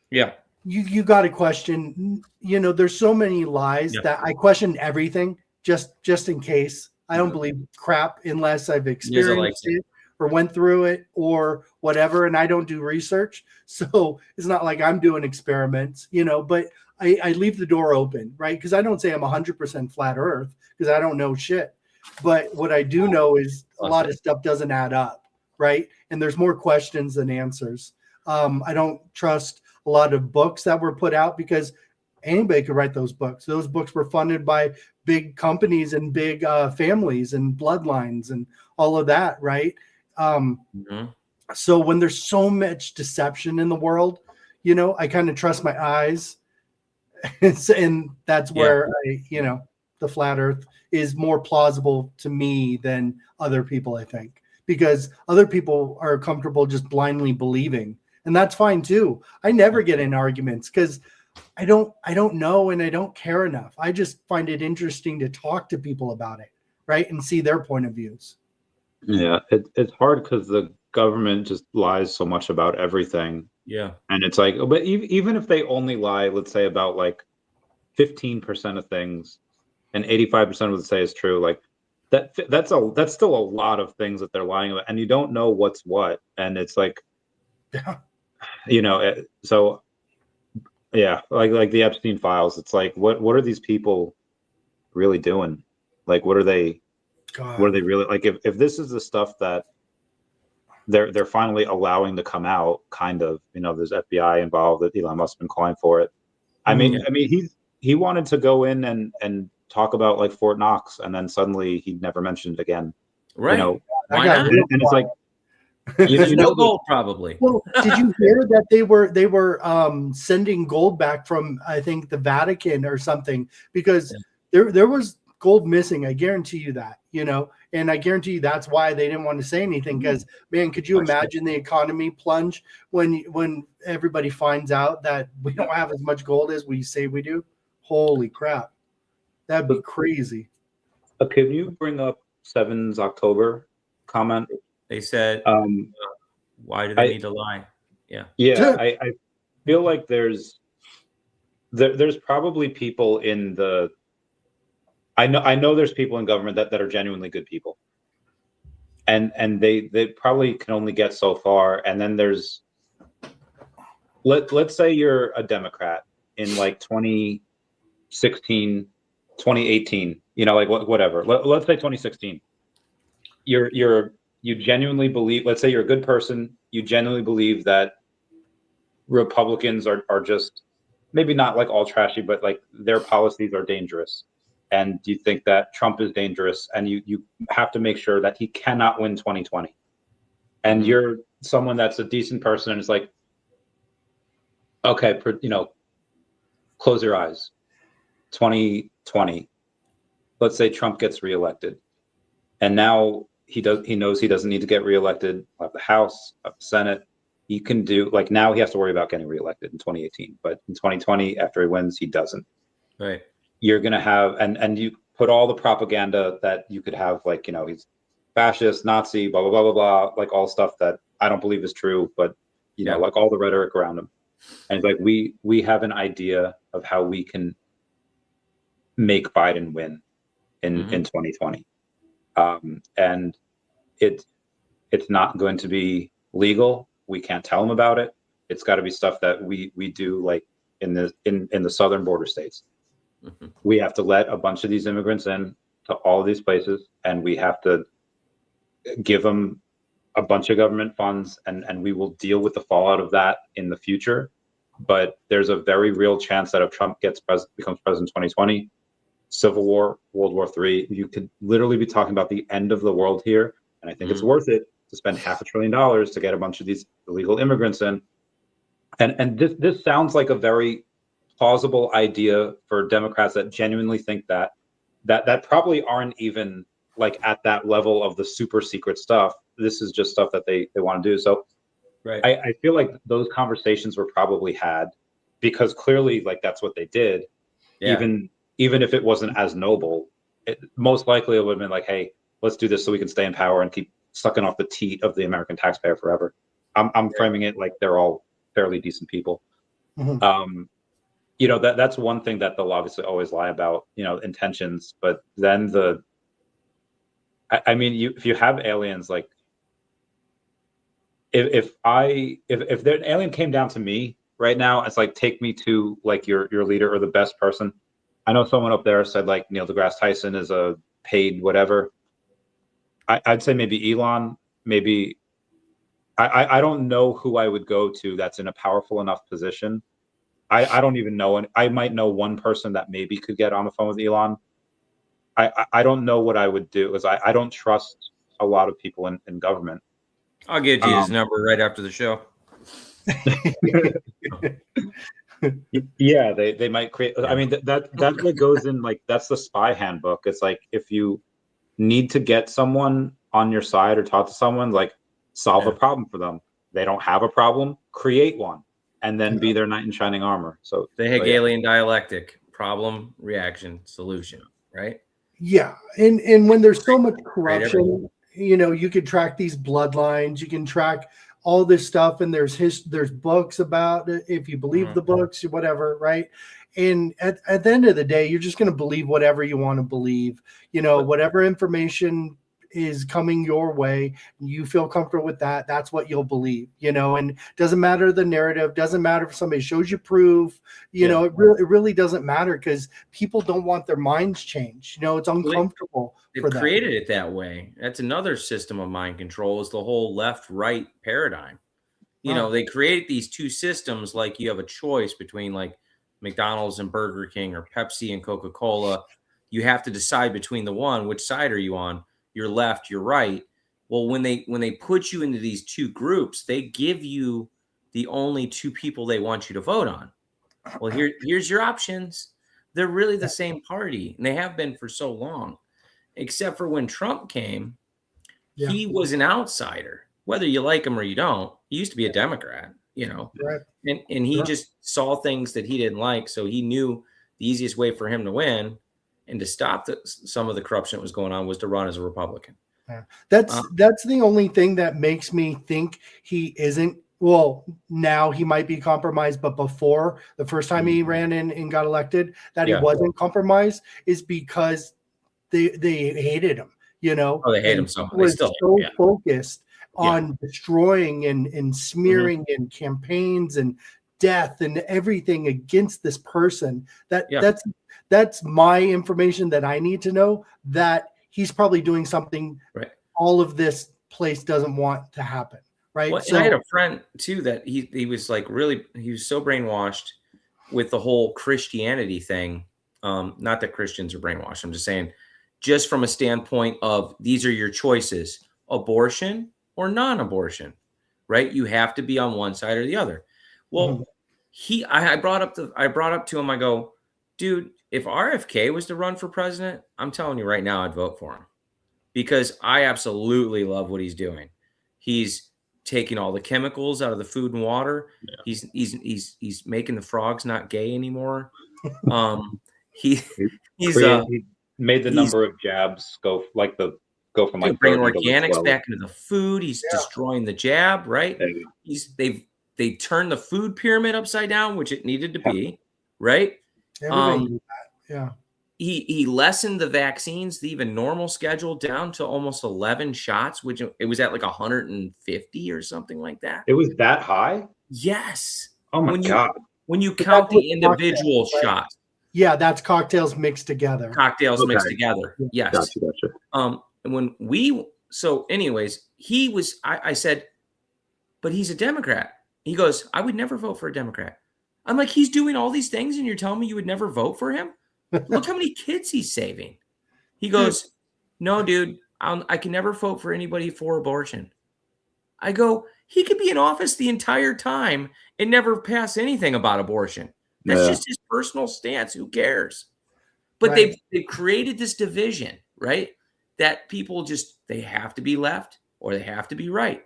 Yeah. You got to question. You know, there's so many lies that I question everything just in case. I don't believe crap unless I've experienced it or went through it or whatever, and I don't do research. So it's not like I'm doing experiments, you know, but I leave the door open, right? Because I don't say I'm 100% flat earth because I don't know shit. But what I do know is a lot of stuff doesn't add up, right? And there's more questions than answers. I don't trust a lot of books that were put out because anybody could write those books. Those books were funded by big companies and big families and bloodlines and all of that, right? So when there's so much deception in the world, you know, I kind of trust my eyes. And that's where the flat earth is more plausible to me than other people, I think, because other people are comfortable just blindly believing, and that's fine too. I never get in arguments because I don't know, and I don't care enough. I just find it interesting to talk to people about it, right? And see their point of views. Yeah. It's hard because the government just lies so much about everything. Yeah. And it's like, but even if they only lie, let's say about like 15% of things and 85% would say is true, like that's still a lot of things that they're lying about, and you don't know what's what. And it's like, you know, so yeah, like the Epstein files, it's like, what are these people really doing? Like, what are they really like? If this is the stuff that they're finally allowing to come out, kind of, you know, there's FBI involved, that Elon Musk's been calling for it. I mean, he wanted to go in and talk about like Fort Knox, and then suddenly he never mentioned it again. Right. You know, why not? And it's like, you know, gold probably. Well, did you hear that they were sending gold back from, I think, the Vatican or something, because there was gold missing. I guarantee you that, you know, and I guarantee you that's why they didn't want to say anything, because, man, could you imagine the economy plunge when everybody finds out that we don't have as much gold as we say we do? Holy crap. That'd be crazy. Can you bring up 7's October comment? They said, why do they need to lie? Yeah. Yeah, I feel like there's probably people in the, I know there's people in government that are genuinely good people. And they probably can only get so far. And then there's, let's say you're a Democrat in like 2016, 2018, you know, like whatever. Let's say 2016. You genuinely believe, let's say you're a good person, you genuinely believe that Republicans are just, maybe not like all trashy, but like their policies are dangerous. And you think that Trump is dangerous, and you have to make sure that he cannot win 2020. And you're someone that's a decent person, and it's like, okay, you know, close your eyes. 2020, let's say Trump gets reelected, and now he knows he doesn't need to get reelected. Have the House, have the Senate. He can do, like, now he has to worry about getting reelected in 2018, but in 2020, after he wins, he doesn't. Right. You're gonna have, and you put all the propaganda that you could have, like, he's fascist, Nazi, blah blah blah blah blah, like all stuff that I don't believe is true, but like all the rhetoric around him. And it's like we have an idea of how we can make Biden win in 2020, and it's not going to be legal. We can't tell them about it. It's got to be stuff that we do, like in the southern border states. We have to let a bunch of these immigrants in to all of these places, and we have to give them a bunch of government funds, and we will deal with the fallout of that in the future. But there's a very real chance that if Trump becomes president in 2020, Civil War, World War III, you could literally be talking about the end of the world here. And I think it's worth it to spend $500 billion to get a bunch of these illegal immigrants in. And this sounds like a very plausible idea for Democrats that genuinely think that probably aren't even like at that level of the super secret stuff. This is just stuff that they want to do. So right. I feel like those conversations were probably had because clearly, like, that's what they did. Yeah. Even if it wasn't as noble, most likely it would have been like, hey, let's do this so we can stay in power and keep sucking off the teat of the American taxpayer forever. I'm framing it like they're all fairly decent people. That's one thing that they'll obviously always lie about, intentions. But then if you have aliens, like, if an alien came down to me right now, it's like, take me to like your leader or the best person. I know someone up there said like Neil deGrasse Tyson is a paid whatever. I'd say maybe Elon, maybe I don't know who I would go to that's in a powerful enough position. I don't even know, and I might know one person that maybe could get on the phone with Elon. I don't know what I would do, because I don't trust a lot of people in government. I'll get you his number right after the show. Yeah, they might create. I mean, that's what goes in, like, that's the spy handbook. It's like, if you need to get someone on your side or talk to someone, like, solve a problem for them. They don't have a problem, create one, and then be their knight in shining armor. So the Hegelian dialectic: problem, reaction, solution. Right? Yeah, and when there's so much corruption, you can track these bloodlines, you can track all this stuff, and there's books about it, if you believe the books, whatever, right? And at the end of the day, you're just going to believe whatever you want to believe. Whatever information is coming your way, you feel comfortable with that, that's what you'll believe. And doesn't matter the narrative, doesn't matter if somebody shows you proof. It really doesn't matter, because people don't want their minds changed. It's uncomfortable. They've created it that way. That's another system of mind control, is the whole left-right paradigm. They create these two systems, like you have a choice between like McDonald's and Burger King, or Pepsi and Coca-Cola. You have to decide between the one. Which side are you on? You're left, you're right. Well, when they put you into these two groups, they give you the only two people they want you to vote on. Well, here's your options. They're really the same party, and they have been for so long. Except for when Trump came, he was an outsider. Whether you like him or you don't, he used to be a Democrat, Right. And he just saw things that he didn't like. So he knew the easiest way for him to win and to stop some of the corruption that was going on was to run as a Republican. Yeah. That's the only thing that makes me think he isn't. Well, now he might be compromised, but before, the first time he ran in and got elected, that he wasn't compromised, is because they hated him. They hate him so much. They still focused on destroying and smearing and campaigns and death and everything against this person. That's my information that I need to know, that he's probably doing something all of this place doesn't want to happen. Right. Well, so I had a friend too that he was like, really, he was so brainwashed with the whole Christianity thing. Not that Christians are brainwashed. I'm just saying, just from a standpoint of, these are your choices: abortion or non-abortion, right? You have to be on one side or the other. Well, I brought up to him. I go, dude, if RFK was to run for president, I'm telling you right now, I'd vote for him because I absolutely love what he's doing. He's taking all the chemicals out of the food and water. Yeah. He's making the frogs not gay anymore. He made the number of jabs go from like bringing organics back into the food. He's destroying the jab, right? They turned the food pyramid upside down, which it needed to be, right? Yeah. He lessened the vaccines, the even normal schedule, down to almost 11 shots, which it was at like 150 or something like that. It was that high? Yes. Oh my God. When you count the individual shots. Yeah, that's cocktails mixed together. Mixed together. Yes. Gotcha. Anyways, I said, but he's a Democrat. He goes, I would never vote for a Democrat. I'm like, he's doing all these things and you're telling me you would never vote for him? Look how many kids he's saving. He goes, no, dude, I can never vote for anybody for abortion. I go, he could be in office the entire time and never pass anything about abortion. That's just his personal stance. Who cares? But they've created this division, right? That people they have to be left or they have to be right.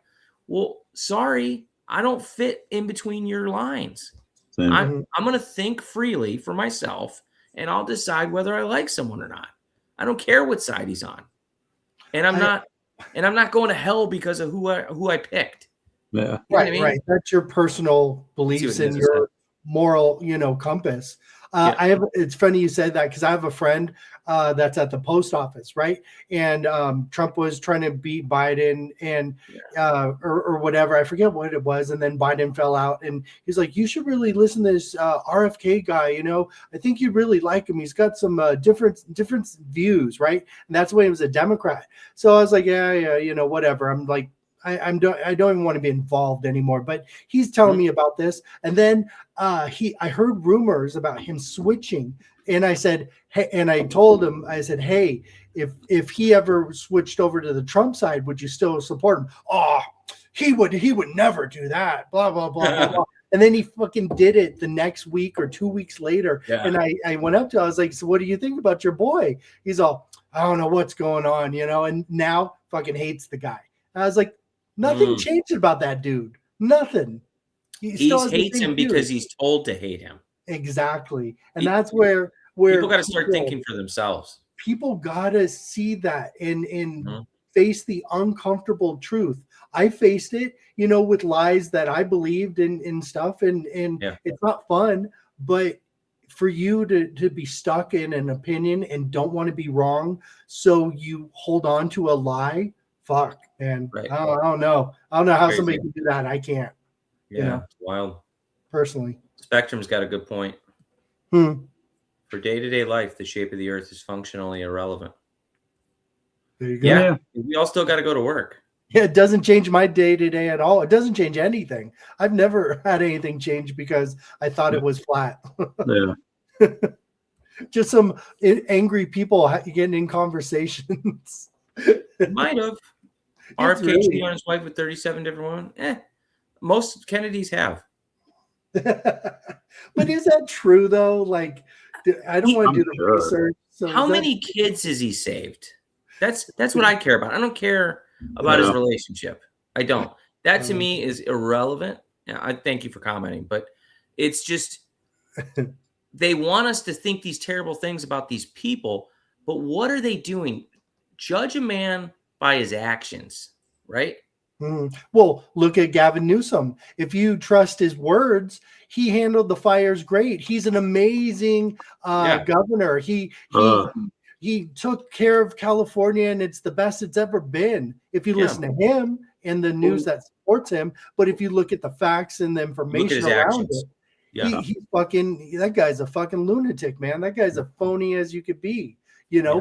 Well, sorry, I don't fit in between your lines. I'm going to think freely for myself, and I'll decide whether I like someone or not. I don't care what side he's on, and I'm not going to hell because of who I picked. Yeah, right. That's your personal beliefs and your moral, compass. It's funny you said that because I have a friend that's at the post office, right? And Trump was trying to beat Biden and or whatever. I forget what it was. And then Biden fell out and he's like, you should really listen to this RFK guy. I think you'd really like him. He's got some different views, right? And that's why he was a Democrat. So I was like, yeah, whatever. I'm like, I don't even want to be involved anymore, but he's telling me about this. And then I heard rumors about him switching. And I said, hey, and I told him, I said, hey, if he ever switched over to the Trump side, would you still support him? Oh, he would never do that. Blah, blah, blah, blah, blah. And then he fucking did it the next week or 2 weeks later. Yeah. And I went up to him, I was like, so what do you think about your boy? He's all, I don't know what's going on, and now fucking hates the guy. And I was like, nothing changed about that dude. Nothing. He hates him because he's told to hate him. Exactly. And that's where people got to start thinking for themselves. People got to see that and face the uncomfortable truth. I faced it, with lies that I believed in stuff. And it's not fun. But for you to be stuck in an opinion and don't want to be wrong, so you hold on to a lie. Fuck, man. Right. I don't know. I don't know how somebody can do that. I can't. Yeah, it's wild. Personally. Spectrum's got a good point. For day-to-day life, the shape of the earth is functionally irrelevant. There you go. Yeah. We all still got to go to work. Yeah, it doesn't change my day-to-day at all. It doesn't change anything. I've never had anything change because I thought it was flat. Yeah. Just some angry people getting in conversations. Might have. RFK cheated on his wife with 37 different women. Most Kennedys have. But is that true though? Like, I don't want to do the research. So how many kids has he saved? That's what I care about. I don't care about his relationship. I don't. That to me is irrelevant. I thank you for commenting, but it's just they want us to think these terrible things about these people. But what are they doing? Judge a man by his actions, right? Well, look at Gavin Newsom. If you trust his words, he handled the fires great. He's an amazing governor. He took care of California, and it's the best it's ever been. If you listen to him and the news that supports him, but if you look at the facts and the information around it, he's fucking. That guy's a fucking lunatic, man. That guy's a phony as you could be.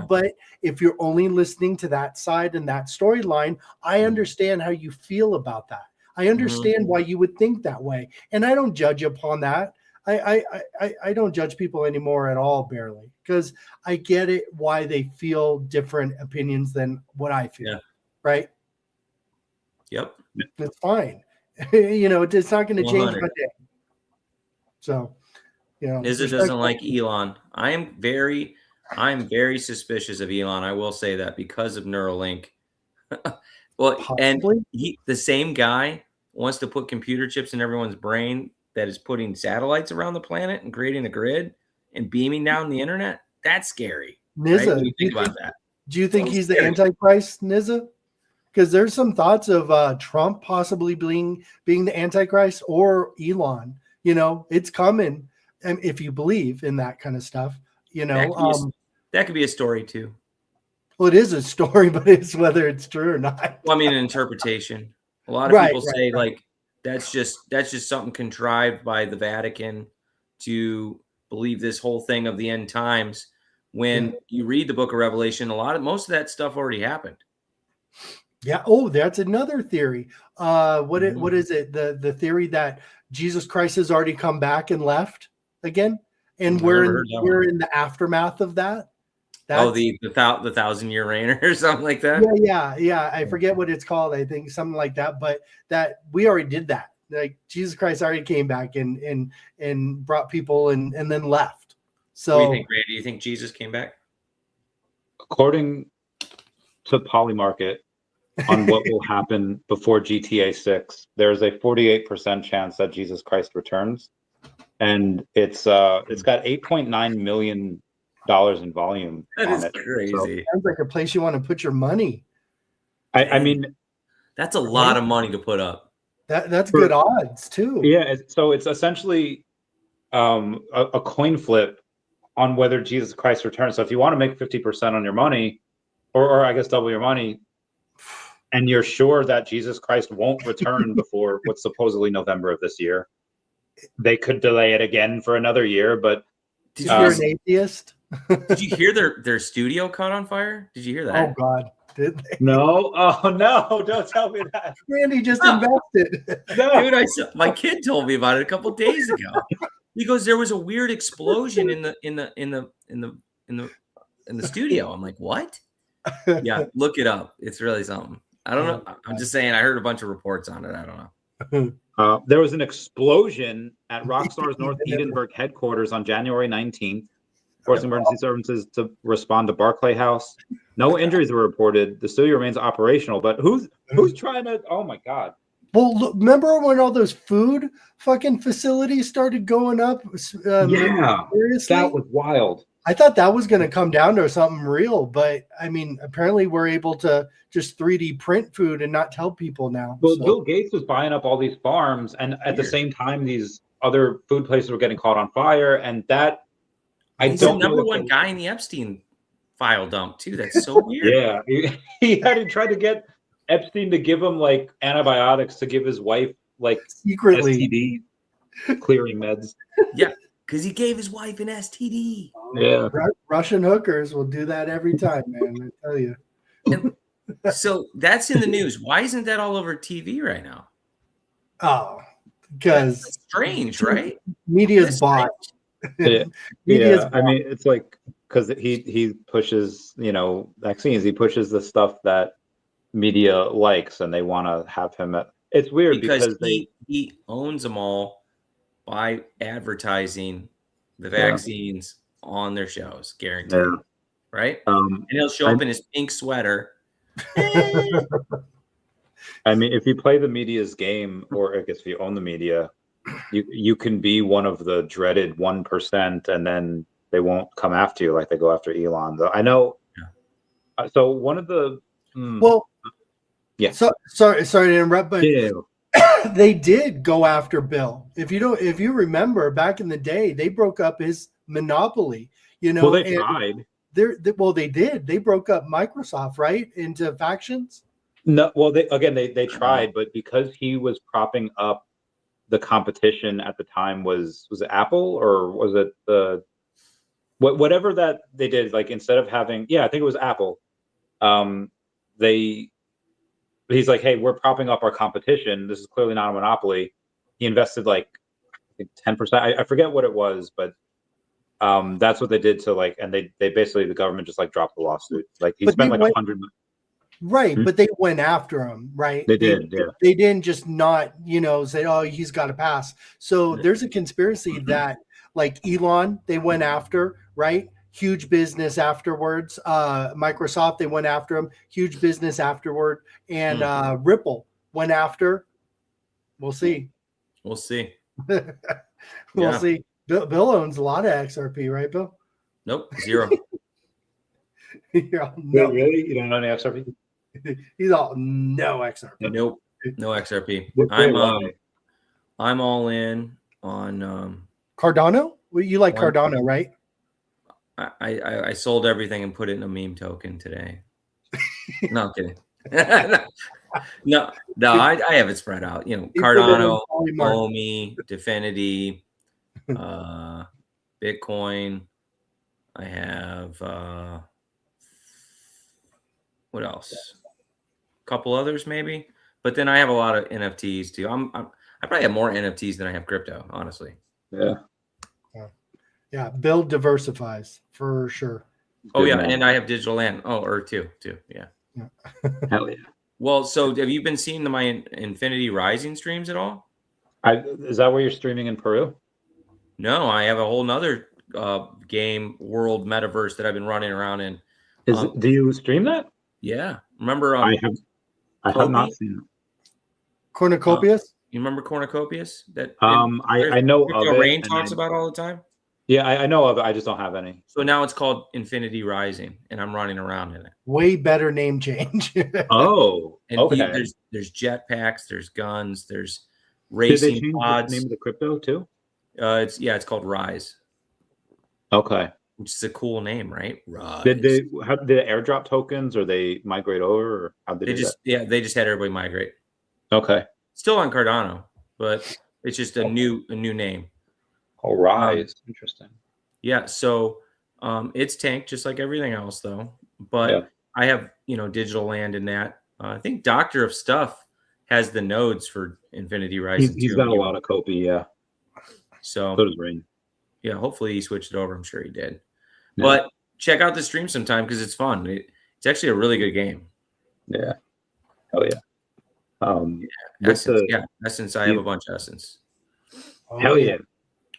But if you're only listening to that side and that storyline, I understand how you feel about that. I understand why you would think that way. And I don't judge upon that. I don't judge people anymore at all, barely, because I get it why they feel different opinions than what I feel. Yeah. Right? Yep. It's fine. It's not going to change my day. So, Nizza doesn't like Elon. I'm very suspicious of Elon. I will say that because of Neuralink. Well, Possibly. and the same guy wants to put computer chips in everyone's brain that is putting satellites around the planet and creating a grid and beaming down the internet. That's scary. Nizza, right? When you think about that. Do you think he's the Antichrist, Nizza? Because there's some thoughts of Trump possibly being the Antichrist or Elon. It's coming. And if you believe in that kind of stuff, that could be a story too. Well, it is a story, but it's whether it's true or not. Well, I mean, an interpretation. A lot of people say like that's just something contrived by the Vatican to believe this whole thing of the end times. When you read the Book of Revelation, most of that stuff already happened. Yeah. Oh, that's another theory. What is it? The theory that Jesus Christ has already come back and left again, and we're in the aftermath of that. The 1,000-year reign or something like that. Yeah. I forget what it's called. I think something like that. But that we already did that. Like Jesus Christ already came back and brought people and then left. So what do you think, Randy? Do you think Jesus came back? According to Polymarket, on what will happen before GTA 6, there's a 48% chance that Jesus Christ returns, and it's got $8.9 million in volume. That is crazy. So sounds like a place you want to put your money. I mean, that's a lot of money to put up. That's good odds too. Yeah, so it's essentially a coin flip on whether Jesus Christ returns. So if you want to make 50% on your money, or I guess double your money, and you're sure that Jesus Christ won't return before what's supposedly November of this year, they could delay it again for another year. But did you hear an atheist? Did you hear their studio caught on fire? Did you hear that? Oh God, did they? No, oh no! Don't tell me that. Randy just invested. No. Dude, my kid told me about it a couple days ago. He goes, there was a weird explosion in the studio. I'm like, what? Yeah, look it up. It's really something. I don't know. I'm just saying. I heard a bunch of reports on it. I don't know. There was an explosion at Rockstar's North Edinburgh headquarters on January 19th. Forcing emergency services to respond to Barclay House. No injuries were reported. The studio remains operational, but who's trying to? Oh my God! Well, look, remember when all those food fucking facilities started going up? Yeah, seriously? That was wild. I thought that was going to come down to something real, but I mean, apparently we're able to just 3D print food and not tell people now. Well, Bill Gates was buying up all these farms, and at the same time, these other food places were getting caught on fire, and that. He's the number one guy in the Epstein file dump too. That's so weird. Yeah, he tried to get Epstein to give him like antibiotics to give his wife like secretly STD clearing meds. Yeah, because he gave his wife an STD. Yeah, Russian hookers will do that every time, man. I tell you. So that's in the news. Why isn't that all over TV right now? Oh, because that's strange, right? Media's bought. Yeah. I mean, it's like because he pushes, vaccines. He pushes the stuff that media likes, and they want to have him at. It's weird because he owns them all by advertising the vaccines on their shows, guaranteed. Yeah. Right? And he'll show up in his pink sweater. I mean, if you play the media's game, or I guess if you own the media. You can be one of the dreaded 1%, and then they won't come after you like they go after Elon. Though I know. Yeah. So one of the yeah. So sorry to interrupt, but they did go after Bill. If you remember back in the day, they broke up his monopoly. Well, they tried. They did. They broke up Microsoft, right, into factions. No, well, they tried, but because he was propping up. The competition at the time was it Apple or was it whatever that they did, like instead of having I think it was Apple. He's like, hey, we're propping up our competition. This is clearly not a monopoly. He invested like I think 10%. I forget what it was, but that's what they did to and they basically the government just like dropped the lawsuit. Like he spent like $100 million. Right, but they went after him, right? They did, yeah. They didn't just not, say, "Oh, he's got to pass." So there's a conspiracy that, like Elon, they went after, right? Huge business afterwards. Microsoft, they went after him. Huge business afterward, and Ripple went after. We'll see. We'll see. We'll see. Bill owns a lot of XRP, right, Bill? Nope, 0. No. Really? You don't know any XRP? He's all no XRP. Nope, no XRP. Why? I'm all in on Cardano. Well, you like Cardano, right? I sold everything and put it in a meme token today. No, I'm kidding. no, I have it spread out. Cardano, Omi, Definity, Bitcoin. I have what else? A couple others maybe, but then I have a lot of NFTs too. I probably have more NFTs than I have crypto, honestly. Yeah, Bill diversifies for sure. Oh yeah, and I have digital land. Oh, or two. Yeah. Hell yeah. Well, so have you been seeing my Infinity Rising streams at all? Is that where you're streaming in Peru? No, I have a whole nother game world metaverse that I've been running around in. Do you stream that? Yeah. Remember I have not seen it. Cornucopias? You remember Cornucopias? That I know of it. Rain talks about all the time. Yeah, I know of it. I just don't have any. So now it's called Infinity Rising, and I'm running around in it. Way better name change. Oh, and okay. There's jetpacks, there's guns, there's racing Did they change pods. the name of the crypto too? It's called Rise. Okay. Which is a cool name, right? Rise. Did they airdrop tokens, or they migrate over, or how did they just? Yeah, they just had everybody migrate. Okay. Still on Cardano, but it's just a new name. Oh, Rise. Interesting. Yeah, so it's tanked just like everything else, though. But I have digital land in that. I think Doctor of Stuff has the nodes for Infinity Rising. He's got a lot of copy, yeah. So does Rain. Yeah, hopefully he switched it over. I'm sure he did. Yeah. But check out the stream sometime because it's fun. It's actually a really good game. Yeah. Oh yeah. Essence. I have a bunch of Essence. Hell yeah.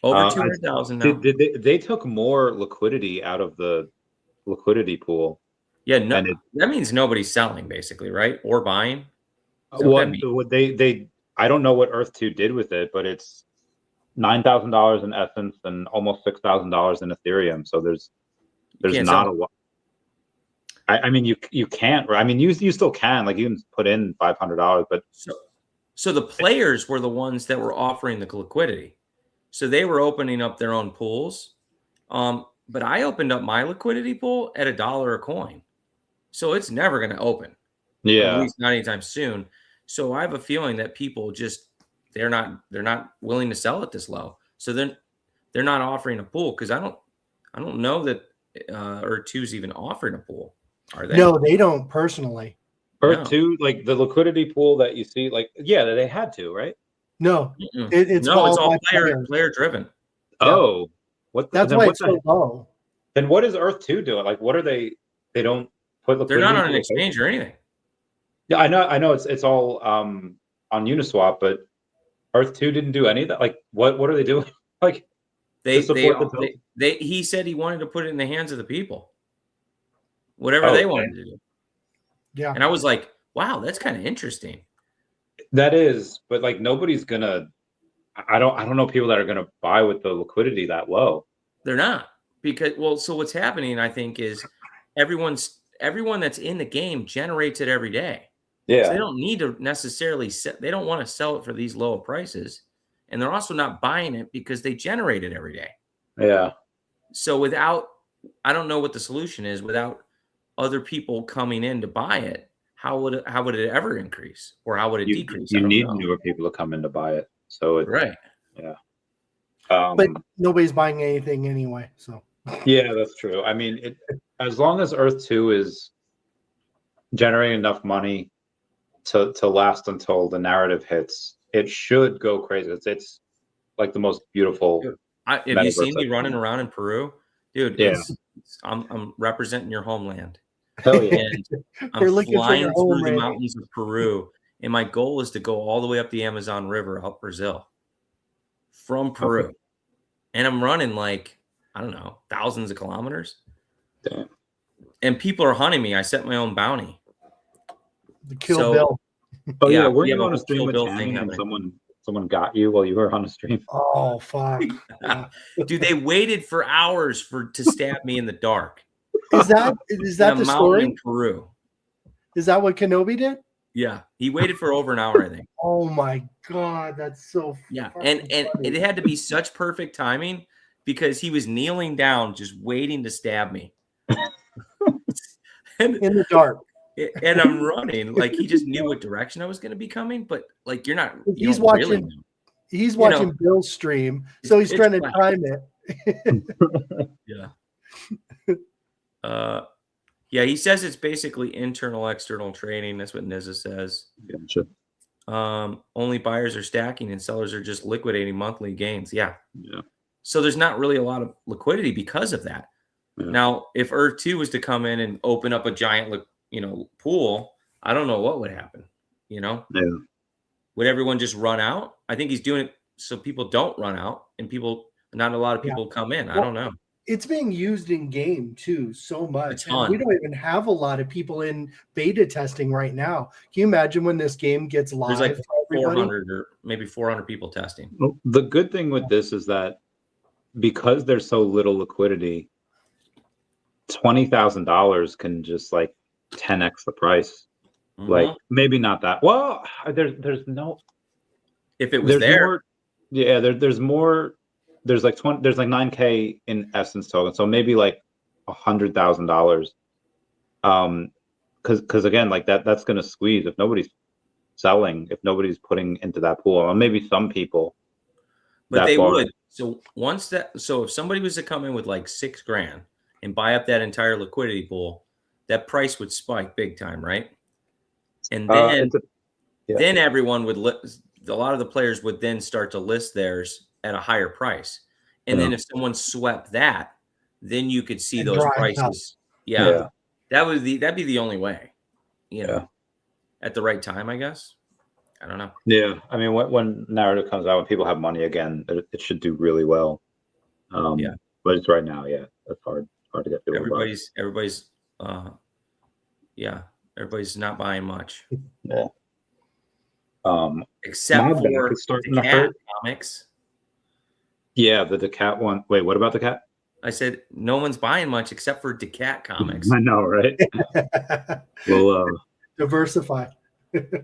Over 200,000 now. They took more liquidity out of the liquidity pool. Yeah, no, that means nobody's selling basically, right? Or buying. What they I don't know what Earth 2 did with it, but it's $9,000 in Essence and almost $6,000 in Ethereum. So there's not a lot. I mean, you can't. I mean, you still can. Like, you can put in $500, but so the players were the ones that were offering the liquidity. So they were opening up their own pools. But I opened up my liquidity pool at $1 a coin. So it's never going to open. Yeah. At least not anytime soon. So I have a feeling that people just they're not willing to sell it this low. So then they're not offering a pool because I don't know that Earth 2's even offering a pool. Are they? No, they don't personally. Earth 2, like the liquidity pool that you see, like they had to, right? No, it's all player driven. Oh, that's why it's so low. Then what is Earth 2 doing? Like, what are they? They don't put liquidity. They're not on an exchange or anything. Yeah, I know. It's all on Uniswap, but Earth 2 didn't do any of that. Like, what are they doing? Like, he said he wanted to put it in the hands of the people, whatever they wanted to do. Yeah, and I was like, wow, that's kind of interesting. That is, but like nobody's gonna. I don't know people that are gonna buy with the liquidity that low. They're not, because so what's happening, I think, is everyone that's in the game generates it every day. Yeah, so they don't need to necessarily they don't want to sell it for these low prices, and they're also not buying it because they generate it every day. Yeah. So I don't know what the solution is without other people coming in to buy it. How would it ever increase, or how would it decrease? You need newer people to come in to buy it. So right. Yeah. But nobody's buying anything anyway. So yeah, that's true. I mean, as long as Earth 2 is generating enough money to last until the narrative hits, it should go crazy. It's like the most beautiful. Have you seen me running around in Peru, dude? Yeah. I'm representing your homeland. Hell yeah. And We're I'm looking for flying your through home, the Randy. mountains of Peru, and my goal is to go all the way up the Amazon River out Brazil from Peru. And I'm running like, I don't know, thousands of kilometers. Damn. And people are hunting me. I set my own bounty. The Kill So, Bill. Oh yeah, yeah, weren't we have you a on a whole stream Kill with Bill thing Tammy and happening. someone got you while you were on a stream? Oh fuck. Yeah. Dude, they waited for hours to stab me in the dark. Is that In a the mountain story? in Peru. Is that what Kenobi did? Yeah, he waited for over an hour, I think. Oh my god, that's so Yeah, fucking and funny. it had to be such perfect timing because he was kneeling down, just waiting to stab me. and, in the dark. and I'm running like he just knew what direction I was going to be coming, but like you He's don't watching. really know. He's watching Bill's stream, so he's pitch trying to black. time it. Yeah. Yeah, he says it's basically internal, external trading. That's what Nizza says. Gotcha. Only buyers are stacking and sellers are just liquidating monthly gains. Yeah. Yeah. So there's not really a lot of liquidity because of that. Yeah. Now, if Earth 2 was to come in and open up a giant, pool, I don't know what would happen. Yeah. Would everyone just run out? I think he's doing it so people don't run out and not a lot of people come in. I don't know. It's being used in game too so much. ton. We don't even have a lot of people in beta testing right now. Can you imagine when this game gets live? There's like for everybody? 400 or maybe 400 people testing. Well, the good thing with this is that because there's so little liquidity, $20,000 can just like 10x the price. Mhm. Like maybe not that. Well, there's no. If it was there, more, yeah, there's more. There's like 20. There's like 9K in Essence token, so maybe like $100,000. Because again, like that's gonna squeeze if nobody's selling, if nobody's putting into that pool, or maybe some people. but they would. So if somebody was to come in with like $6,000 and buy up that entire liquidity pool, that price would spike big time, right? And then then everyone would a lot of the players would then start to list theirs at a higher price. And then if someone swept that, then you could see those prices. Yeah. That'd be the only way, at the right time, I guess. I don't know. Yeah. I mean, when narrative comes out, when people have money again, it should do really well. But it's right now. Yeah. That's hard to get people. Everybody's not buying much. Yeah. Except for the cat comics. Yeah, the Decat one. Wait, what about the cat? I said no one's buying much except for Decat comics. I know, right? We'll diversify.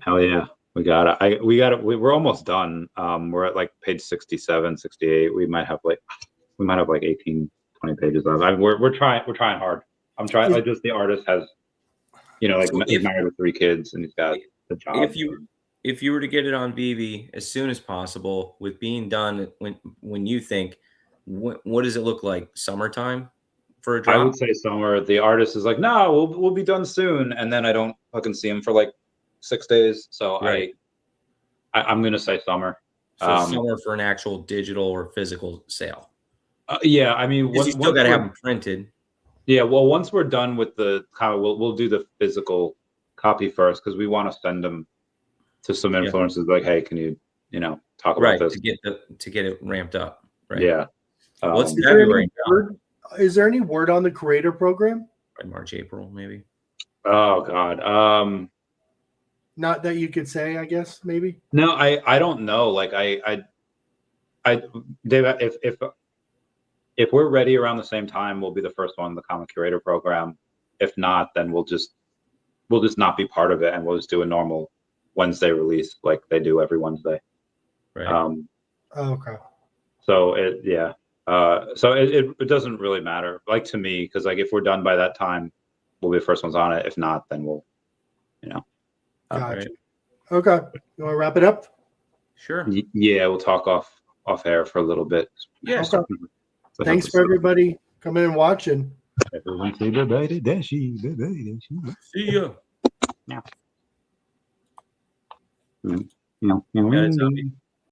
Hell yeah, we got it. We're almost done. We're at like page 67, 68. We might have like 18, 20 pages left. We're trying hard. I'm trying. Like, just the artist has, he's married with 3 kids and he's got the job. If you were to get it on Vivi as soon as possible, with being done when you think, what does it look like? Summertime for a drop? I would say summer. The artist is like, no, we'll be done soon, and then I don't fucking see him for like 6 days. So I'm gonna say summer. So summer for an actual digital or physical sale. Yeah, I mean, you still got to have them printed. Yeah, well, once we're done with the we'll do the physical copy first because we want to send them to some influencers like, hey, can you talk about this to get it ramped up, right? Yeah. What's February? Is there any word on the creator program? By March, April, maybe. Oh God. Not that you could say, I guess maybe. No, I don't know. Like Dave, if we're ready around the same time, we'll be the first one in the comic curator program. If not, then we'll just not be part of it, and we'll just do a normal Wednesday release like they do every Wednesday. Right. Okay. So it doesn't really matter, like, to me, because like if we're done by that time, we'll be the first ones on it. If not, then we'll, Gotcha. Right. Okay. You want to wrap it up? Sure. Yeah, we'll talk off air for a little bit. Yeah. Okay. Thanks for everybody coming and watching. Everyone say bye-bye to Dashi. See ya. Yeah.